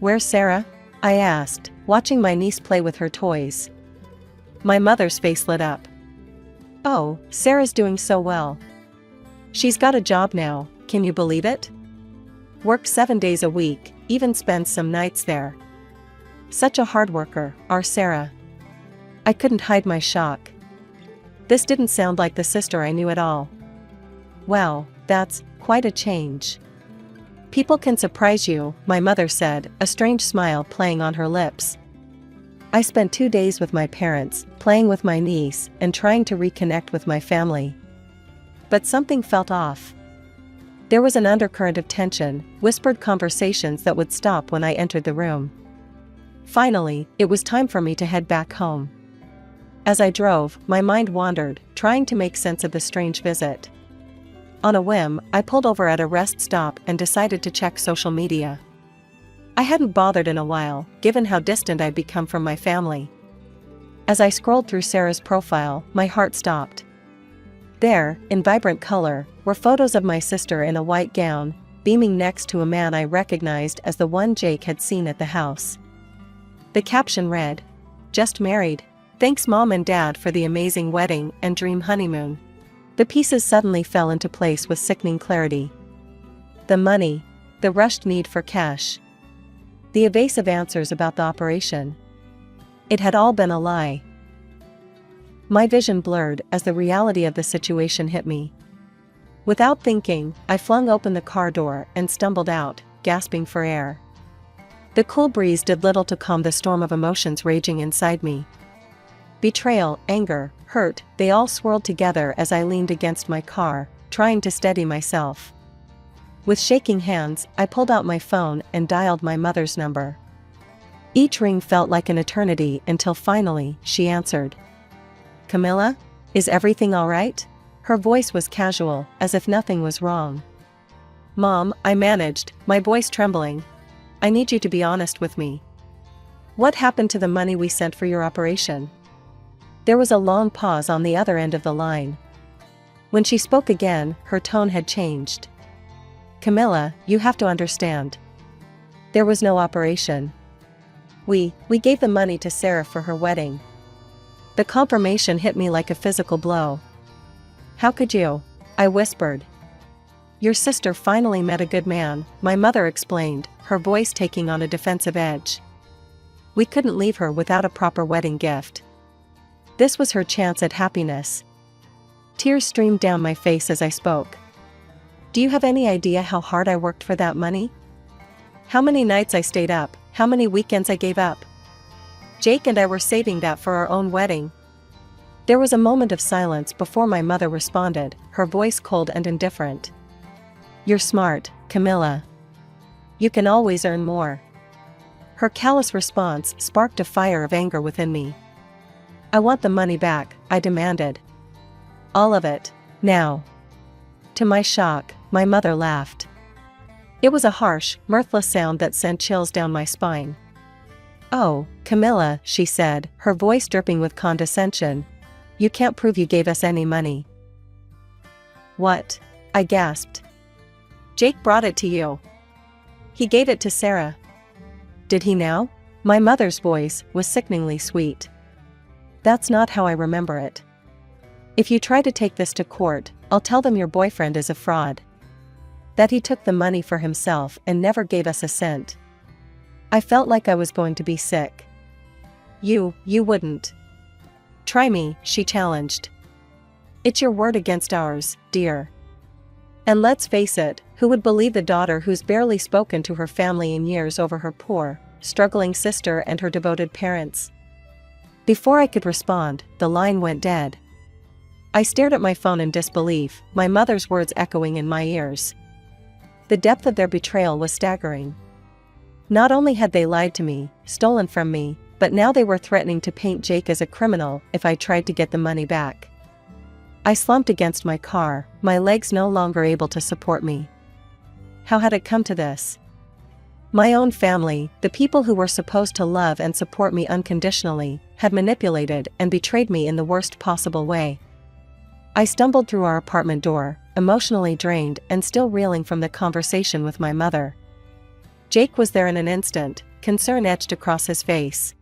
Where's Sarah? I asked, watching my niece play with her toys. My mother's face lit up. Oh, Sarah's doing so well. She's got a job now, can you believe it? Works 7 days a week, even spends some nights there. Such a hard worker, our Sarah. I couldn't hide my shock. This didn't sound like the sister I knew at all. Wow, that's quite a change. People can surprise you, my mother said, a strange smile playing on her lips. I spent 2 days with my parents, playing with my niece, and trying to reconnect with my family. But something felt off. There was an undercurrent of tension, whispered conversations that would stop when I entered the room. Finally, it was time for me to head back home. As I drove, my mind wandered, trying to make sense of the strange visit. On a whim, I pulled over at a rest stop and decided to check social media. I hadn't bothered in a while, given how distant I'd become from my family. As I scrolled through Sarah's profile, my heart stopped. There, in vibrant color, were photos of my sister in a white gown, beaming next to a man I recognized as the one Jake had seen at the house. The caption read, "Just married. Thanks Mom and Dad for the amazing wedding and dream honeymoon." The pieces suddenly fell into place with sickening clarity. The money, the rushed need for cash, the evasive answers about the operation. It had all been a lie. My vision blurred as the reality of the situation hit me. Without thinking, I flung open the car door and stumbled out, gasping for air. The cool breeze did little to calm the storm of emotions raging inside me. Betrayal, anger, hurt, they all swirled together as I leaned against my car, trying to steady myself. With shaking hands, I pulled out my phone and dialed my mother's number. Each ring felt like an eternity until finally, she answered. "Camilla? Is everything all right?" Her voice was casual, as if nothing was wrong. "Mom," I managed, my voice trembling. "I need you to be honest with me. What happened to the money we sent for your operation?" There was a long pause on the other end of the line. When she spoke again, her tone had changed. "Camilla, you have to understand. There was no operation. We gave the money to Sarah for her wedding." The confirmation hit me like a physical blow. "How could you?" I whispered. "Your sister finally met a good man," my mother explained, her voice taking on a defensive edge. "We couldn't leave her without a proper wedding gift. This was her chance at happiness." Tears streamed down my face as I spoke. "Do you have any idea how hard I worked for that money? How many nights I stayed up, how many weekends I gave up? Jake and I were saving that for our own wedding." There was a moment of silence before my mother responded, her voice cold and indifferent. "You're smart, Camilla. You can always earn more." Her callous response sparked a fire of anger within me. "I want the money back," I demanded. "All of it, now." To my shock, my mother laughed. It was a harsh, mirthless sound that sent chills down my spine. "Oh, Camilla," she said, her voice dripping with condescension. "You can't prove you gave us any money." "What?" I gasped. "Jake brought it to you. He gave it to Sarah." "Did he now?" My mother's voice was sickeningly sweet. "That's not how I remember it. If you try to take this to court, I'll tell them your boyfriend is a fraud. That he took the money for himself and never gave us a cent." I felt like I was going to be sick. You wouldn't." "Try me," she challenged. "It's your word against ours, dear. And let's face it, who would believe the daughter who's barely spoken to her family in years over her poor, struggling sister and her devoted parents?" Before I could respond, the line went dead. I stared at my phone in disbelief, my mother's words echoing in my ears. The depth of their betrayal was staggering. Not only had they lied to me, stolen from me, but now they were threatening to paint Jake as a criminal if I tried to get the money back. I slumped against my car, my legs no longer able to support me. How had it come to this? My own family, the people who were supposed to love and support me unconditionally, had manipulated and betrayed me in the worst possible way. I stumbled through our apartment door, emotionally drained and still reeling from the conversation with my mother. Jake was there in an instant, concern etched across his face.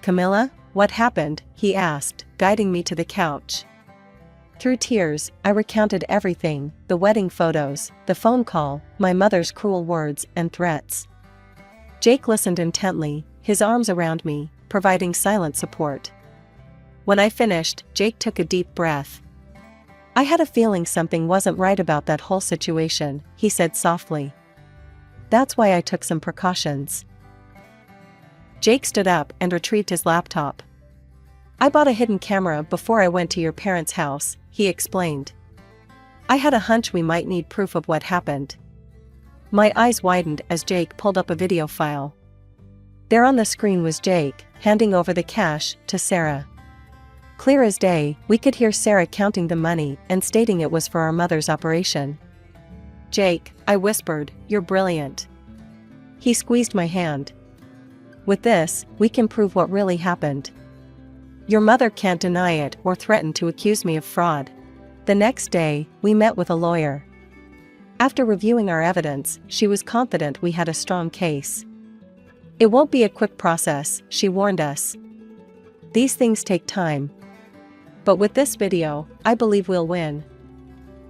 "Camilla, what happened?" he asked, guiding me to the couch. Through tears, I recounted everything, the wedding photos, the phone call, my mother's cruel words and threats. Jake listened intently, his arms around me, providing silent support. When I finished, Jake took a deep breath. "I had a feeling something wasn't right about that whole situation," he said softly. That's why I took some precautions. Jake stood up and retrieved his laptop. I bought a hidden camera before I went to your parents' house, he explained. I had a hunch we might need proof of what happened. My eyes widened as Jake pulled up a video file. There on the screen was Jake, handing over the cash to Sarah. Clear as day, we could hear Sarah counting the money and stating it was for our mother's operation. Jake, I whispered, you're brilliant. He squeezed my hand. With this, we can prove what really happened. Your mother can't deny it or threaten to accuse me of fraud. The next day, we met with a lawyer. After reviewing our evidence, she was confident we had a strong case. It won't be a quick process, she warned us. These things take time. But with this video, I believe we'll win.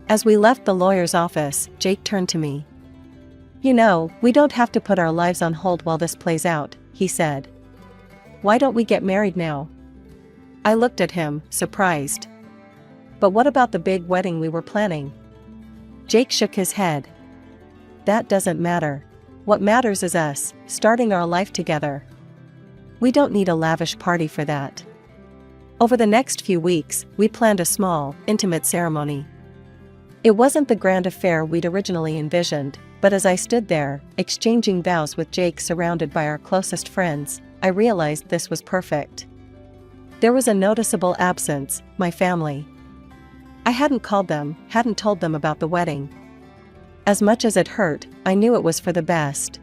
As we left the lawyer's office, Jake turned to me. You know, we don't have to put our lives on hold while this plays out, he said. Why don't we get married now? I looked at him, surprised. But what about the big wedding we were planning? Jake shook his head. That doesn't matter. What matters is us, starting our life together. We don't need a lavish party for that. Over the next few weeks, we planned a small, intimate ceremony. It wasn't the grand affair we'd originally envisioned, but as I stood there, exchanging vows with Jake surrounded by our closest friends, I realized this was perfect. There was a noticeable absence, my family. I hadn't called them, hadn't told them about the wedding. As much as it hurt, I knew it was for the best.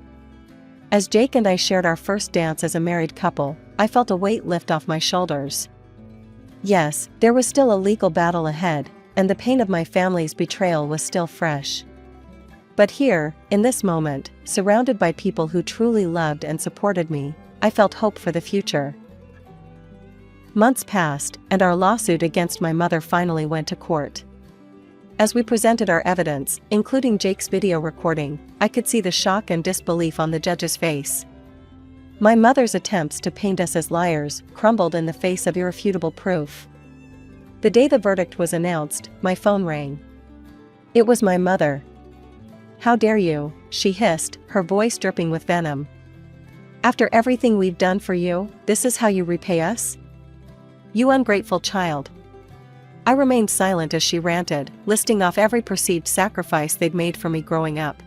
As Jake and I shared our first dance as a married couple, I felt a weight lift off my shoulders. Yes, there was still a legal battle ahead, and the pain of my family's betrayal was still fresh. But here, in this moment, surrounded by people who truly loved and supported me, I felt hope for the future. Months passed, and our lawsuit against my mother finally went to court. As we presented our evidence, including Jake's video recording, I could see the shock and disbelief on the judge's face. My mother's attempts to paint us as liars crumbled in the face of irrefutable proof. The day the verdict was announced, my phone rang. It was my mother. How dare you, she hissed, her voice dripping with venom. After everything we've done for you, this is how you repay us? You ungrateful child. I remained silent as she ranted, listing off every perceived sacrifice they'd made for me growing up.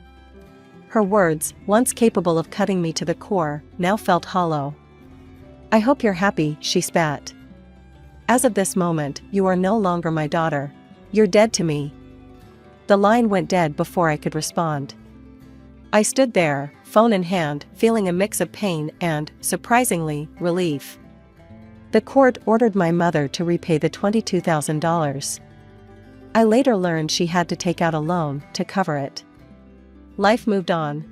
Her words, once capable of cutting me to the core, now felt hollow. I hope you're happy, she spat. As of this moment, you are no longer my daughter. You're dead to me. The line went dead before I could respond. I stood there, phone in hand, feeling a mix of pain and, surprisingly, relief. The court ordered my mother to repay the $22,000. I later learned she had to take out a loan to cover it. Life moved on.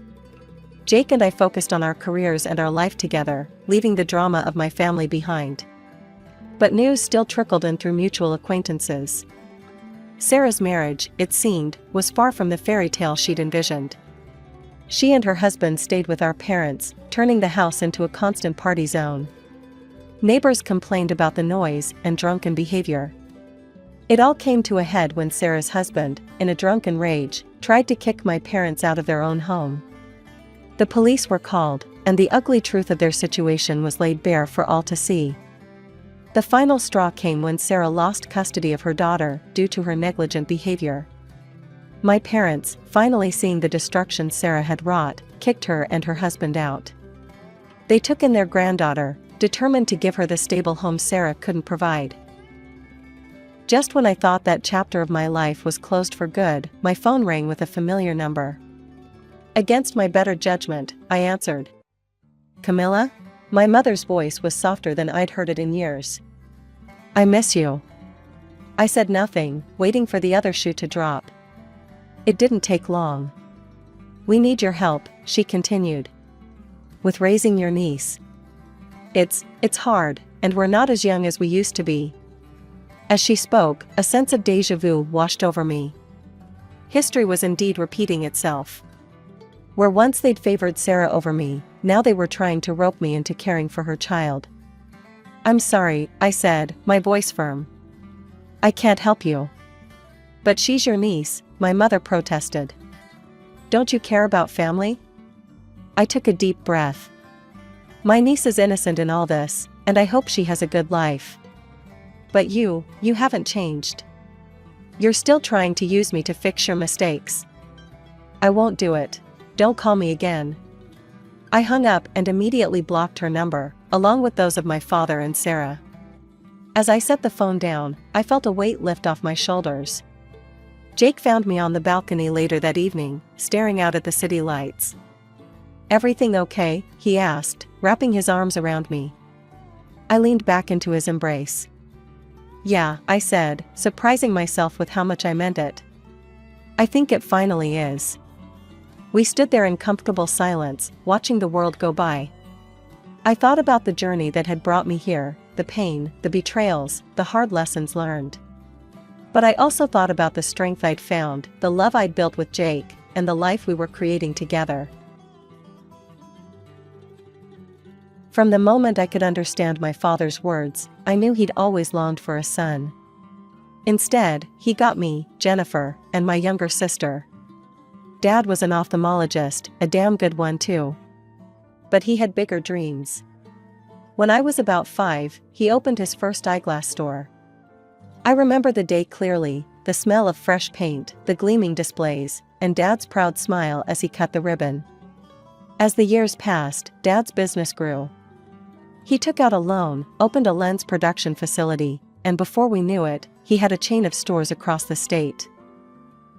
Jake and I focused on our careers and our life together, leaving the drama of my family behind. But news still trickled in through mutual acquaintances. Sarah's marriage, it seemed, was far from the fairy tale she'd envisioned. She and her husband stayed with our parents, turning the house into a constant party zone. Neighbors complained about the noise and drunken behavior. It all came to a head when Sarah's husband, in a drunken rage, tried to kick my parents out of their own home. The police were called, and the ugly truth of their situation was laid bare for all to see. The final straw came when Sarah lost custody of her daughter due to her negligent behavior. My parents, finally seeing the destruction Sarah had wrought, kicked her and her husband out. They took in their granddaughter, determined to give her the stable home Sarah couldn't provide. Just when I thought that chapter of my life was closed for good, my phone rang with a familiar number. Against my better judgment, I answered. Camilla? My mother's voice was softer than I'd heard it in years. I miss you. I said nothing, waiting for the other shoe to drop. It didn't take long. We need your help, she continued. With raising your niece. It's hard, and we're not as young as we used to be. As she spoke, a sense of déjà vu washed over me. History was indeed repeating itself. Where once they'd favored Sarah over me, now they were trying to rope me into caring for her child. I'm sorry, I said, my voice firm. I can't help you. But she's your niece, my mother protested. Don't you care about family? I took a deep breath. My niece is innocent in all this, and I hope she has a good life. But you haven't changed. You're still trying to use me to fix your mistakes. I won't do it. Don't call me again. I hung up and immediately blocked her number, along with those of my father and Sarah. As I set the phone down, I felt a weight lift off my shoulders. Jake found me on the balcony later that evening, staring out at the city lights. "Everything okay?" he asked, wrapping his arms around me. I leaned back into his embrace. "Yeah," I said, surprising myself with how much I meant it. "I think it finally is." We stood there in comfortable silence, watching the world go by. I thought about the journey that had brought me here, the pain, the betrayals, the hard lessons learned. But I also thought about the strength I'd found, the love I'd built with Jake, and the life we were creating together. From the moment I could understand my father's words, I knew he'd always longed for a son. Instead, he got me, Jennifer, and my younger sister. Dad was an ophthalmologist, a damn good one too. But he had bigger dreams. When I was about 5, he opened his first eyeglass store. I remember the day clearly, the smell of fresh paint, the gleaming displays, and Dad's proud smile as he cut the ribbon. As the years passed, Dad's business grew. He took out a loan, opened a lens production facility, and before we knew it, he had a chain of stores across the state.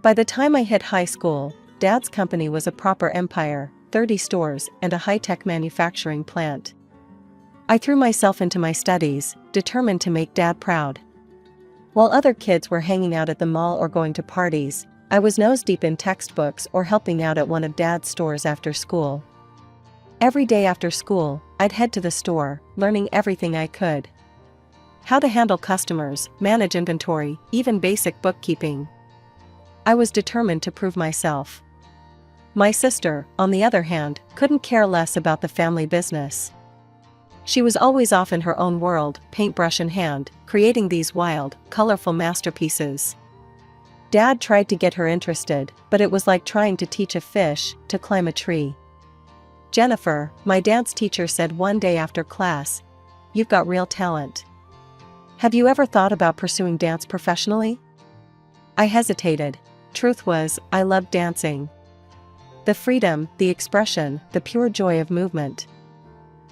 By the time I hit high school, Dad's company was a proper empire, 30 stores and a high-tech manufacturing plant. I threw myself into my studies, determined to make Dad proud. While other kids were hanging out at the mall or going to parties, I was nose-deep in textbooks or helping out at one of Dad's stores after school. Every day after school, I'd head to the store, learning everything I could. How to handle customers, manage inventory, even basic bookkeeping. I was determined to prove myself. My sister, on the other hand, couldn't care less about the family business. She was always off in her own world, paintbrush in hand, creating these wild, colorful masterpieces. Dad tried to get her interested, but it was like trying to teach a fish to climb a tree. Jennifer, my dance teacher, said one day after class, "You've got real talent. Have you ever thought about pursuing dance professionally?" I hesitated. Truth was, I loved dancing. The freedom, the expression, the pure joy of movement.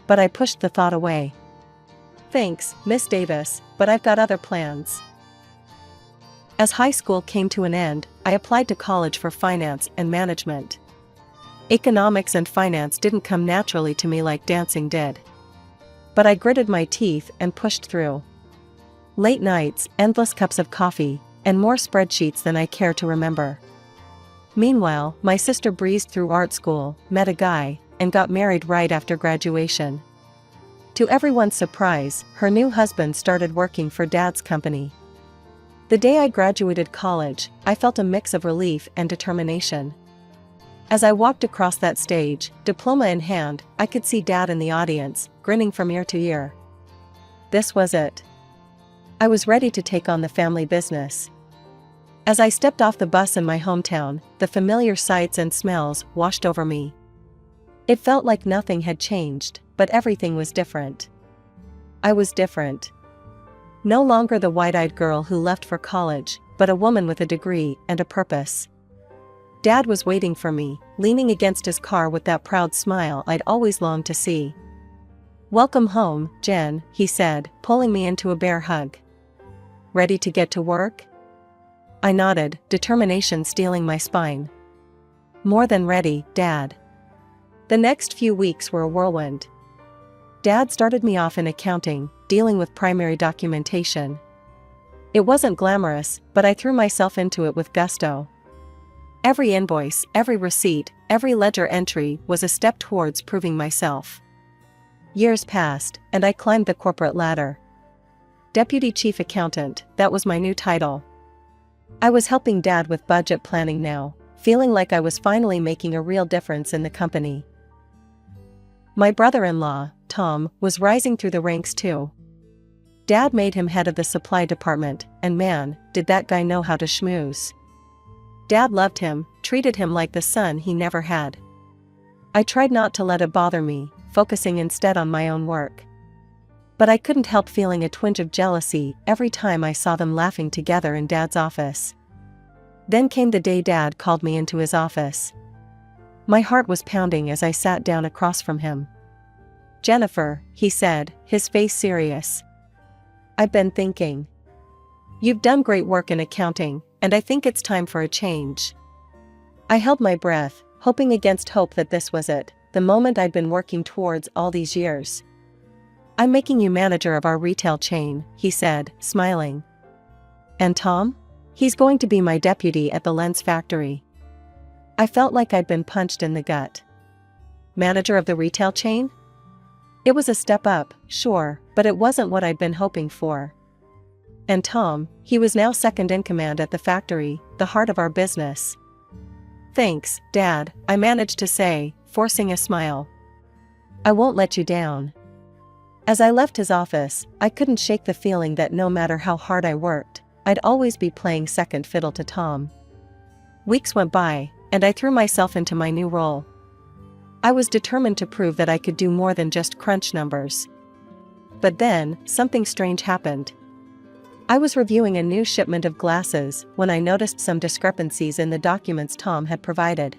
But I pushed the thought away. "Thanks, Miss Davis, but I've got other plans." As high school came to an end, I applied to college for finance and management. Economics and finance didn't come naturally to me like dancing did. But I gritted my teeth and pushed through. Late nights, endless cups of coffee, and more spreadsheets than I care to remember. Meanwhile, my sister breezed through art school, met a guy, and got married right after graduation. To everyone's surprise, her new husband started working for Dad's company. The day I graduated college, I felt a mix of relief and determination. As I walked across that stage, diploma in hand, I could see Dad in the audience, grinning from ear to ear. This was it. I was ready to take on the family business. As I stepped off the bus in my hometown, the familiar sights and smells washed over me. It felt like nothing had changed, but everything was different. I was different. No longer the wide-eyed girl who left for college, but a woman with a degree and a purpose. Dad was waiting for me, leaning against his car with that proud smile I'd always longed to see. "Welcome home, Jen," he said, pulling me into a bear hug. "Ready to get to work?" I nodded, determination stealing my spine. "More than ready, Dad." The next few weeks were a whirlwind. Dad started me off in accounting, dealing with primary documentation. It wasn't glamorous, but I threw myself into it with gusto. Every invoice, every receipt, every ledger entry was a step towards proving myself. Years passed, and I climbed the corporate ladder. Deputy Chief Accountant, that was my new title. I was helping Dad with budget planning now, feeling like I was finally making a real difference in the company. My brother-in-law, Tom, was rising through the ranks too. Dad made him head of the supply department, and man, did that guy know how to schmooze. Dad loved him, treated him like the son he never had. I tried not to let it bother me, focusing instead on my own work. But I couldn't help feeling a twinge of jealousy every time I saw them laughing together in Dad's office. Then came the day Dad called me into his office. My heart was pounding as I sat down across from him. "Jennifer," he said, his face serious. "I've been thinking. You've done great work in accounting, and I think it's time for a change." I held my breath, hoping against hope that this was it, the moment I'd been working towards all these years. "I'm making you manager of our retail chain," he said, smiling. "And Tom? He's going to be my deputy at the lens factory." I felt like I'd been punched in the gut. Manager of the retail chain? It was a step up, sure, but it wasn't what I'd been hoping for. And Tom, he was now second in command at the factory, the heart of our business. "Thanks, Dad," I managed to say, forcing a smile. "I won't let you down." As I left his office, I couldn't shake the feeling that no matter how hard I worked, I'd always be playing second fiddle to Tom. Weeks went by, and I threw myself into my new role. I was determined to prove that I could do more than just crunch numbers. But then, something strange happened. I was reviewing a new shipment of glasses when I noticed some discrepancies in the documents Tom had provided.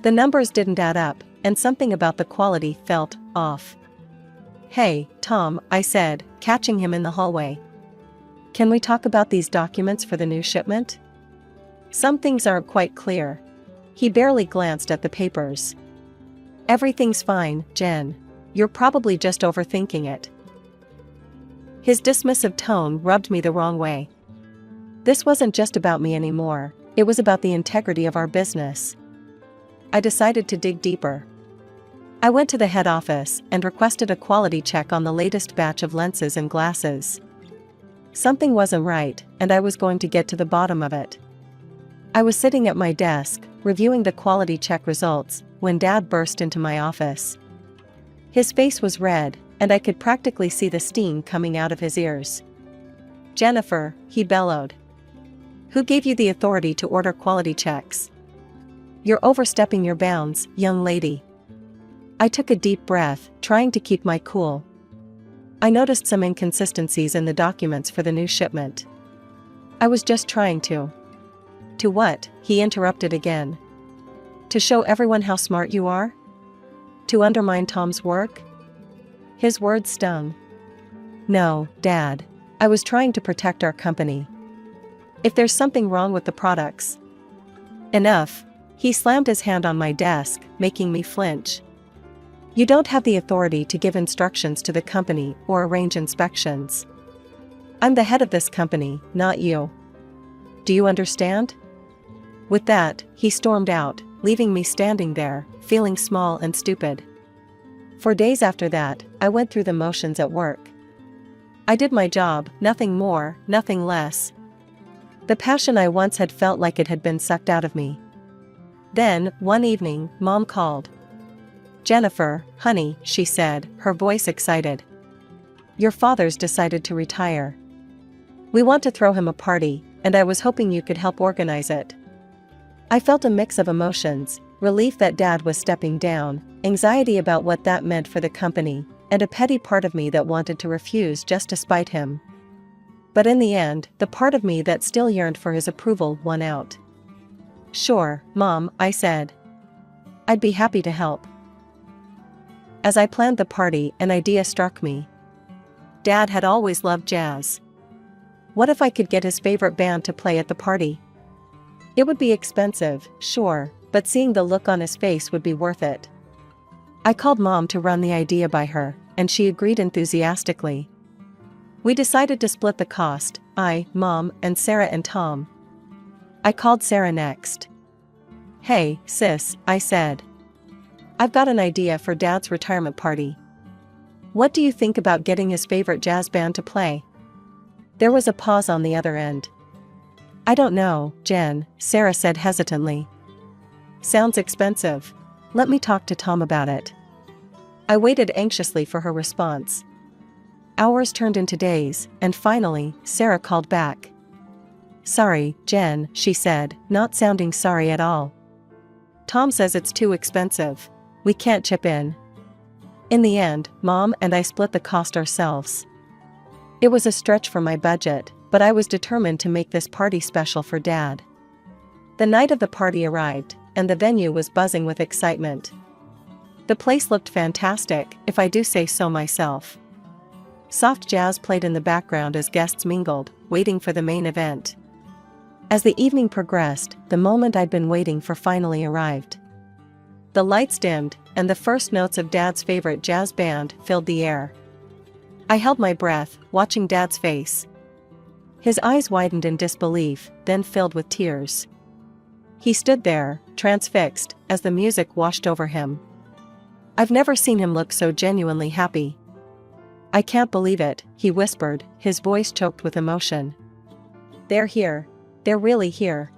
The numbers didn't add up, and something about the quality felt off. "Hey, Tom," I said, catching him in the hallway. "Can we talk about these documents for the new shipment? Some things aren't quite clear." He barely glanced at the papers. "Everything's fine, Jen. You're probably just overthinking it." His dismissive tone rubbed me the wrong way. This wasn't just about me anymore, it was about the integrity of our business. I decided to dig deeper. I went to the head office and requested a quality check on the latest batch of lenses and glasses. Something wasn't right, and I was going to get to the bottom of it. I was sitting at my desk, reviewing the quality check results, when Dad burst into my office. His face was red, and I could practically see the steam coming out of his ears. "Jennifer," he bellowed. "Who gave you the authority to order quality checks? You're overstepping your bounds, young lady." I took a deep breath, trying to keep my cool. I noticed some inconsistencies in the documents for the new shipment. "I was just trying to." "To what?" he interrupted again. "To show everyone how smart you are? To undermine Tom's work?" His words stung. "No, Dad. I was trying to protect our company. If there's something wrong with the products..." "Enough." He slammed his hand on my desk, making me flinch. "You don't have the authority to give instructions to the company or arrange inspections. I'm the head of this company, not you. Do you understand?" With that, he stormed out, leaving me standing there, feeling small and stupid. For days after that, I went through the motions at work. I did my job, nothing more, nothing less. The passion I once had felt like it had been sucked out of me. Then, one evening, Mom called. "Jennifer, honey," she said, her voice excited. "Your father's decided to retire. We want to throw him a party, and I was hoping you could help organize it." I felt a mix of emotions, relief that Dad was stepping down, anxiety about what that meant for the company, and a petty part of me that wanted to refuse just to spite him. But in the end, the part of me that still yearned for his approval won out. "Sure, Mom," I said. "I'd be happy to help." As I planned the party, an idea struck me. Dad had always loved jazz. What if I could get his favorite band to play at the party? It would be expensive, sure, but seeing the look on his face would be worth it. I called Mom to run the idea by her, and she agreed enthusiastically. We decided to split the cost, I, Mom, and Sarah and Tom. I called Sarah next. "Hey, sis," I said. "I've got an idea for Dad's retirement party. What do you think about getting his favorite jazz band to play?" There was a pause on the other end. "I don't know, Jen," Sarah said hesitantly. "Sounds expensive. Let me talk to Tom about it." I waited anxiously for her response. Hours turned into days, and finally, Sarah called back. "Sorry, Jen," she said, not sounding sorry at all. "Tom says it's too expensive. We can't chip in. In the end, Mom and I split the cost ourselves. It was a stretch for my budget, but I was determined to make this party special for Dad. The night of the party arrived, and the venue was buzzing with excitement. The place looked fantastic, if I do say so myself. Soft jazz played in the background as guests mingled, waiting for the main event. As the evening progressed, the moment I'd been waiting for finally arrived. The lights dimmed, and the first notes of Dad's favorite jazz band filled the air. I held my breath, watching Dad's face. His eyes widened in disbelief, then filled with tears. He stood there, transfixed, as the music washed over him. I've never seen him look so genuinely happy. I can't believe it, he whispered, his voice choked with emotion. They're here. They're really here.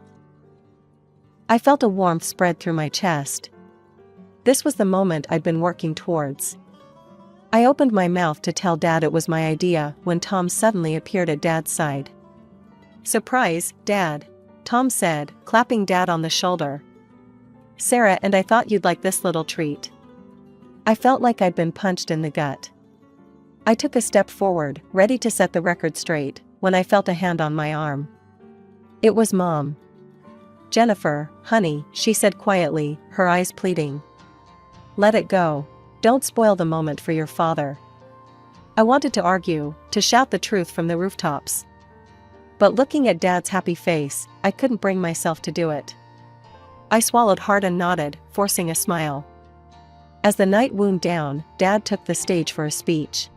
I felt a warmth spread through my chest. This was the moment I'd been working towards. I opened my mouth to tell Dad it was my idea when Tom suddenly appeared at Dad's side. Surprise, Dad, Tom said, clapping Dad on the shoulder. Sarah and I thought you'd like this little treat. I felt like I'd been punched in the gut. I took a step forward, ready to set the record straight, when I felt a hand on my arm. It was Mom. Jennifer, honey, she said quietly, her eyes pleading. Let it go. Don't spoil the moment for your father. I wanted to argue, to shout the truth from the rooftops. But looking at Dad's happy face, I couldn't bring myself to do it. I swallowed hard and nodded, forcing a smile. As the night wound down, Dad took the stage for a speech.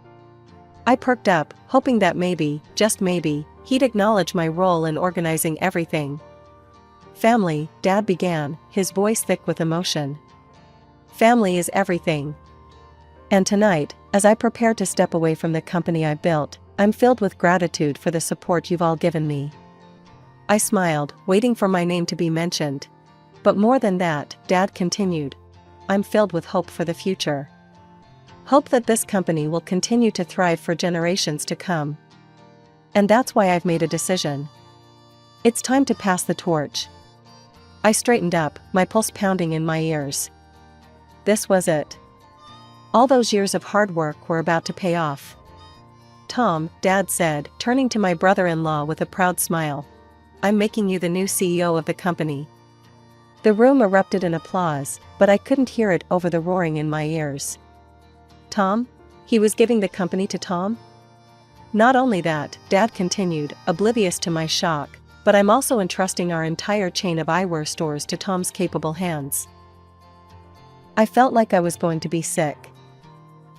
I perked up, hoping that maybe, just maybe, he'd acknowledge my role in organizing everything. Family, Dad began, his voice thick with emotion. Family is everything. And tonight, as I prepare to step away from the company I built, I'm filled with gratitude for the support you've all given me. I smiled, waiting for my name to be mentioned. But more than that, Dad continued. I'm filled with hope for the future. Hope that this company will continue to thrive for generations to come. And that's why I've made a decision. It's time to pass the torch. I straightened up, my pulse pounding in my ears. This was it. All those years of hard work were about to pay off. Tom, Dad said, turning to my brother-in-law with a proud smile. I'm making you the new CEO of the company. The room erupted in applause, but I couldn't hear it over the roaring in my ears. Tom? He was giving the company to Tom? Not only that, Dad continued, oblivious to my shock, but I'm also entrusting our entire chain of eyewear stores to Tom's capable hands. I felt like I was going to be sick.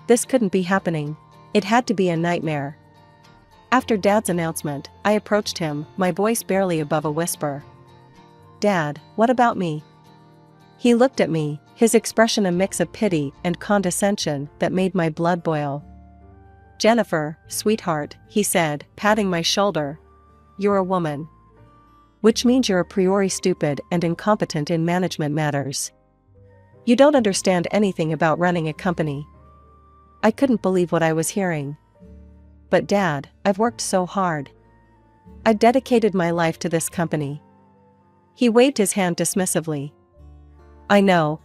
This couldn't be happening. It had to be a nightmare. After Dad's announcement, I approached him, my voice barely above a whisper. Dad, what about me? He looked at me, his expression a mix of pity and condescension that made my blood boil. Jennifer, sweetheart, he said, patting my shoulder. You're a woman. Which means you're a priori stupid and incompetent in management matters. You don't understand anything about running a company. I couldn't believe what I was hearing. But Dad, I've worked so hard. I dedicated my life to this company. He waved his hand dismissively. I know,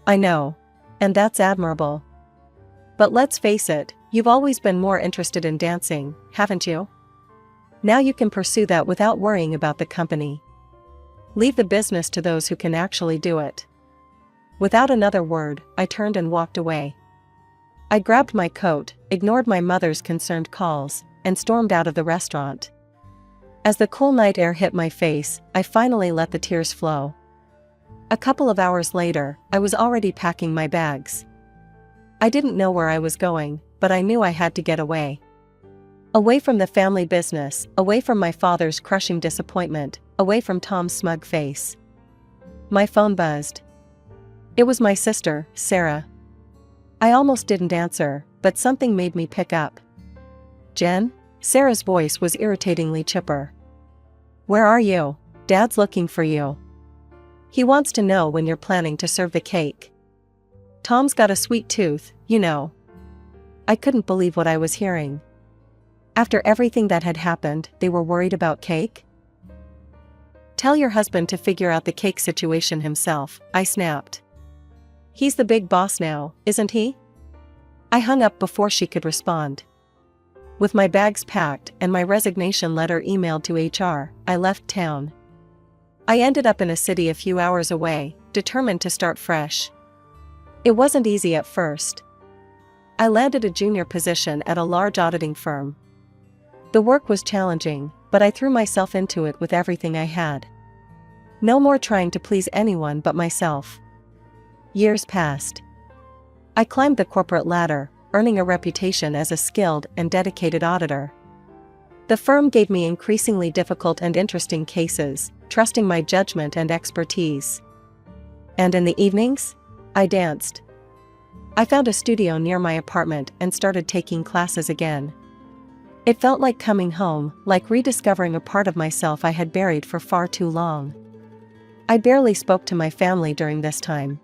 and that's admirable. But let's face it, you've always been more interested in dancing, haven't you? Now you can pursue that without worrying about the company. Leave the business to those who can actually do it. Without another word, I turned and walked away. I grabbed my coat, ignored my mother's concerned calls, and stormed out of the restaurant. As the cool night air hit my face, I finally let the tears flow. A couple of hours later, I was already packing my bags. I didn't know where I was going, but I knew I had to get away. Away from the family business, away from my father's crushing disappointment, away from Tom's smug face. My phone buzzed. It was my sister, Sarah. I almost didn't answer, but something made me pick up. Jen? Sarah's voice was irritatingly chipper. Where are you? Dad's looking for you. He wants to know when you're planning to serve the cake. Tom's got a sweet tooth, you know. I couldn't believe what I was hearing. After everything that had happened, they were worried about cake? Tell your husband to figure out the cake situation himself, I snapped. He's the big boss now, isn't he? I hung up before she could respond. With my bags packed and my resignation letter emailed to HR, I left town. I ended up in a city a few hours away, determined to start fresh. It wasn't easy at first. I landed a junior position at a large auditing firm. The work was challenging, but I threw myself into it with everything I had. No more trying to please anyone but myself. Years passed. I climbed the corporate ladder, earning a reputation as a skilled and dedicated auditor. The firm gave me increasingly difficult and interesting cases, trusting my judgment and expertise. And in the evenings, I danced. I found a studio near my apartment and started taking classes again. It felt like coming home, like rediscovering a part of myself I had buried for far too long. I barely spoke to my family during this time.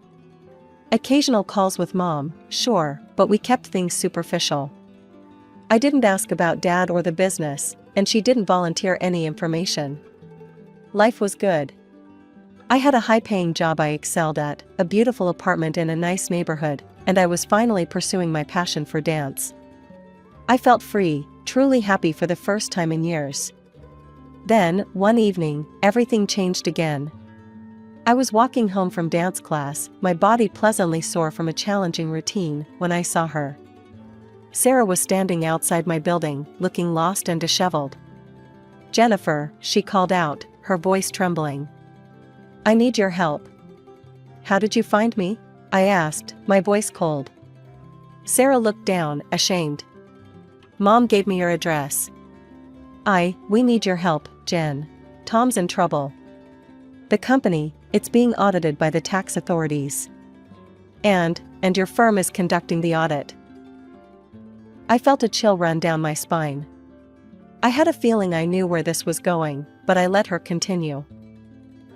Occasional calls with Mom, sure, but we kept things superficial. I didn't ask about Dad or the business, and she didn't volunteer any information. Life was good. I had a high-paying job I excelled at, a beautiful apartment in a nice neighborhood, and I was finally pursuing my passion for dance. I felt free, truly happy for the first time in years. Then, one evening, everything changed again. I was walking home from dance class, my body pleasantly sore from a challenging routine, when I saw her. Sarah was standing outside my building, looking lost and disheveled. "Jennifer," she called out, her voice trembling. "I need your help." "How did you find me?" I asked, my voice cold. Sarah looked down, ashamed. "Mom gave me your address." We need your help, Jen. Tom's in trouble. The company, it's being audited by the tax authorities. And your firm is conducting the audit." I felt a chill run down my spine. I had a feeling I knew where this was going, but I let her continue.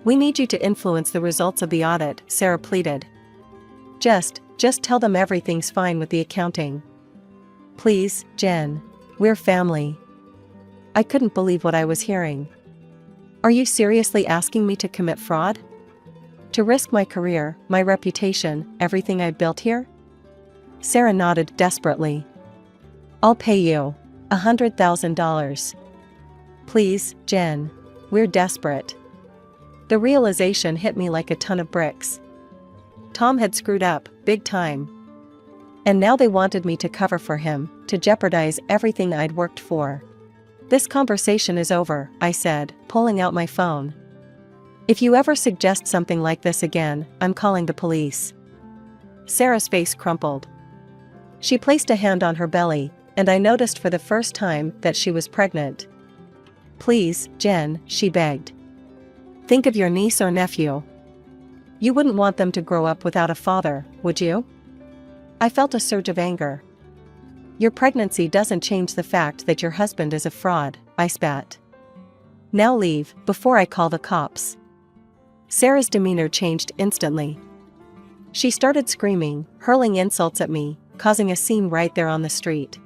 "We need you to influence the results of the audit," Sarah pleaded. Just tell them everything's fine with the accounting. "Please, Jen. We're family." I couldn't believe what I was hearing. "Are you seriously asking me to commit fraud? To risk my career, my reputation, everything I've built here?" Sarah nodded desperately. "I'll pay you $100,000. Please, Jen. We're desperate." The realization hit me like a ton of bricks. Tom had screwed up, big time. And now they wanted me to cover for him, to jeopardize everything I'd worked for. "This conversation is over," I said, pulling out my phone. "If you ever suggest something like this again, I'm calling the police." Sarah's face crumpled. She placed a hand on her belly, and I noticed for the first time that she was pregnant. "Please, Jen," she begged. "Think of your niece or nephew. You wouldn't want them to grow up without a father, would you?" I felt a surge of anger. "Your pregnancy doesn't change the fact that your husband is a fraud," I spat. "Now leave, before I call the cops." Sarah's demeanor changed instantly. She started screaming, hurling insults at me, causing a scene right there on the street.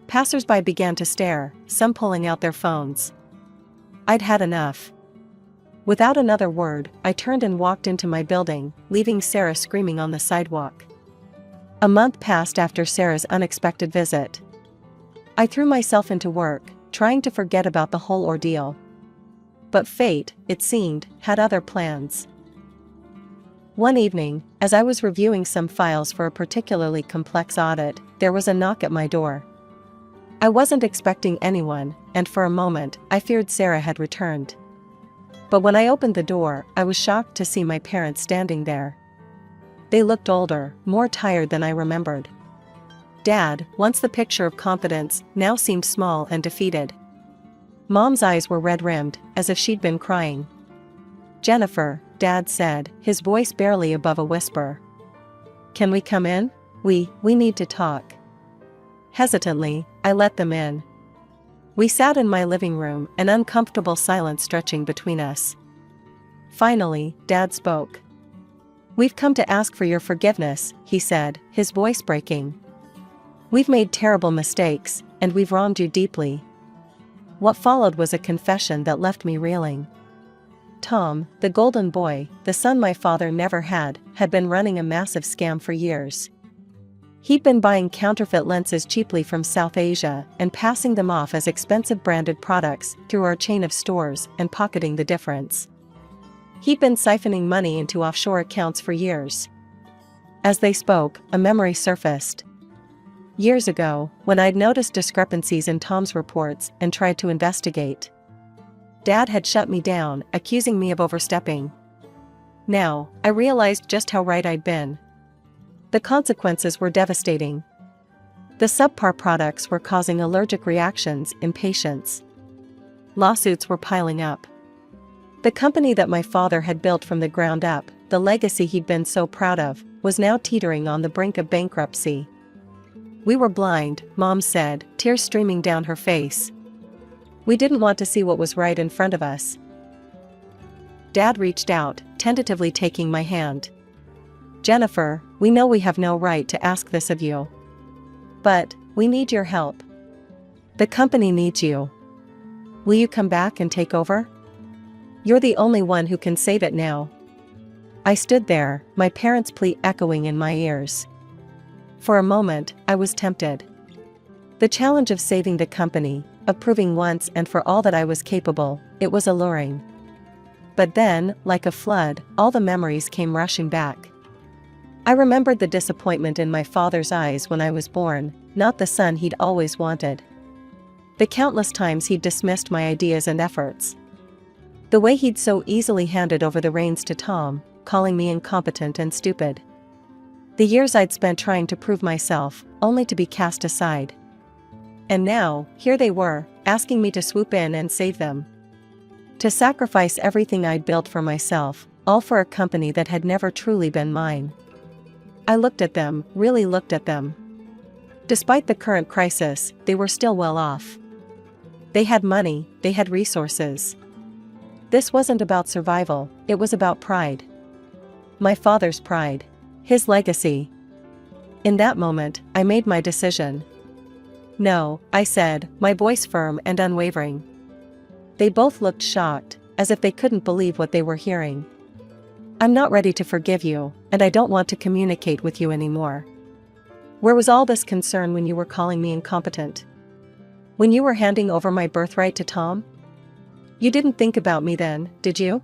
Passers-by began to stare, some pulling out their phones. I'd had enough. Without another word, I turned and walked into my building, leaving Sarah screaming on the sidewalk. A month passed after Sarah's unexpected visit. I threw myself into work, trying to forget about the whole ordeal. But fate, it seemed, had other plans. One evening, as I was reviewing some files for a particularly complex audit, there was a knock at my door. I wasn't expecting anyone, and for a moment, I feared Sarah had returned. But when I opened the door, I was shocked to see my parents standing there. They looked older, more tired than I remembered. Dad, once the picture of confidence, now seemed small and defeated. Mom's eyes were red-rimmed, as if she'd been crying. "Jennifer," Dad said, his voice barely above a whisper. "Can we come in? We need to talk." Hesitantly, I let them in. We sat in my living room, an uncomfortable silence stretching between us. Finally, Dad spoke. "We've come to ask for your forgiveness," he said, his voice breaking. "We've made terrible mistakes, and we've wronged you deeply." What followed was a confession that left me reeling. Tom, the golden boy, the son my father never had been running a massive scam for years. He'd been buying counterfeit lenses cheaply from South Asia and passing them off as expensive branded products through our chain of stores and pocketing the difference. He'd been siphoning money into offshore accounts for years. As they spoke, a memory surfaced. Years ago, when I'd noticed discrepancies in Tom's reports and tried to investigate. Dad had shut me down, accusing me of overstepping. Now, I realized just how right I'd been. The consequences were devastating. The subpar products were causing allergic reactions in patients. Lawsuits were piling up. The company that my father had built from the ground up, the legacy he'd been so proud of, was now teetering on the brink of bankruptcy. We were blind, Mom said, tears streaming down her face. We didn't want to see what was right in front of us. Dad reached out, tentatively taking my hand. Jennifer, we know we have no right to ask this of you. But, we need your help. The company needs you. Will you come back and take over? You're the only one who can save it now. I stood there, my parents' plea echoing in my ears. For a moment, I was tempted. The challenge of saving the company, of proving once and for all that I was capable, it was alluring. But then, like a flood, all the memories came rushing back. I remembered the disappointment in my father's eyes when I was born, not the son he'd always wanted. The countless times he'd dismissed my ideas and efforts. The way he'd so easily handed over the reins to Tom, calling me incompetent and stupid. The years I'd spent trying to prove myself, only to be cast aside. And now, here they were, asking me to swoop in and save them. To sacrifice everything I'd built for myself, all for a company that had never truly been mine. I looked at them, really looked at them. Despite the current crisis, they were still well off. They had money, they had resources. This wasn't about survival, it was about pride. My father's pride. His legacy. In that moment, I made my decision. No, I said, my voice firm and unwavering. They both looked shocked, as if they couldn't believe what they were hearing. I'm not ready to forgive you, and I don't want to communicate with you anymore. Where was all this concern when you were calling me incompetent? When you were handing over my birthright to Tom? You didn't think about me then, did you?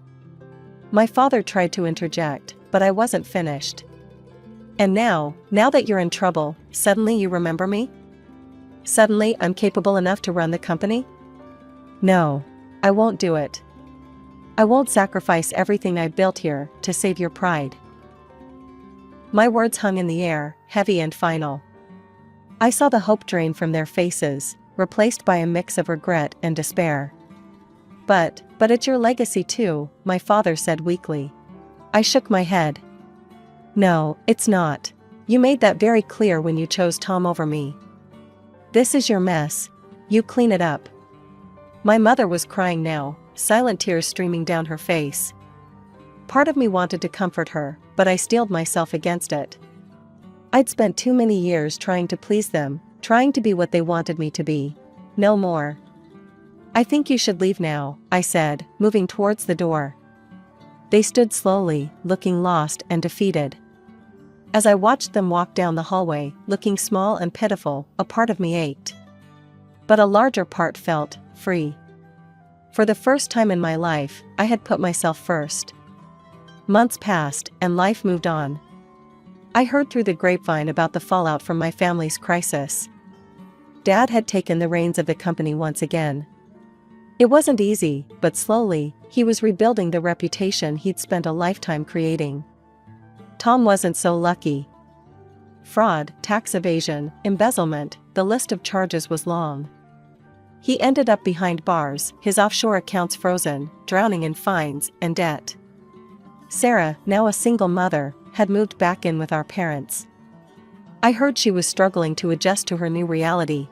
My father tried to interject, but I wasn't finished. And now that you're in trouble, suddenly you remember me? Suddenly I'm capable enough to run the company? No, I won't do it. I won't sacrifice everything I built here to save your pride. My words hung in the air, heavy and final. I saw the hope drain from their faces, replaced by a mix of regret and despair. But it's your legacy too, my father said weakly. I shook my head. No, it's not. You made that very clear when you chose Tom over me. This is your mess. You clean it up. My mother was crying now, silent tears streaming down her face. Part of me wanted to comfort her, but I steeled myself against it. I'd spent too many years trying to please them, trying to be what they wanted me to be. No more. I think you should leave now, I said, moving towards the door. They stood slowly, looking lost and defeated. As I watched them walk down the hallway, looking small and pitiful, a part of me ached. But a larger part felt free. For the first time in my life, I had put myself first. Months passed, and life moved on. I heard through the grapevine about the fallout from my family's crisis. Dad had taken the reins of the company once again. It wasn't easy, but slowly, he was rebuilding the reputation he'd spent a lifetime creating. Tom wasn't so lucky. Fraud, tax evasion, embezzlement, the list of charges was long. He ended up behind bars, his offshore accounts frozen, drowning in fines and debt. Sarah, now a single mother, had moved back in with our parents. I heard she was struggling to adjust to her new reality.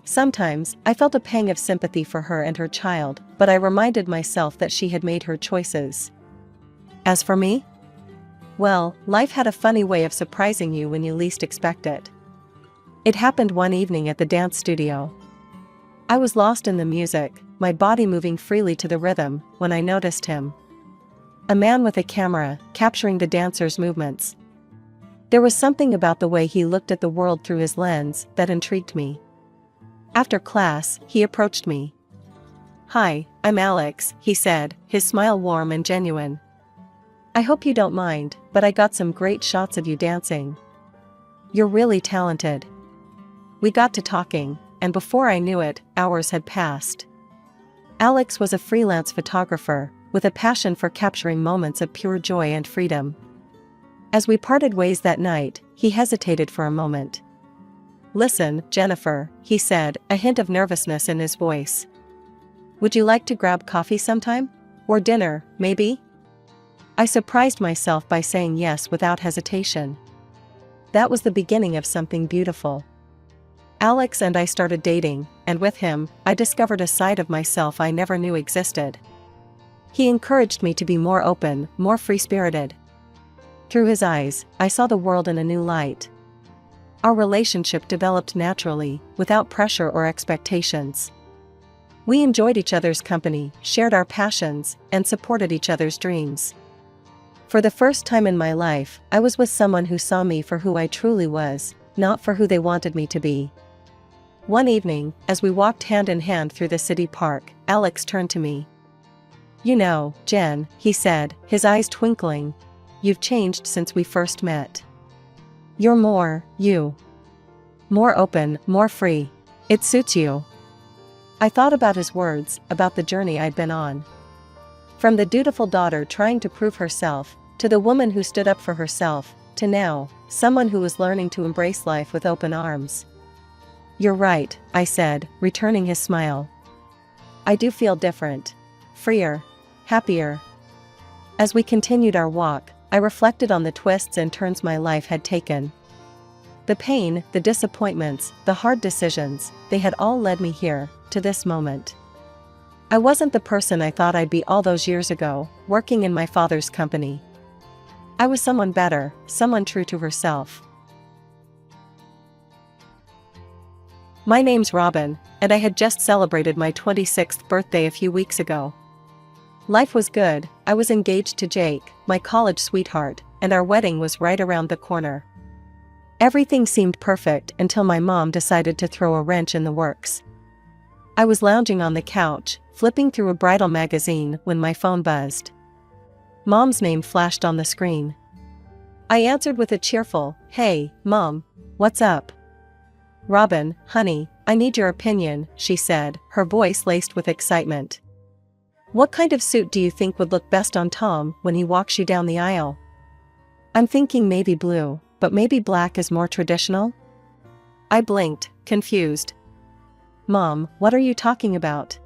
Sometimes, I felt a pang of sympathy for her and her child, but I reminded myself that she had made her choices. As for me? Well, life had a funny way of surprising you when you least expect it. It happened one evening at the dance studio. I was lost in the music, my body moving freely to the rhythm, when I noticed him. A man with a camera, capturing the dancer's movements. There was something about the way he looked at the world through his lens that intrigued me. After class, he approached me. "Hi, I'm Alex," he said, his smile warm and genuine. "I hope you don't mind, but I got some great shots of you dancing. You're really talented." We got to talking, and before I knew it, hours had passed. Alex was a freelance photographer, with a passion for capturing moments of pure joy and freedom. As we parted ways that night, he hesitated for a moment. "Listen, Jennifer," he said, a hint of nervousness in his voice. "Would you like to grab coffee sometime? Or dinner, maybe?" I surprised myself by saying yes without hesitation. That was the beginning of something beautiful. Alex and I started dating, and with him, I discovered a side of myself I never knew existed. He encouraged me to be more open, more free-spirited. Through his eyes, I saw the world in a new light. Our relationship developed naturally, without pressure or expectations. We enjoyed each other's company, shared our passions, and supported each other's dreams. For the first time in my life, I was with someone who saw me for who I truly was, not for who they wanted me to be. One evening, as we walked hand in hand through the city park, Alex turned to me. "You know, Jen," he said, his eyes twinkling, "you've changed since we first met. You're more, you. More open, more free. It suits you." I thought about his words, about the journey I'd been on. From the dutiful daughter trying to prove herself, to the woman who stood up for herself, to now, someone who was learning to embrace life with open arms. "You're right," I said, returning his smile. "I do feel different. Freer. Happier." As we continued our walk, I reflected on the twists and turns my life had taken. The pain, the disappointments, the hard decisions, they had all led me here, to this moment. I wasn't the person I thought I'd be all those years ago, working in my father's company. I was someone better, someone true to herself. My name's Robin, and I had just celebrated my 26th birthday a few weeks ago. Life was good. I was engaged to Jake, my college sweetheart, and our wedding was right around the corner. Everything seemed perfect until my mom decided to throw a wrench in the works. I was lounging on the couch, flipping through a bridal magazine when my phone buzzed. Mom's name flashed on the screen. I answered with a cheerful, "Hey, Mom, what's up?" "Robin, honey, I need your opinion," she said, her voice laced with excitement. "What kind of suit do you think would look best on Tom when he walks you down the aisle?" "I'm thinking maybe blue, but maybe black is more traditional?" I blinked, confused. "Mom, what are you talking about?"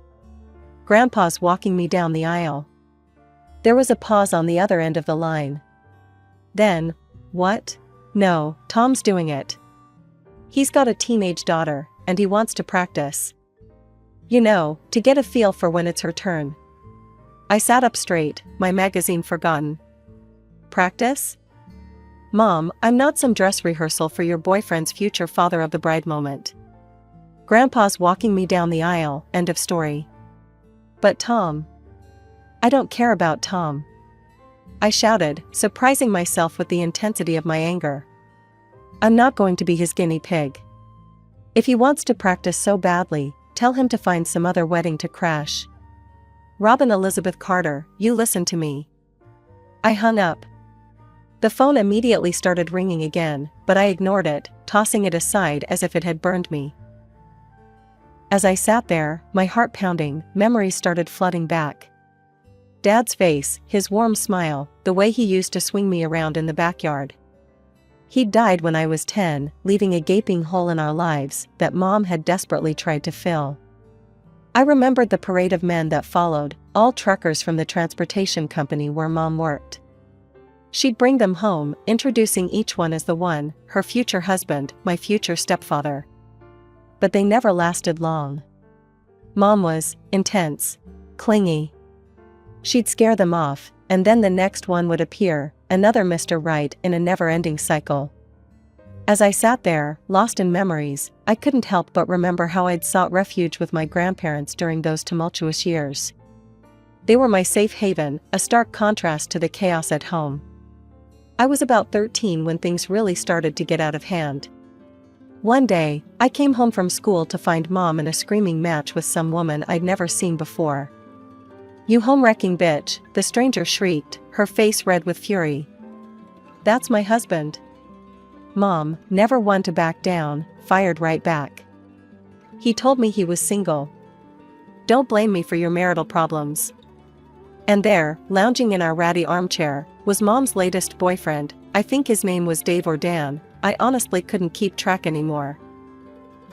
"Grandpa's walking me down the aisle." There was a pause on the other end of the line. Then, "What?" "No, Tom's doing it. He's got a teenage daughter, and he wants to practice. You know, to get a feel for when it's her turn." I sat up straight, my magazine forgotten. "Practice? Mom, I'm not some dress rehearsal for your boyfriend's future father of the bride moment. Grandpa's walking me down the aisle, end of story." "But Tom." "I don't care about Tom," I shouted, surprising myself with the intensity of my anger. "I'm not going to be his guinea pig. If he wants to practice so badly, tell him to find some other wedding to crash." "Robin Elizabeth Carter, you listen to me." I hung up. The phone immediately started ringing again, but I ignored it, tossing it aside as if it had burned me. As I sat there, my heart pounding, memories started flooding back. Dad's face, his warm smile, the way he used to swing me around in the backyard. He'd died when I was 10, leaving a gaping hole in our lives that Mom had desperately tried to fill. I remembered the parade of men that followed, all truckers from the transportation company where Mom worked. She'd bring them home, introducing each one as the one, her future husband, my future stepfather. But they never lasted long. Mom was intense, clingy. She'd scare them off, and then the next one would appear, another Mr. Right in a never-ending cycle. As I sat there, lost in memories, I couldn't help but remember how I'd sought refuge with my grandparents during those tumultuous years. They were my safe haven, a stark contrast to the chaos at home. I was about 13 when things really started to get out of hand. One day, I came home from school to find Mom in a screaming match with some woman I'd never seen before. "You home-wrecking bitch," the stranger shrieked, her face red with fury. "That's my husband." Mom, never one to back down, fired right back. "He told me he was single. Don't blame me for your marital problems." And there, lounging in our ratty armchair, was Mom's latest boyfriend. I think his name was Dave or Dan. I honestly couldn't keep track anymore.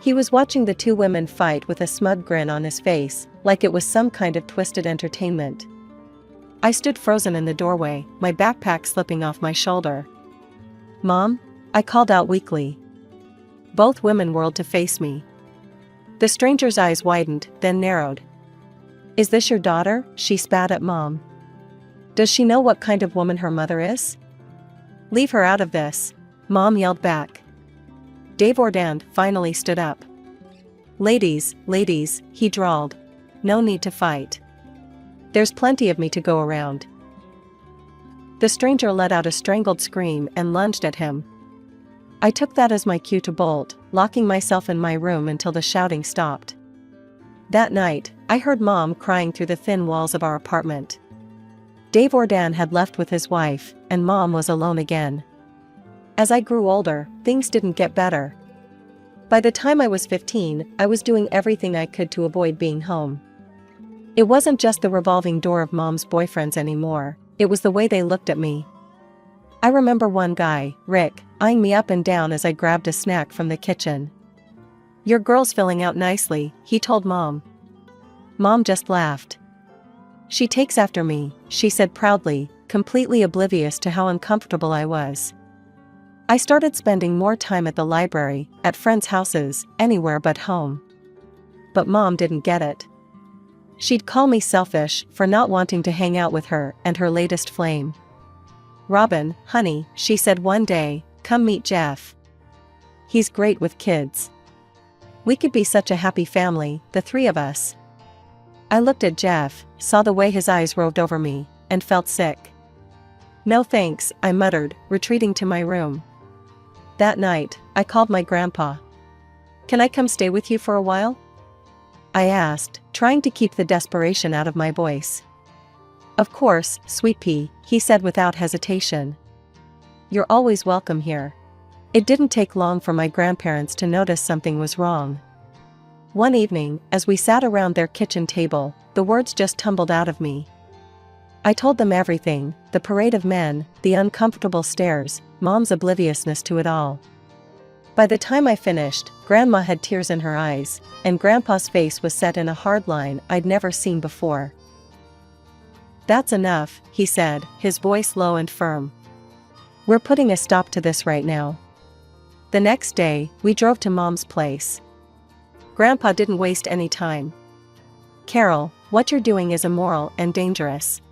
He was watching the two women fight with a smug grin on his face, like it was some kind of twisted entertainment. I stood frozen in the doorway, my backpack slipping off my shoulder. "Mom?" I called out weakly. Both women whirled to face me. The stranger's eyes widened, then narrowed. "Is this your daughter?" she spat at Mom. "Does she know what kind of woman her mother is?" "Leave her out of this," Mom yelled back. Dave Ordand finally stood up. Ladies, he drawled. "No need to fight. There's plenty of me to go around." The stranger let out a strangled scream and lunged at him. I took that as my cue to bolt, locking myself in my room until the shouting stopped. That night, I heard Mom crying through the thin walls of our apartment. Dave Ordand had left with his wife, and Mom was alone again. As I grew older, things didn't get better. By the time I was 15, I was doing everything I could to avoid being home. It wasn't just the revolving door of Mom's boyfriends anymore, it was the way they looked at me. I remember one guy, Rick, eyeing me up and down as I grabbed a snack from the kitchen. "Your girl's filling out nicely," he told Mom. Mom just laughed. "She takes after me," she said proudly, completely oblivious to how uncomfortable I was. I started spending more time at the library, at friends' houses, anywhere but home. But Mom didn't get it. She'd call me selfish for not wanting to hang out with her and her latest flame. "Robin, honey," she said one day, "come meet Jeff. He's great with kids. We could be such a happy family, the three of us." I looked at Jeff, saw the way his eyes roved over me, and felt sick. "No thanks," I muttered, retreating to my room. That night, I called my grandpa. "Can I come stay with you for a while?" I asked, trying to keep the desperation out of my voice. "Of course, sweet pea," he said without hesitation. "You're always welcome here." It didn't take long for my grandparents to notice something was wrong. One evening, as we sat around their kitchen table, the words just tumbled out of me. I told them everything, the parade of men, the uncomfortable stares, Mom's obliviousness to it all. By the time I finished, Grandma had tears in her eyes, and Grandpa's face was set in a hard line I'd never seen before. "That's enough," he said, his voice low and firm. "We're putting a stop to this right now." The next day, we drove to Mom's place. Grandpa didn't waste any time. "Carol, what you're doing is immoral and dangerous.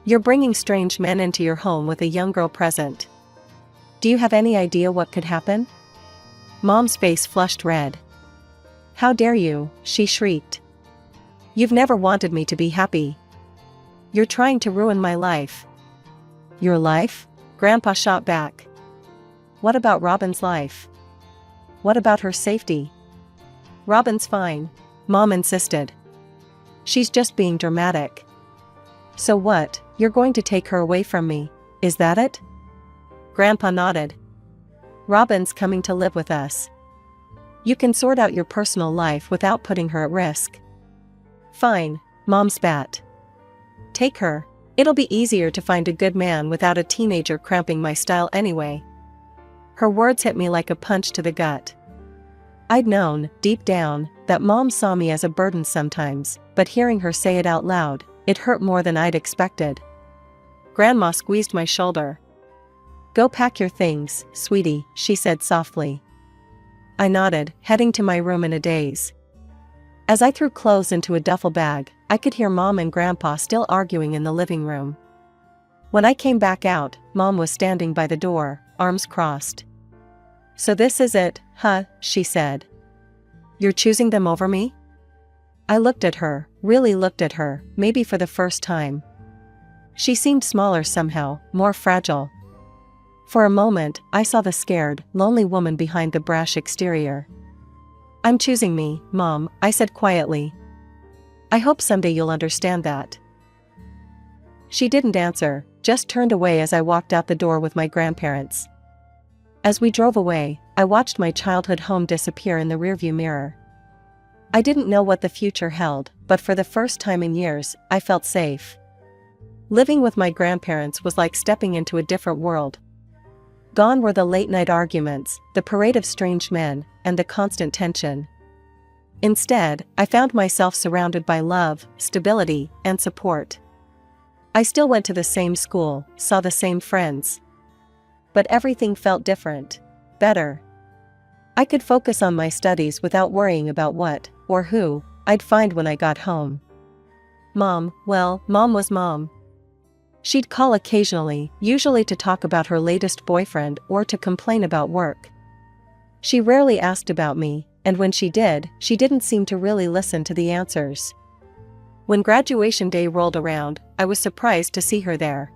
You're bringing strange men into your home with a young girl present. Do you have any idea what could happen?" Mom's face flushed red. "How dare you," she shrieked. "You've never wanted me to be happy. You're trying to ruin my life." "Your life?" Grandpa shot back. "What about Robin's life? What about her safety?" "Robin's fine," Mom insisted. "She's just being dramatic." "So what, you're going to take her away from me, is that it?" Grandpa nodded. "Robin's coming to live with us. You can sort out your personal life without putting her at risk." "Fine," Mom spat. "Take her. It'll be easier to find a good man without a teenager cramping my style anyway." Her words hit me like a punch to the gut. I'd known, deep down, that Mom saw me as a burden sometimes, but hearing her say it out loud, it hurt more than I'd expected. Grandma squeezed my shoulder. "Go pack your things, sweetie," she said softly. I nodded, heading to my room in a daze. As I threw clothes into a duffel bag, I could hear Mom and Grandpa still arguing in the living room. When I came back out, Mom was standing by the door, arms crossed. "So this is it, huh?" she said. "You're choosing them over me?" I looked at her, really looked at her, maybe for the first time. She seemed smaller somehow, more fragile. For a moment, I saw the scared, lonely woman behind the brash exterior. "I'm choosing me, Mom," I said quietly. "I hope someday you'll understand that." She didn't answer, just turned away as I walked out the door with my grandparents. As we drove away, I watched my childhood home disappear in the rearview mirror. I didn't know what the future held, but for the first time in years, I felt safe. Living with my grandparents was like stepping into a different world. Gone were the late-night arguments, the parade of strange men, and the constant tension. Instead, I found myself surrounded by love, stability, and support. I still went to the same school, saw the same friends. But everything felt different. Better. I could focus on my studies without worrying about what, or who, I'd find when I got home. Mom was Mom. She'd call occasionally, usually to talk about her latest boyfriend or to complain about work. She rarely asked about me, and when she did, she didn't seem to really listen to the answers. When graduation day rolled around, I was surprised to see her there.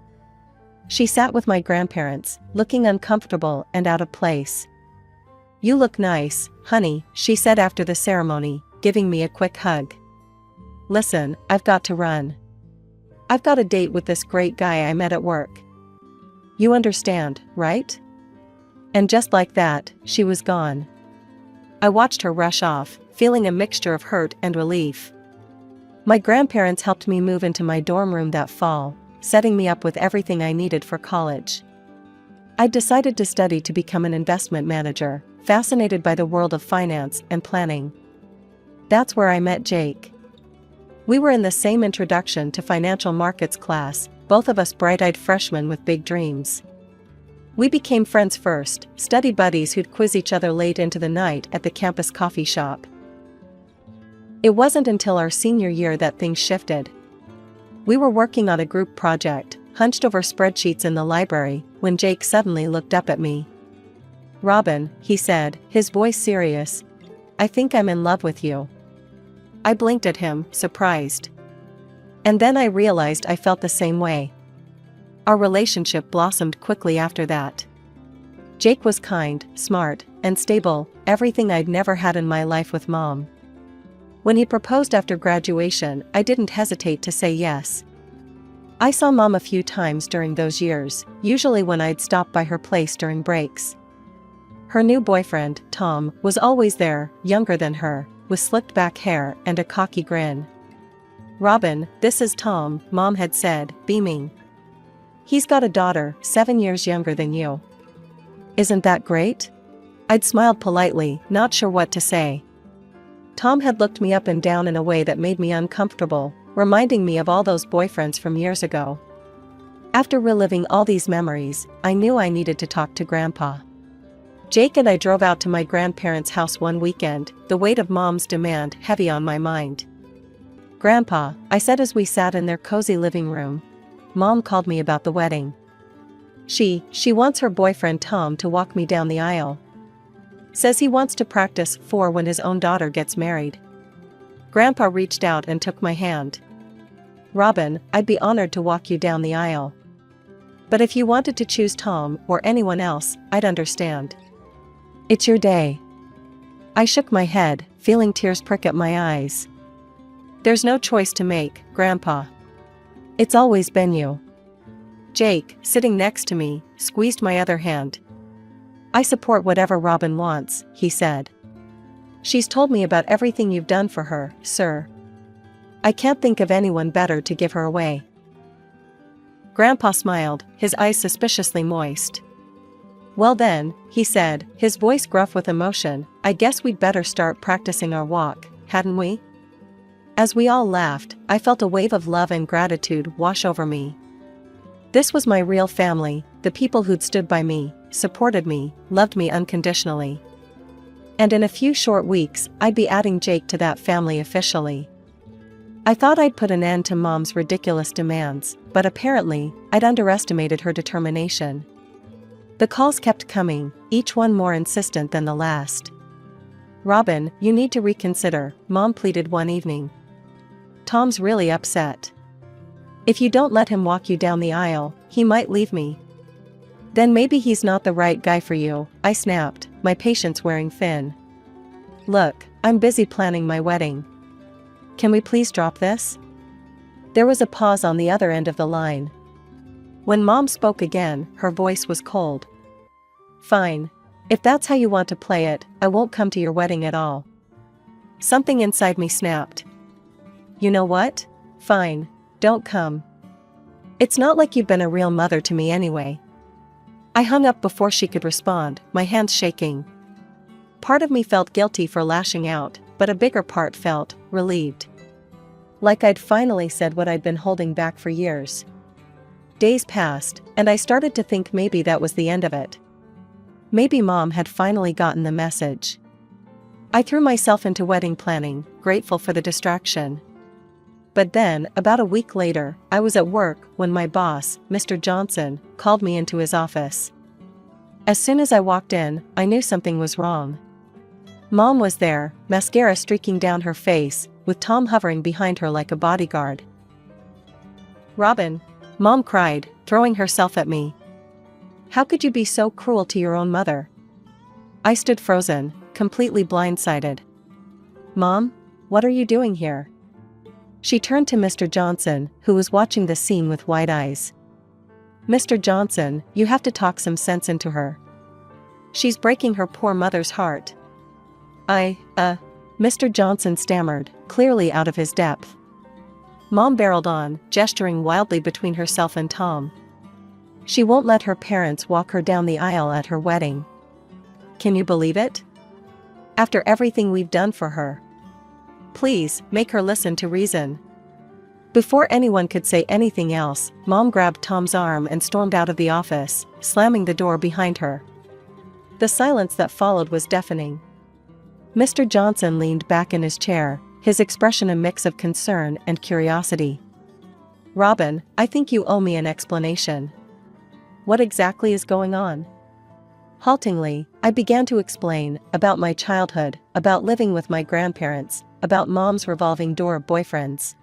She sat with my grandparents, looking uncomfortable and out of place. "You look nice, honey," she said after the ceremony, giving me a quick hug. "Listen, I've got to run. I've got a date with this great guy I met at work. You understand, right?" And just like that, she was gone. I watched her rush off, feeling a mixture of hurt and relief. My grandparents helped me move into my dorm room that fall, setting me up with everything I needed for college. I decided to study to become an investment manager, fascinated by the world of finance and planning. That's where I met Jake. We were in the same introduction to financial markets class, both of us bright-eyed freshmen with big dreams. We became friends first, study buddies who'd quiz each other late into the night at the campus coffee shop. It wasn't until our senior year that things shifted. We were working on a group project, hunched over spreadsheets in the library, when Jake suddenly looked up at me. "Robin," he said, his voice serious, "I think I'm in love with you." I blinked at him, surprised. And then I realized I felt the same way. Our relationship blossomed quickly after that. Jake was kind, smart, and stable, everything I'd never had in my life with Mom. When he proposed after graduation, I didn't hesitate to say yes. I saw Mom a few times during those years, usually when I'd stop by her place during breaks. Her new boyfriend, Tom, was always there, younger than her, with slicked back hair and a cocky grin. "Robin, this is Tom," Mom had said, beaming. "He's got a daughter, 7 years younger than you. Isn't that great?" I'd smiled politely, not sure what to say. Tom had looked me up and down in a way that made me uncomfortable, reminding me of all those boyfriends from years ago. After reliving all these memories, I knew I needed to talk to Grandpa. Jake and I drove out to my grandparents' house one weekend, the weight of Mom's demand heavy on my mind. "Grandpa," I said as we sat in their cozy living room, "Mom called me about the wedding. She wants her boyfriend Tom to walk me down the aisle. Says he wants to practice for when his own daughter gets married." Grandpa reached out and took my hand. "Robin, I'd be honored to walk you down the aisle. But if you wanted to choose Tom or anyone else, I'd understand. It's your day." I shook my head, feeling tears prick at my eyes. "There's no choice to make, Grandpa. It's always been you." Jake, sitting next to me, squeezed my other hand. "I support whatever Robin wants," he said. "She's told me about everything you've done for her, sir. I can't think of anyone better to give her away." Grandpa smiled, his eyes suspiciously moist. "Well then," he said, his voice gruff with emotion, "I guess we'd better start practicing our walk, hadn't we?" As we all laughed, I felt a wave of love and gratitude wash over me. This was my real family, the people who'd stood by me, supported me, loved me unconditionally. And in a few short weeks, I'd be adding Jake to that family officially. I thought I'd put an end to Mom's ridiculous demands, but apparently, I'd underestimated her determination. The calls kept coming, each one more insistent than the last. "Robin, you need to reconsider," Mom pleaded one evening. "Tom's really upset. If you don't let him walk you down the aisle, he might leave me." "Then maybe he's not the right guy for you," I snapped, my patience wearing thin. "Look, I'm busy planning my wedding. Can we please drop this?" There was a pause on the other end of the line. When Mom spoke again, her voice was cold. "Fine. If that's how you want to play it, I won't come to your wedding at all." Something inside me snapped. "You know what? Fine. Don't come. It's not like you've been a real mother to me anyway." I hung up before she could respond, my hands shaking. Part of me felt guilty for lashing out, but a bigger part felt relieved. Like I'd finally said what I'd been holding back for years. Days passed, and I started to think maybe that was the end of it. Maybe Mom had finally gotten the message. I threw myself into wedding planning, grateful for the distraction. But then, about a week later, I was at work when my boss, Mr. Johnson, called me into his office. As soon as I walked in, I knew something was wrong. Mom was there, mascara streaking down her face, with Tom hovering behind her like a bodyguard. "Robin," Mom cried, throwing herself at me. "How could you be so cruel to your own mother?" I stood frozen, completely blindsided. "Mom, what are you doing here?" She turned to Mr. Johnson, who was watching the scene with wide eyes. "Mr. Johnson, you have to talk some sense into her. She's breaking her poor mother's heart." Mr. Johnson stammered, clearly out of his depth. Mom barreled on, gesturing wildly between herself and Tom. "She won't let her parents walk her down the aisle at her wedding. Can you believe it? After everything we've done for her. Please, make her listen to reason." Before anyone could say anything else, Mom grabbed Tom's arm and stormed out of the office, slamming the door behind her. The silence that followed was deafening. Mr. Johnson leaned back in his chair, his expression a mix of concern and curiosity. "Robin, I think you owe me an explanation. What exactly is going on?" Haltingly, I began to explain about my childhood, about living with my grandparents, about Mom's revolving door of boyfriends.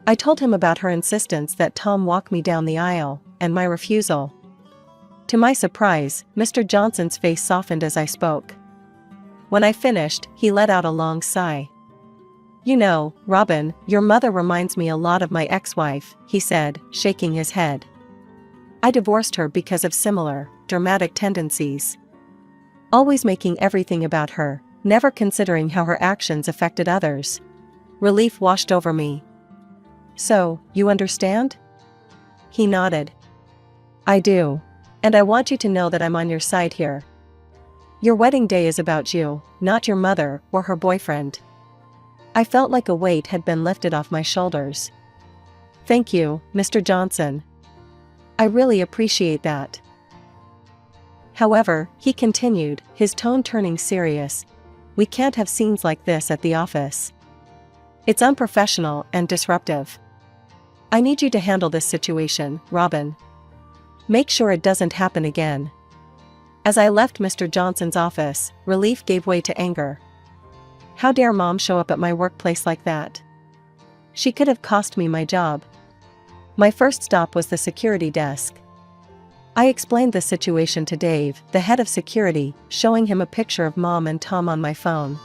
I told him about her insistence that Tom walk me down the aisle, and my refusal. To my surprise, Mr. Johnson's face softened as I spoke. When I finished, he let out a long sigh. "You know, Robin, your mother reminds me a lot of my ex-wife," he said, shaking his head. "I divorced her because of similar, dramatic tendencies. Always making everything about her, never considering how her actions affected others." Relief washed over me. "So, you understand?" He nodded. "I do. And I want you to know that I'm on your side here. Your wedding day is about you, not your mother or her boyfriend." I felt like a weight had been lifted off my shoulders. "Thank you, Mr. Johnson. I really appreciate that." However, he continued, his tone turning serious, "We can't have scenes like this at the office. It's unprofessional and disruptive. I need you to handle this situation, Robin. Make sure it doesn't happen again." As I left Mr. Johnson's office, relief gave way to anger. How dare Mom show up at my workplace like that? She could have cost me my job. My first stop was the security desk. I explained the situation to Dave, the head of security, showing him a picture of Mom and Tom on my phone.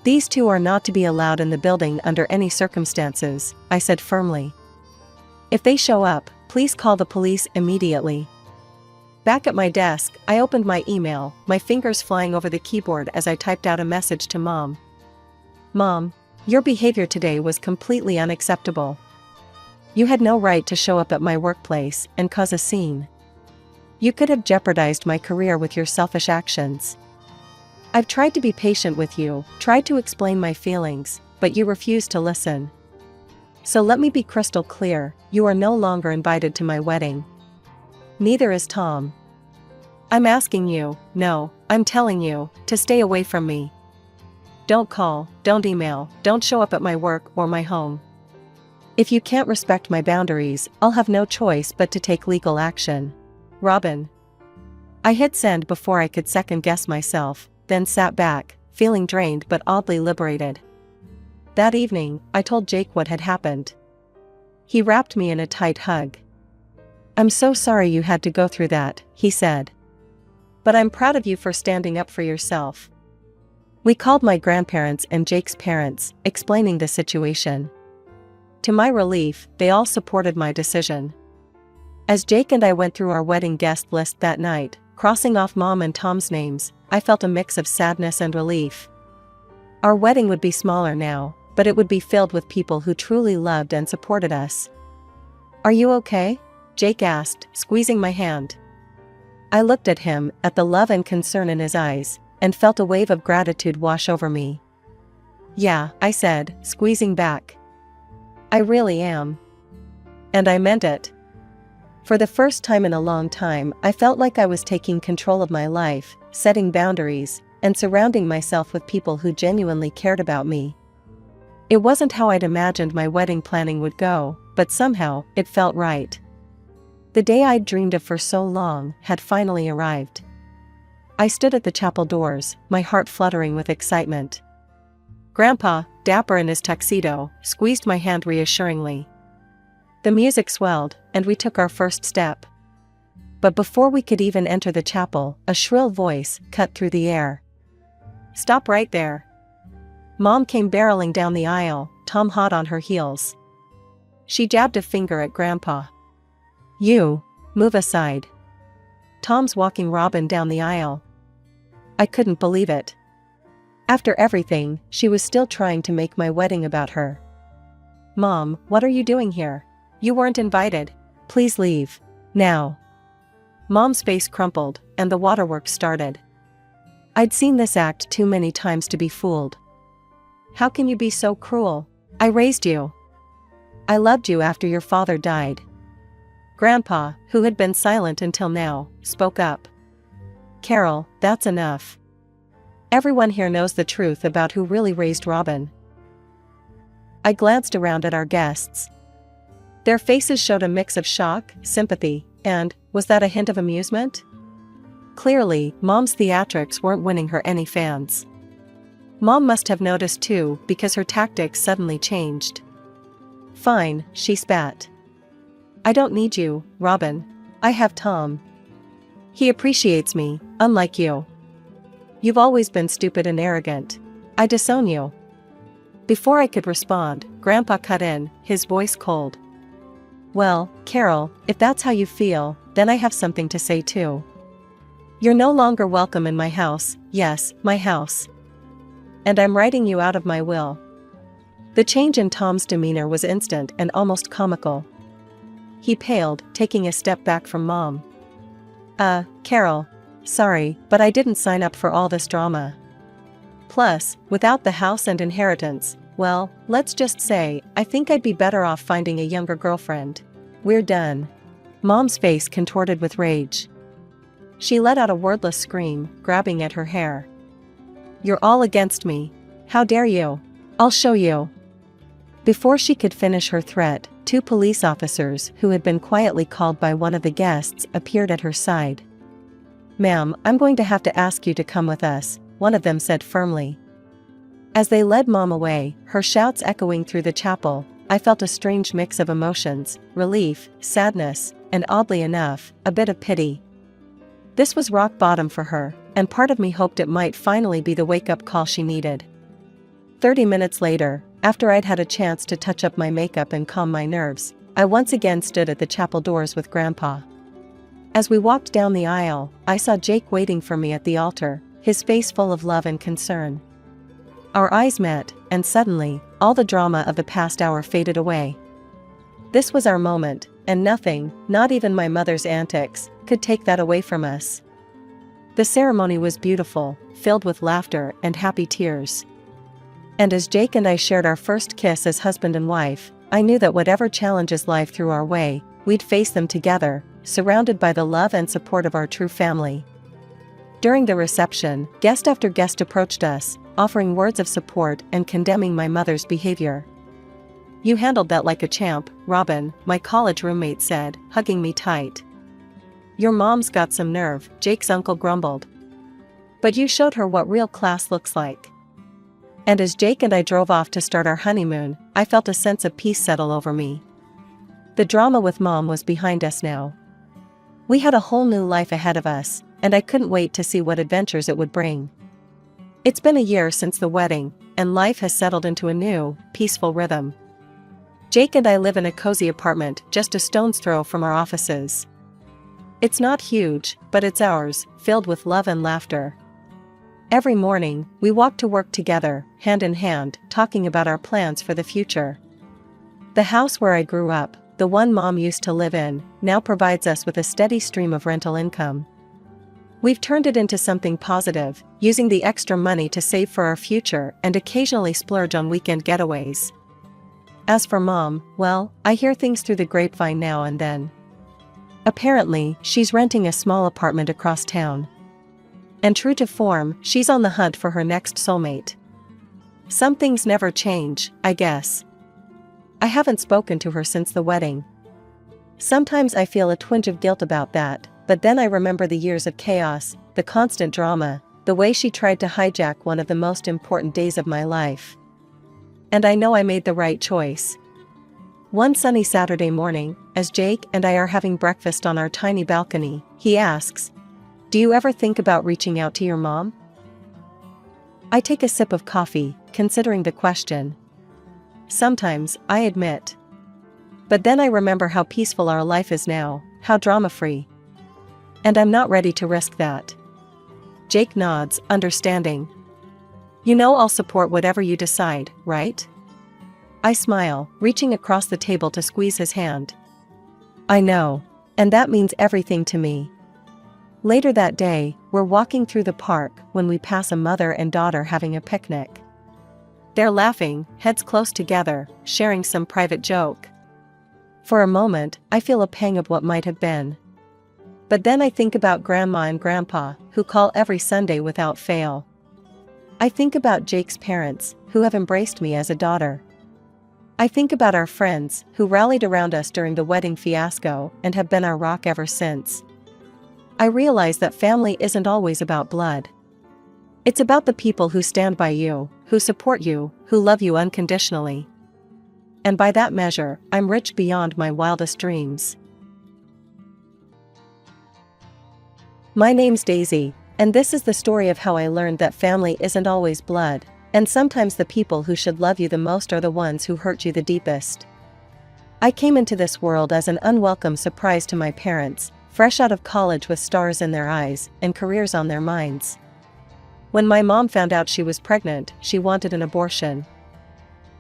"These two are not to be allowed in the building under any circumstances," I said firmly. "If they show up, please call the police immediately." Back at my desk, I opened my email, my fingers flying over the keyboard as I typed out a message to Mom. "Mom, your behavior today was completely unacceptable. You had no right to show up at my workplace and cause a scene. You could have jeopardized my career with your selfish actions. I've tried to be patient with you, tried to explain my feelings, but you refused to listen. So let me be crystal clear, you are no longer invited to my wedding. Neither is Tom. I'm asking you, no, I'm telling you, to stay away from me. Don't call, don't email, don't show up at my work or my home. If you can't respect my boundaries, I'll have no choice but to take legal action. Robin." I hit send before I could second guess myself, then sat back, feeling drained but oddly liberated. That evening, I told Jake what had happened. He wrapped me in a tight hug. "I'm so sorry you had to go through that," he said. "But I'm proud of you for standing up for yourself." We called my grandparents and Jake's parents, explaining the situation. To my relief, they all supported my decision. As Jake and I went through our wedding guest list that night, crossing off Mom and Tom's names, I felt a mix of sadness and relief. Our wedding would be smaller now, but it would be filled with people who truly loved and supported us. "Are you okay?" Jake asked, squeezing my hand. I looked at him, at the love and concern in his eyes, and felt a wave of gratitude wash over me. "Yeah," I said, squeezing back. "I really am." And I meant it. For the first time in a long time, I felt like I was taking control of my life, setting boundaries, and surrounding myself with people who genuinely cared about me. It wasn't how I'd imagined my wedding planning would go, but somehow, it felt right. The day I'd dreamed of for so long had finally arrived. I stood at the chapel doors, my heart fluttering with excitement. Grandpa, dapper in his tuxedo, squeezed my hand reassuringly. The music swelled, and we took our first step. But before we could even enter the chapel, a shrill voice cut through the air. "Stop right there." Mom came barreling down the aisle, Tom hot on her heels. She jabbed a finger at Grandpa. "You, move aside." Tom's walking Robin down the aisle. I couldn't believe it. After everything, she was still trying to make my wedding about her. "Mom, what are you doing here? You weren't invited. Please leave. Now." Mom's face crumpled, and the waterworks started. I'd seen this act too many times to be fooled. "How can you be so cruel? I raised you. I loved you after your father died." Grandpa, who had been silent until now, spoke up. "Carol, that's enough. Everyone here knows the truth about who really raised Robin." I glanced around at our guests. Their faces showed a mix of shock, sympathy, and, was that a hint of amusement? Clearly, Mom's theatrics weren't winning her any fans. Mom must have noticed too, because her tactics suddenly changed. "Fine," she spat. "I don't need you, Robin. I have Tom. He appreciates me, unlike you. You've always been stupid and arrogant. I disown you." Before I could respond, Grandpa cut in, his voice cold. "Well, Carol, if that's how you feel, then I have something to say too. You're no longer welcome in my house, yes, my house. And I'm writing you out of my will." The change in Tom's demeanor was instant and almost comical. He paled, taking a step back from Mom. Carol. Sorry, but I didn't sign up for all this drama. Plus, without the house and inheritance, well, let's just say, I think I'd be better off finding a younger girlfriend. We're done." Mom's face contorted with rage. She let out a wordless scream, grabbing at her hair. "You're all against me. How dare you? I'll show you." Before she could finish her threat, 2 police officers who had been quietly called by one of the guests appeared at her side. "Ma'am, I'm going to have to ask you to come with us," one of them said firmly. As they led Mom away, her shouts echoing through the chapel, I felt a strange mix of emotions, relief, sadness, and oddly enough, a bit of pity. This was rock bottom for her, and part of me hoped it might finally be the wake-up call she needed. 30 minutes later, after I'd had a chance to touch up my makeup and calm my nerves, I once again stood at the chapel doors with Grandpa. As we walked down the aisle, I saw Jake waiting for me at the altar, his face full of love and concern. Our eyes met, and suddenly, all the drama of the past hour faded away. This was our moment, and nothing, not even my mother's antics, could take that away from us. The ceremony was beautiful, filled with laughter and happy tears. And as Jake and I shared our first kiss as husband and wife, I knew that whatever challenges life threw our way, we'd face them together, surrounded by the love and support of our true family. During the reception, guest after guest approached us, offering words of support and condemning my mother's behavior. "You handled that like a champ, Robin," my college roommate said, hugging me tight. "Your mom's got some nerve," Jake's uncle grumbled. "But you showed her what real class looks like." And as Jake and I drove off to start our honeymoon, I felt a sense of peace settle over me. The drama with Mom was behind us now. We had a whole new life ahead of us, and I couldn't wait to see what adventures it would bring. It's been a year since the wedding, and life has settled into a new, peaceful rhythm. Jake and I live in a cozy apartment just a stone's throw from our offices. It's not huge, but it's ours, filled with love and laughter. Every morning, we walk to work together, hand in hand, talking about our plans for the future. The house where I grew up, the one Mom used to live in, now provides us with a steady stream of rental income. We've turned it into something positive, using the extra money to save for our future and occasionally splurge on weekend getaways. As for Mom, well, I hear things through the grapevine now and then. Apparently, she's renting a small apartment across town. And true to form, she's on the hunt for her next soulmate. Some things never change, I guess. I haven't spoken to her since the wedding. Sometimes I feel a twinge of guilt about that, but then I remember the years of chaos, the constant drama, the way she tried to hijack one of the most important days of my life. And I know I made the right choice. One sunny Saturday morning, as Jake and I are having breakfast on our tiny balcony, he asks, "Do you ever think about reaching out to your mom?" I take a sip of coffee, considering the question. Sometimes, I admit. But then I remember how peaceful our life is now, how drama-free. And I'm not ready to risk that. Jake nods, understanding. "You know I'll support whatever you decide, right?" I smile, reaching across the table to squeeze his hand. "I know. And that means everything to me." Later that day, we're walking through the park when we pass a mother and daughter having a picnic. They're laughing, heads close together, sharing some private joke. For a moment, I feel a pang of what might have been. But then I think about Grandma and Grandpa, who call every Sunday without fail. I think about Jake's parents, who have embraced me as a daughter. I think about our friends, who rallied around us during the wedding fiasco and have been our rock ever since. I realize that family isn't always about blood. It's about the people who stand by you, who support you, who love you unconditionally. And by that measure, I'm rich beyond my wildest dreams. My name's Daisy, and this is the story of how I learned that family isn't always blood, and sometimes the people who should love you the most are the ones who hurt you the deepest. I came into this world as an unwelcome surprise to my parents, fresh out of college with stars in their eyes and careers on their minds. When my mom found out she was pregnant, she wanted an abortion.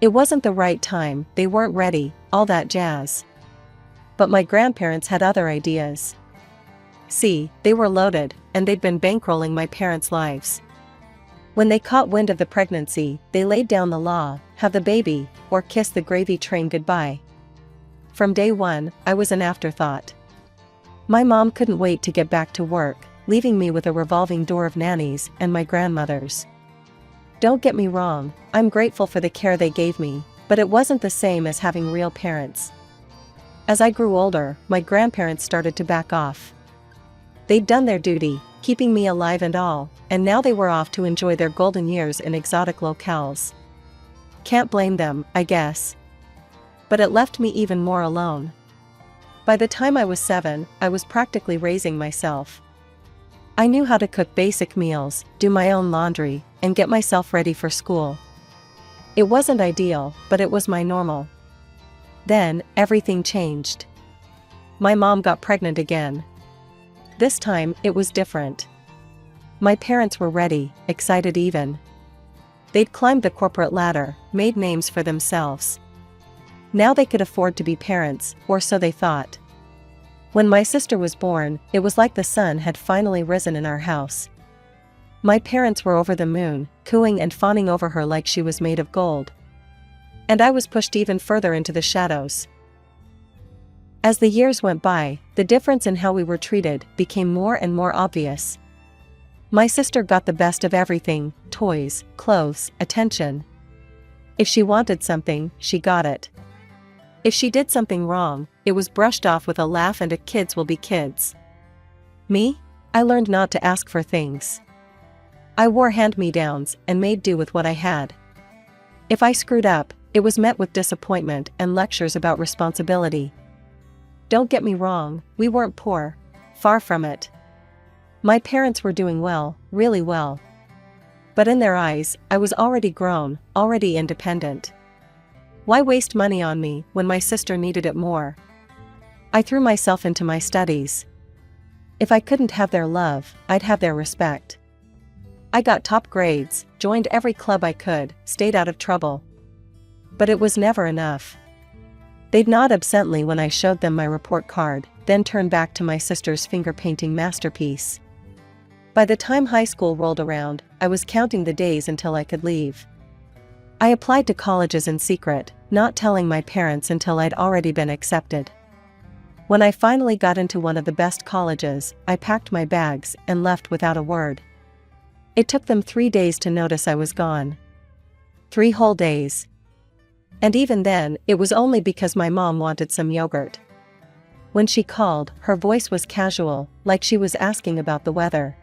It wasn't the right time, they weren't ready, all that jazz. But my grandparents had other ideas. See, they were loaded, and they'd been bankrolling my parents' lives. When they caught wind of the pregnancy, they laid down the law, have the baby, or kiss the gravy train goodbye. From day one, I was an afterthought. My mom couldn't wait to get back to work, leaving me with a revolving door of nannies and my grandmothers. Don't get me wrong, I'm grateful for the care they gave me, but it wasn't the same as having real parents. As I grew older, my grandparents started to back off. They'd done their duty, keeping me alive and all, and now they were off to enjoy their golden years in exotic locales. Can't blame them, I guess. But it left me even more alone. By the time I was 7, I was practically raising myself. I knew how to cook basic meals, do my own laundry, and get myself ready for school. It wasn't ideal, but it was my normal. Then, everything changed. My mom got pregnant again. This time, it was different. My parents were ready, excited even. They'd climbed the corporate ladder, made names for themselves. Now they could afford to be parents, or so they thought. When my sister was born, it was like the sun had finally risen in our house. My parents were over the moon, cooing and fawning over her like she was made of gold. And I was pushed even further into the shadows. As the years went by, the difference in how we were treated became more and more obvious. My sister got the best of everything: toys, clothes, attention. If she wanted something, she got it. If she did something wrong, it was brushed off with a laugh and a kids will be kids. Me? I learned not to ask for things. I wore hand-me-downs and made do with what I had. If I screwed up, it was met with disappointment and lectures about responsibility. Don't get me wrong, we weren't poor. Far from it. My parents were doing well, really well. But in their eyes, I was already grown, already independent. Why waste money on me when my sister needed it more? I threw myself into my studies. If I couldn't have their love, I'd have their respect. I got top grades, joined every club I could, stayed out of trouble. But it was never enough. They'd nod absently when I showed them my report card, then turn back to my sister's finger-painting masterpiece. By the time high school rolled around, I was counting the days until I could leave. I applied to colleges in secret, not telling my parents until I'd already been accepted. When I finally got into one of the best colleges, I packed my bags and left without a word. It took them 3 days to notice I was gone. 3 whole days. And even then, it was only because my mom wanted some yogurt. When she called, her voice was casual, like she was asking about the weather.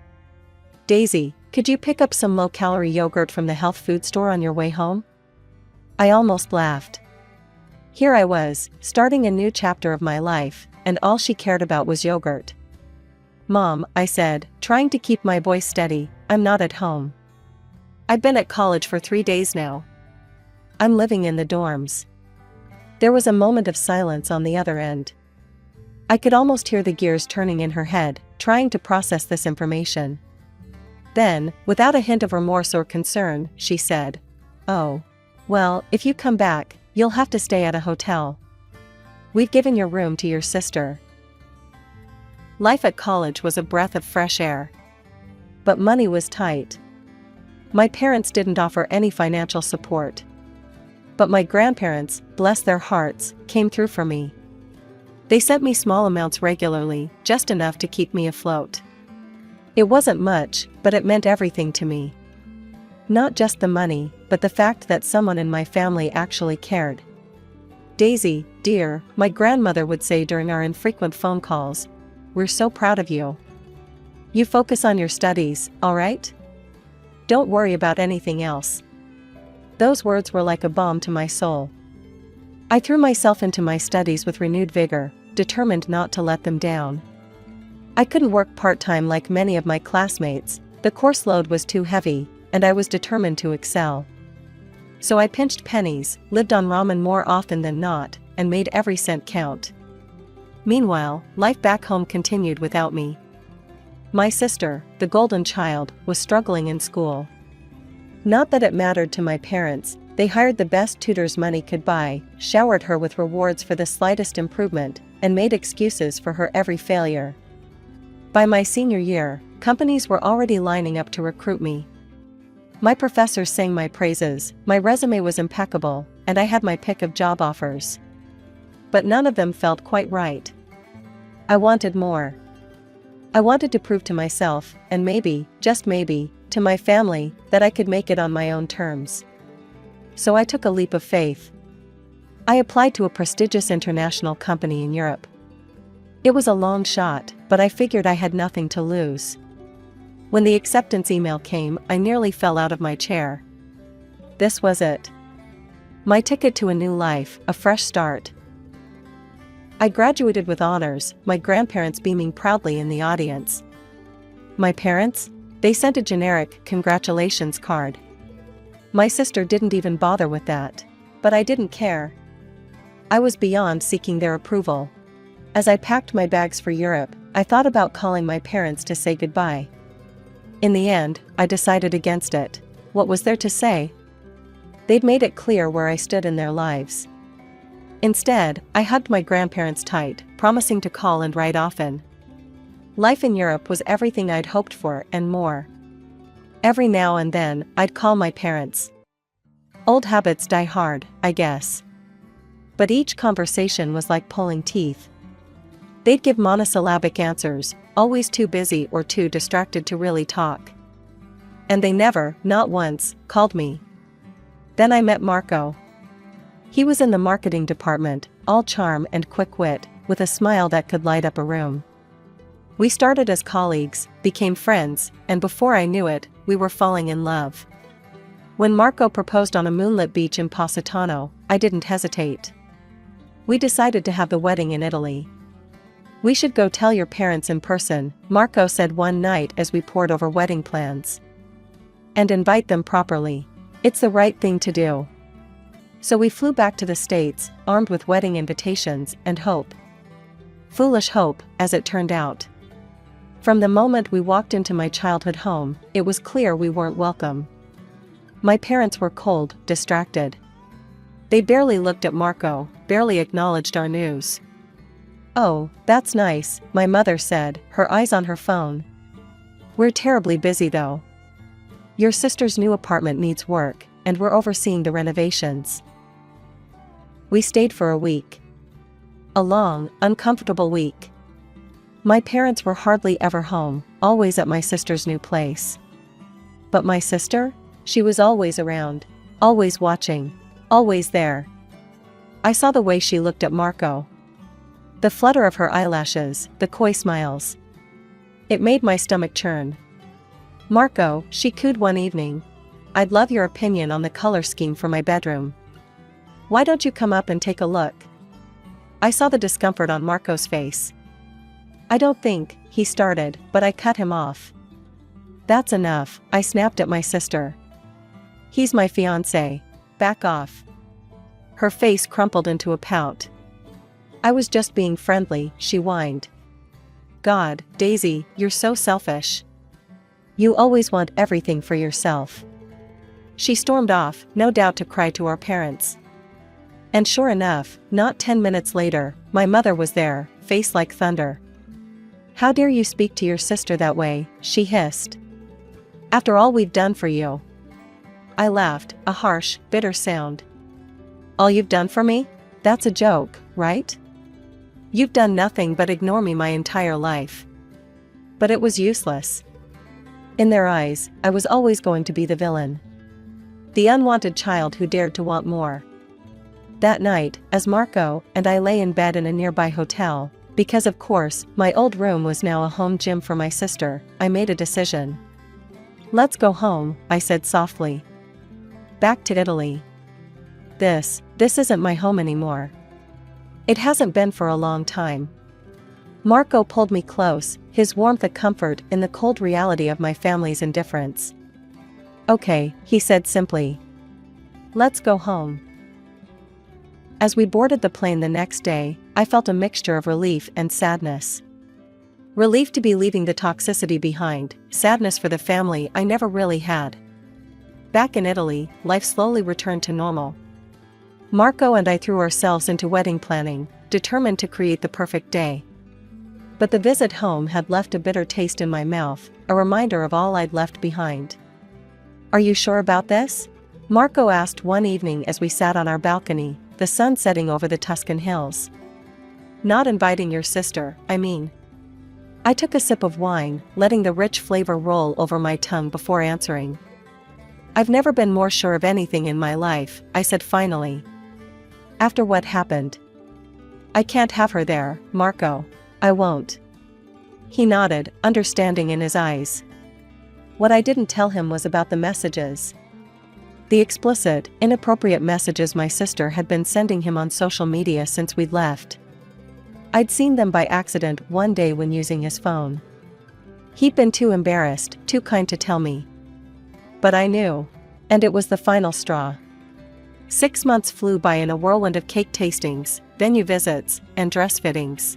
"Daisy, could you pick up some low-calorie yogurt from the health food store on your way home?" I almost laughed. Here I was, starting a new chapter of my life, and all she cared about was yogurt. "Mom," I said, trying to keep my voice steady, "I'm not at home. I've been at college for 3 days now. I'm living in the dorms." There was a moment of silence on the other end. I could almost hear the gears turning in her head, trying to process this information. Then, without a hint of remorse or concern, she said, "Oh. Well, if you come back, you'll have to stay at a hotel. We've given your room to your sister." Life at college was a breath of fresh air. But money was tight. My parents didn't offer any financial support. But my grandparents, bless their hearts, came through for me. They sent me small amounts regularly, just enough to keep me afloat. It wasn't much, but it meant everything to me. Not just the money, but the fact that someone in my family actually cared. "Daisy, dear," my grandmother would say during our infrequent phone calls, "we're so proud of you. You focus on your studies, all right? Don't worry about anything else." Those words were like a balm to my soul. I threw myself into my studies with renewed vigor, determined not to let them down. I couldn't work part-time like many of my classmates, the course load was too heavy, and I was determined to excel. So I pinched pennies, lived on ramen more often than not, and made every cent count. Meanwhile, life back home continued without me. My sister, the golden child, was struggling in school. Not that it mattered to my parents, they hired the best tutors money could buy, showered her with rewards for the slightest improvement, and made excuses for her every failure. By my senior year, companies were already lining up to recruit me. My professors sang my praises, my resume was impeccable, and I had my pick of job offers. But none of them felt quite right. I wanted more. I wanted to prove to myself, and maybe, just maybe, to my family, that I could make it on my own terms. So I took a leap of faith. I applied to a prestigious international company in Europe. It was a long shot, but I figured I had nothing to lose. When the acceptance email came, I nearly fell out of my chair. This was it. My ticket to a new life, a fresh start. I graduated with honors, my grandparents beaming proudly in the audience. My parents? They sent a generic congratulations card. My sister didn't even bother with that. But I didn't care. I was beyond seeking their approval. As I packed my bags for Europe, I thought about calling my parents to say goodbye. In the end, I decided against it. What was there to say? They'd made it clear where I stood in their lives. Instead, I hugged my grandparents tight, promising to call and write often. Life in Europe was everything I'd hoped for and more. Every now and then, I'd call my parents. Old habits die hard, I guess. But each conversation was like pulling teeth. They'd give monosyllabic answers, always too busy or too distracted to really talk. And they never, not once, called me. Then I met Marco. He was in the marketing department, all charm and quick wit, with a smile that could light up a room. We started as colleagues, became friends, and before I knew it, we were falling in love. When Marco proposed on a moonlit beach in Positano, I didn't hesitate. We decided to have the wedding in Italy. "We should go tell your parents in person," Marco said one night as we pored over wedding plans. "And invite them properly. It's the right thing to do." So we flew back to the States, armed with wedding invitations and hope. Foolish hope, as it turned out. From the moment we walked into my childhood home, it was clear we weren't welcome. My parents were cold, distracted. They barely looked at Marco, barely acknowledged our news. "Oh, that's nice," my mother said, her eyes on her phone. "We're terribly busy though. Your sister's new apartment needs work, and we're overseeing the renovations." We stayed for a week. A long, uncomfortable week. My parents were hardly ever home, always at my sister's new place. But my sister? She was always around, always watching, always there. I saw the way she looked at Marco. The flutter of her eyelashes, the coy smiles. It made my stomach churn. "Marco," she cooed one evening, "I'd love your opinion on the color scheme for my bedroom. Why don't you come up and take a look?" I saw the discomfort on Marco's face. "I don't think," he started, but I cut him off. "That's enough," I snapped at my sister. "He's my fiancé. Back off." Her face crumpled into a pout. "I was just being friendly," she whined. "God, Daisy, you're so selfish. You always want everything for yourself." She stormed off, no doubt to cry to our parents. And sure enough, not 10 minutes later, my mother was there, face like thunder. "How dare you speak to your sister that way?" she hissed. "After all we've done for you." I laughed, a harsh, bitter sound. "All you've done for me? That's a joke, right? You've done nothing but ignore me my entire life." But it was useless. In their eyes, I was always going to be the villain. The unwanted child who dared to want more. That night, as Marco and I lay in bed in a nearby hotel, because of course, my old room was now a home gym for my sister, I made a decision. "Let's go home," I said softly. "Back to Italy. This isn't my home anymore. It hasn't been for a long time." Marco pulled me close, his warmth a comfort in the cold reality of my family's indifference. "Okay," he said simply. "Let's go home." As we boarded the plane the next day, I felt a mixture of relief and sadness. Relief to be leaving the toxicity behind, sadness for the family I never really had. Back in Italy, life slowly returned to normal. Marco and I threw ourselves into wedding planning, determined to create the perfect day. But the visit home had left a bitter taste in my mouth, a reminder of all I'd left behind. "Are you sure about this?" Marco asked one evening as we sat on our balcony, the sun setting over the Tuscan hills. "Not inviting your sister, I mean." I took a sip of wine, letting the rich flavor roll over my tongue before answering. "I've never been more sure of anything in my life," I said finally. "After what happened. I can't have her there, Marco. I won't." He nodded, understanding in his eyes. What I didn't tell him was about the messages. The explicit, inappropriate messages my sister had been sending him on social media since we'd left. I'd seen them by accident one day when using his phone. He'd been too embarrassed, too kind to tell me. But I knew. And it was the final straw. 6 months flew by in a whirlwind of cake tastings, venue visits, and dress fittings.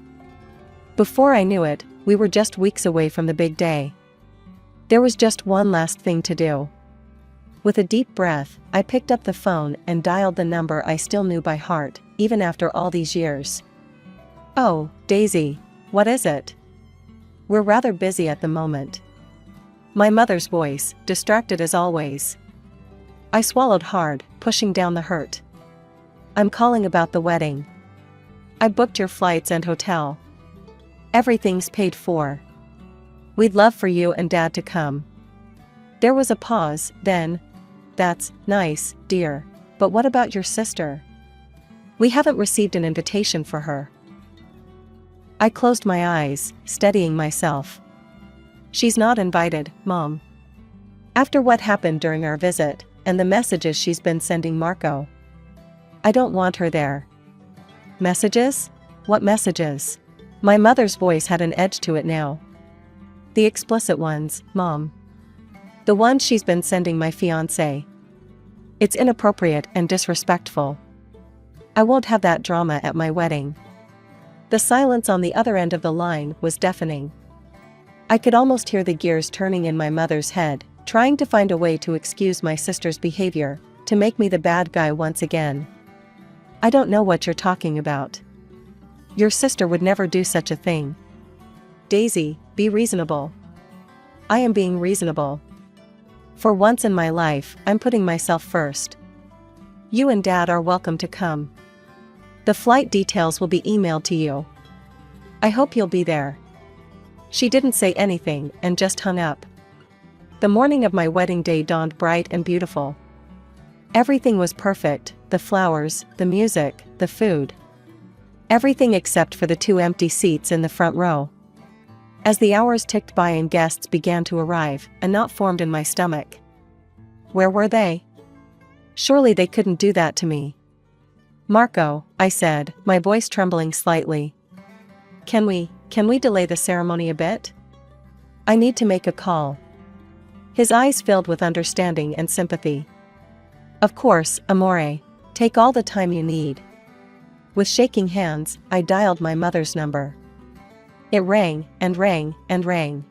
Before I knew it, we were just weeks away from the big day. There was just one last thing to do. With a deep breath, I picked up the phone and dialed the number I still knew by heart, even after all these years. "Oh, Daisy, what is it?" "We're rather busy at the moment." My mother's voice, distracted as always. I swallowed hard, pushing down the hurt. "I'm calling about the wedding. I booked your flights and hotel. Everything's paid for. We'd love for you and Dad to come." There was a pause, then, "That's nice, dear, but what about your sister? We haven't received an invitation for her." I closed my eyes, steadying myself. She's not invited, Mom. After what happened during our visit, and the messages she's been sending Marco. I don't want her there. Messages? What messages? My mother's voice had an edge to it now. The explicit ones, Mom. The ones she's been sending my fiancé. It's inappropriate and disrespectful. I won't have that drama at my wedding. The silence on the other end of the line was deafening. I could almost hear the gears turning in my mother's head, trying to find a way to excuse my sister's behavior, to make me the bad guy once again. I don't know what you're talking about. Your sister would never do such a thing. Daisy, be reasonable. I am being reasonable. For once in my life, I'm putting myself first. You and Dad are welcome to come. The flight details will be emailed to you. I hope you'll be there. She didn't say anything and just hung up. The morning of my wedding day dawned bright and beautiful. Everything was perfect, the flowers, the music, the food. Everything except for the 2 empty seats in the front row. As the hours ticked by and guests began to arrive, a knot formed in my stomach. Where were they? Surely they couldn't do that to me. Marco, I said, my voice trembling slightly. Can we delay the ceremony a bit? I need to make a call. His eyes filled with understanding and sympathy. Of course, amore. Take all the time you need. With shaking hands, I dialed my mother's number. It rang, and rang, and rang.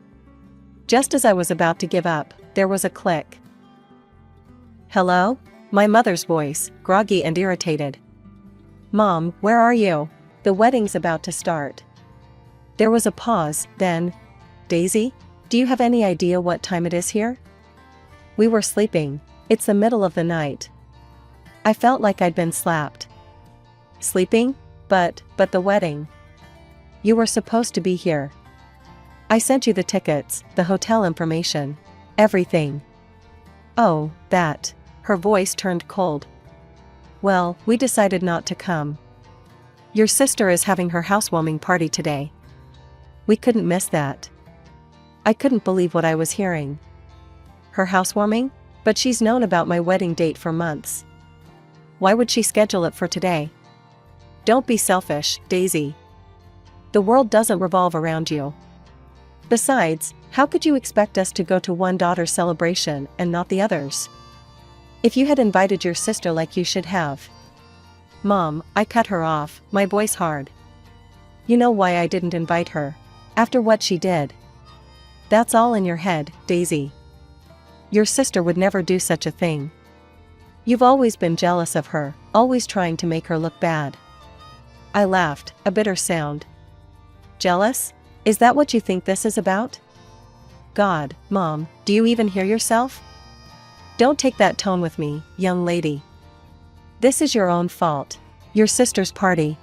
Just as I was about to give up, there was a click. Hello? My mother's voice, groggy and irritated. Mom, where are you? The wedding's about to start. There was a pause, then, Daisy, do you have any idea what time it is here? We were sleeping. It's the middle of the night. I felt like I'd been slapped. Sleeping? But the wedding. You were supposed to be here. I sent you the tickets, the hotel information, everything. Oh, that. Her voice turned cold. Well, we decided not to come. Your sister is having her housewarming party today. We couldn't miss that. I couldn't believe what I was hearing. Her housewarming? But she's known about my wedding date for months. Why would she schedule it for today? Don't be selfish, Daisy. The world doesn't revolve around you. Besides, how could you expect us to go to one daughter's celebration and not the others? If you had invited your sister like you should have. Mom, I cut her off, my voice hard. You know why I didn't invite her. After what she did. That's all in your head, Daisy. Your sister would never do such a thing. You've always been jealous of her, always trying to make her look bad. I laughed, a bitter sound. Jealous? Is that what you think this is about? God, Mom, do you even hear yourself? Don't take that tone with me, young lady. This is your own fault. Your sister's party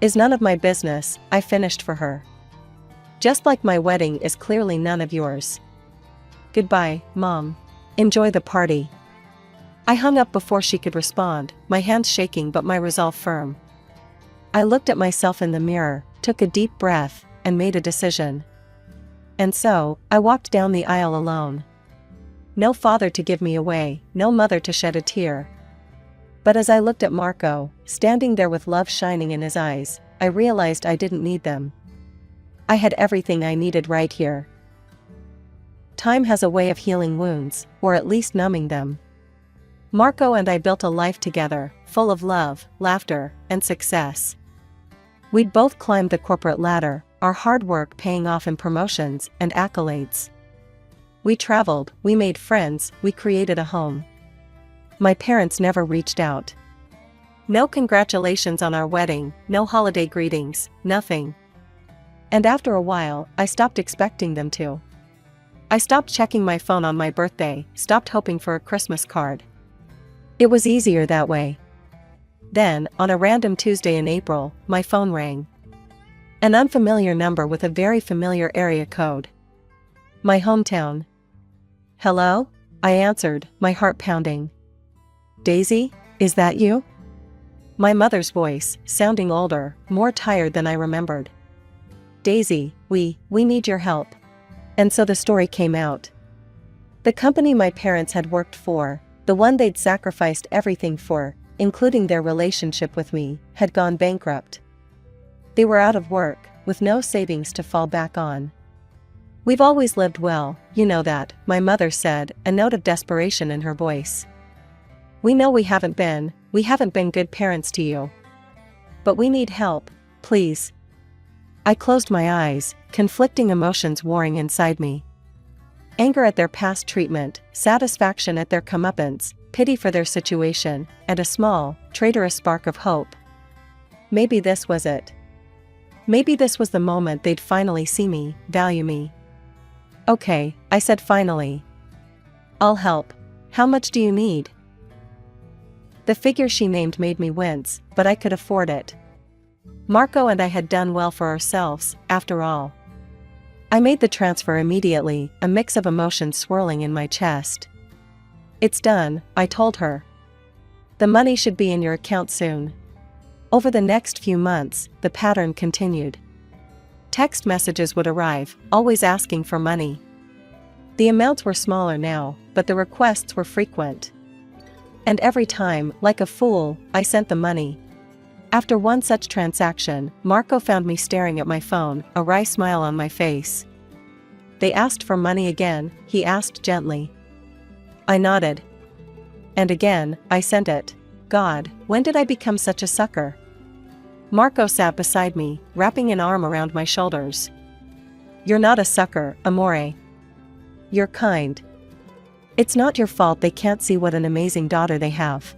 is none of my business, I finished for her. Just like my wedding is clearly none of yours. Goodbye, Mom. Enjoy the party. I hung up before she could respond, my hands shaking but my resolve firm. I looked at myself in the mirror, took a deep breath, and made a decision. And so, I walked down the aisle alone. No father to give me away, no mother to shed a tear. But as I looked at Marco, standing there with love shining in his eyes, I realized I didn't need them. I had everything I needed right here. Time has a way of healing wounds, or at least numbing them. Marco and I built a life together, full of love, laughter, and success. We'd both climbed the corporate ladder, our hard work paying off in promotions and accolades. We traveled, we made friends, we created a home. My parents never reached out. No congratulations on our wedding, no holiday greetings, nothing. And after a while, I stopped expecting them to. I stopped checking my phone on my birthday, stopped hoping for a Christmas card. It was easier that way. Then, on a random Tuesday in April, my phone rang. An unfamiliar number with a very familiar area code. My hometown. Hello? I answered, my heart pounding. Daisy, is that you? My mother's voice, sounding older, more tired than I remembered. Daisy, we need your help. And so the story came out. The company my parents had worked for, the one they'd sacrificed everything for, including their relationship with me, had gone bankrupt. They were out of work, with no savings to fall back on. We've always lived well, you know that, my mother said, a note of desperation in her voice. We know we haven't been good parents to you. But we need help, please. I closed my eyes, conflicting emotions warring inside me. Anger at their past treatment, satisfaction at their comeuppance, pity for their situation, and a small, traitorous spark of hope. Maybe this was it. Maybe this was the moment they'd finally see me, value me. Okay, I said finally. I'll help. How much do you need? The figure she named made me wince, but I could afford it. Marco and I had done well for ourselves, after all. I made the transfer immediately, a mix of emotions swirling in my chest. It's done, I told her. The money should be in your account soon. Over the next few months, the pattern continued. Text messages would arrive, always asking for money. The amounts were smaller now, but the requests were frequent. And every time, like a fool, I sent the money. After one such transaction, Marco found me staring at my phone, a wry smile on my face. They asked for money again, he asked gently. I nodded. And again, I sent it. God, when did I become such a sucker? Marco sat beside me, wrapping an arm around my shoulders. You're not a sucker, amore. You're kind. It's not your fault they can't see what an amazing daughter they have.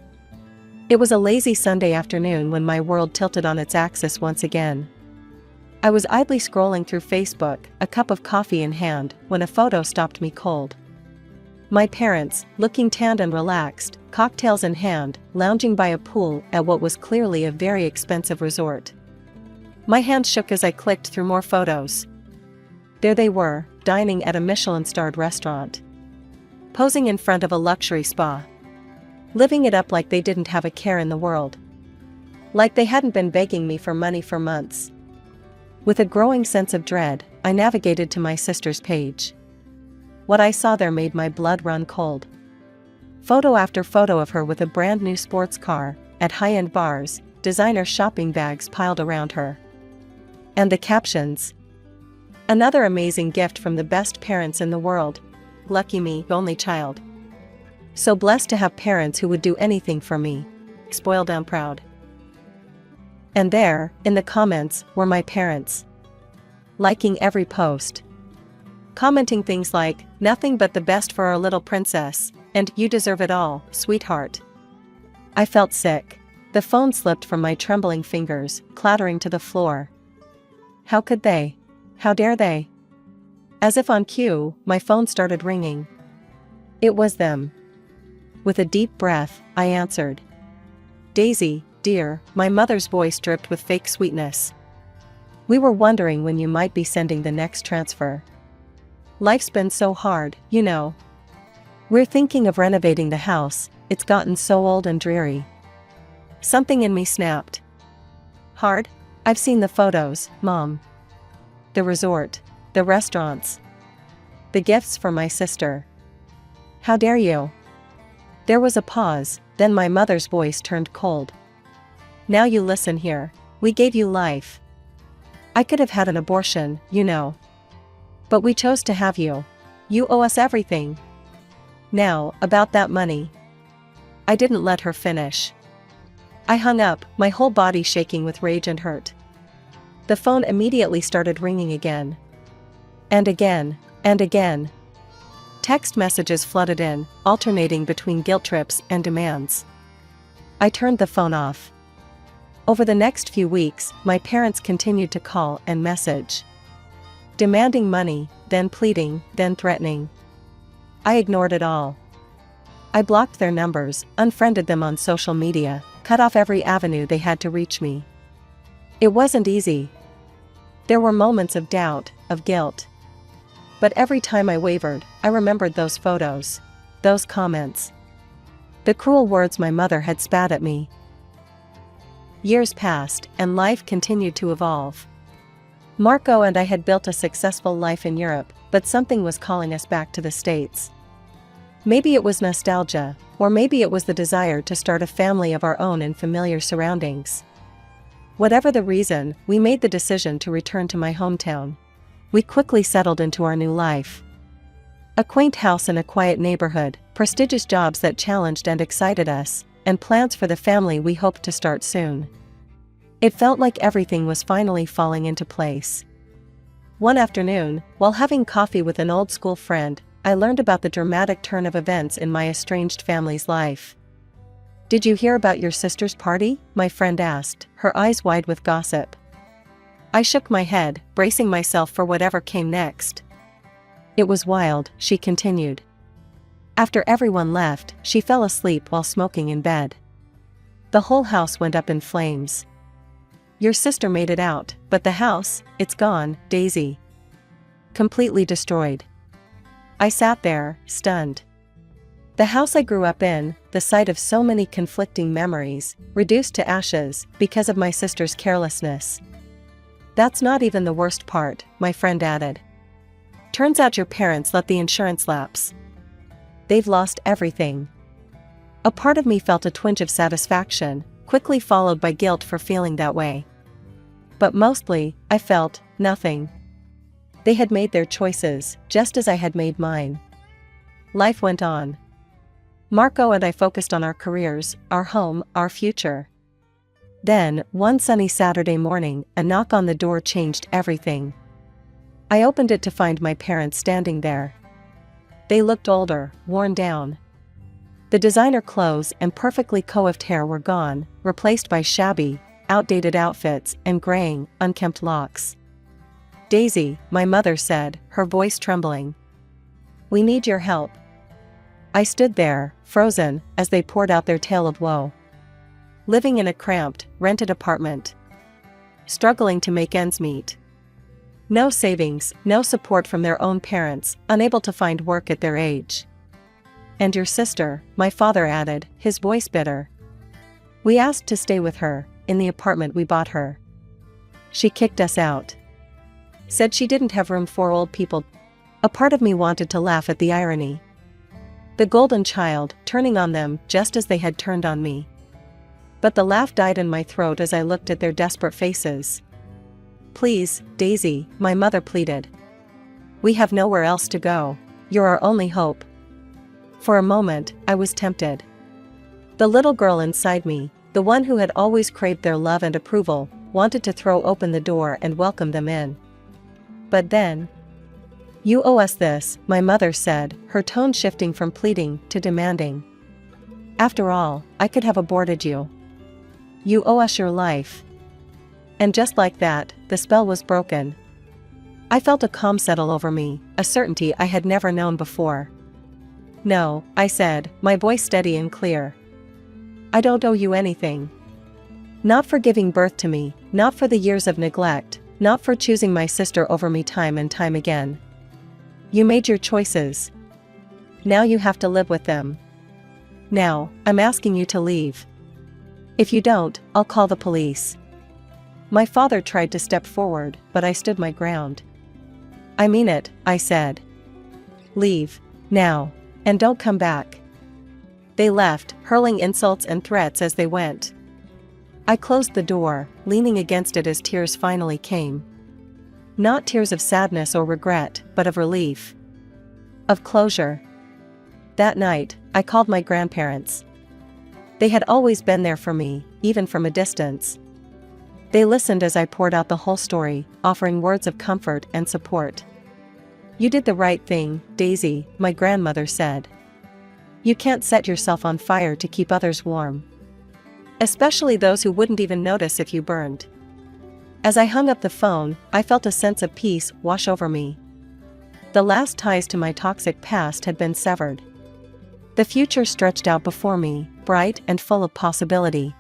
It was a lazy Sunday afternoon when my world tilted on its axis once again. I was idly scrolling through Facebook, a cup of coffee in hand, when a photo stopped me cold. My parents, looking tanned and relaxed, cocktails in hand, lounging by a pool at what was clearly a very expensive resort. My hand shook as I clicked through more photos. There they were, dining at a Michelin-starred restaurant. Posing in front of a luxury spa. Living it up like they didn't have a care in the world. Like they hadn't been begging me for money for months. With a growing sense of dread, I navigated to my sister's page. What I saw there made my blood run cold. Photo after photo of her with a brand new sports car, at high-end bars, designer shopping bags piled around her. And the captions. Another amazing gift from the best parents in the world. Lucky me, only child. So blessed to have parents who would do anything for me. Spoiled and proud. And there, in the comments, were my parents. Liking every post. Commenting things like, nothing but the best for our little princess, and you deserve it all, sweetheart. I felt sick. The phone slipped from my trembling fingers, clattering to the floor. How could they? How dare they? As if on cue, my phone started ringing. It was them. With a deep breath, I answered. Daisy, dear, my mother's voice dripped with fake sweetness. We were wondering when you might be sending the next transfer. Life's been so hard, you know. We're thinking of renovating the house, it's gotten so old and dreary. Something in me snapped. Hard? I've seen the photos, Mom. The resort, the restaurants, the gifts for my sister. How dare you? There was a pause, then my mother's voice turned cold. Now you listen here, we gave you life. I could have had an abortion, you know. But we chose to have you. You owe us everything. Now, about that money. I didn't let her finish. I hung up, my whole body shaking with rage and hurt. The phone immediately started ringing again. And again, and again. Text messages flooded in, alternating between guilt trips and demands. I turned the phone off. Over the next few weeks, my parents continued to call and message. Demanding money, then pleading, then threatening. I ignored it all. I blocked their numbers, unfriended them on social media, cut off every avenue they had to reach me. It wasn't easy. There were moments of doubt, of guilt. But every time I wavered, I remembered those photos, those comments. The cruel words my mother had spat at me. Years passed, and life continued to evolve. Marco and I had built a successful life in Europe, but something was calling us back to the States. Maybe it was nostalgia, or maybe it was the desire to start a family of our own in familiar surroundings. Whatever the reason, we made the decision to return to my hometown. We quickly settled into our new life. A quaint house in a quiet neighborhood, prestigious jobs that challenged and excited us, and plans for the family we hoped to start soon. It felt like everything was finally falling into place. One afternoon, while having coffee with an old school friend, I learned about the dramatic turn of events in my estranged family's life. "Did you hear about your sister's party?" my friend asked, her eyes wide with gossip. I shook my head, bracing myself for whatever came next. "It was wild," she continued. "After everyone left, she fell asleep while smoking in bed. The whole house went up in flames. Your sister made it out, but the house, it's gone, Daisy. Completely destroyed." I sat there, stunned. The house I grew up in, the site of so many conflicting memories, reduced to ashes because of my sister's carelessness. "That's not even the worst part," my friend added. "Turns out your parents let the insurance lapse. They've lost everything." A part of me felt a twinge of satisfaction, quickly followed by guilt for feeling that way. But mostly, I felt nothing. They had made their choices, just as I had made mine. Life went on. Marco and I focused on our careers, our home, our future. Then, one sunny Saturday morning, a knock on the door changed everything. I opened it to find my parents standing there. They looked older, worn down. The designer clothes and perfectly coiffed hair were gone, replaced by shabby, outdated outfits and graying, unkempt locks. "Daisy," my mother said, her voice trembling. "We need your help." I stood there, frozen, as they poured out their tale of woe. Living in a cramped, rented apartment. Struggling to make ends meet. No savings, no support from their own parents, unable to find work at their age. "And your sister," my father added, his voice bitter. "We asked to stay with her, in the apartment we bought her. She kicked us out. Said she didn't have room for old people." A part of me wanted to laugh at the irony. The golden child, turning on them just as they had turned on me. But the laugh died in my throat as I looked at their desperate faces. "Please, Daisy," my mother pleaded. "We have nowhere else to go. You're our only hope." For a moment, I was tempted. The little girl inside me, the one who had always craved their love and approval, wanted to throw open the door and welcome them in. But then, "You owe us this," my mother said, her tone shifting from pleading to demanding. "After all, I could have aborted you. You owe us your life." And just like that, the spell was broken. I felt a calm settle over me, a certainty I had never known before. "No," I said, my voice steady and clear. "I don't owe you anything. Not for giving birth to me, not for the years of neglect, not for choosing my sister over me time and time again. You made your choices. Now you have to live with them. Now, I'm asking you to leave. If you don't, I'll call the police." My father tried to step forward, but I stood my ground. "I mean it," I said. "Leave. Now. And don't come back." They left, hurling insults and threats as they went. I closed the door, leaning against it as tears finally came. Not tears of sadness or regret, but of relief. Of closure. That night, I called my grandparents. They had always been there for me, even from a distance. They listened as I poured out the whole story, offering words of comfort and support. "You did the right thing, Daisy," my grandmother said. "You can't set yourself on fire to keep others warm. Especially those who wouldn't even notice if you burned." As I hung up the phone, I felt a sense of peace wash over me. The last ties to my toxic past had been severed. The future stretched out before me, bright and full of possibility.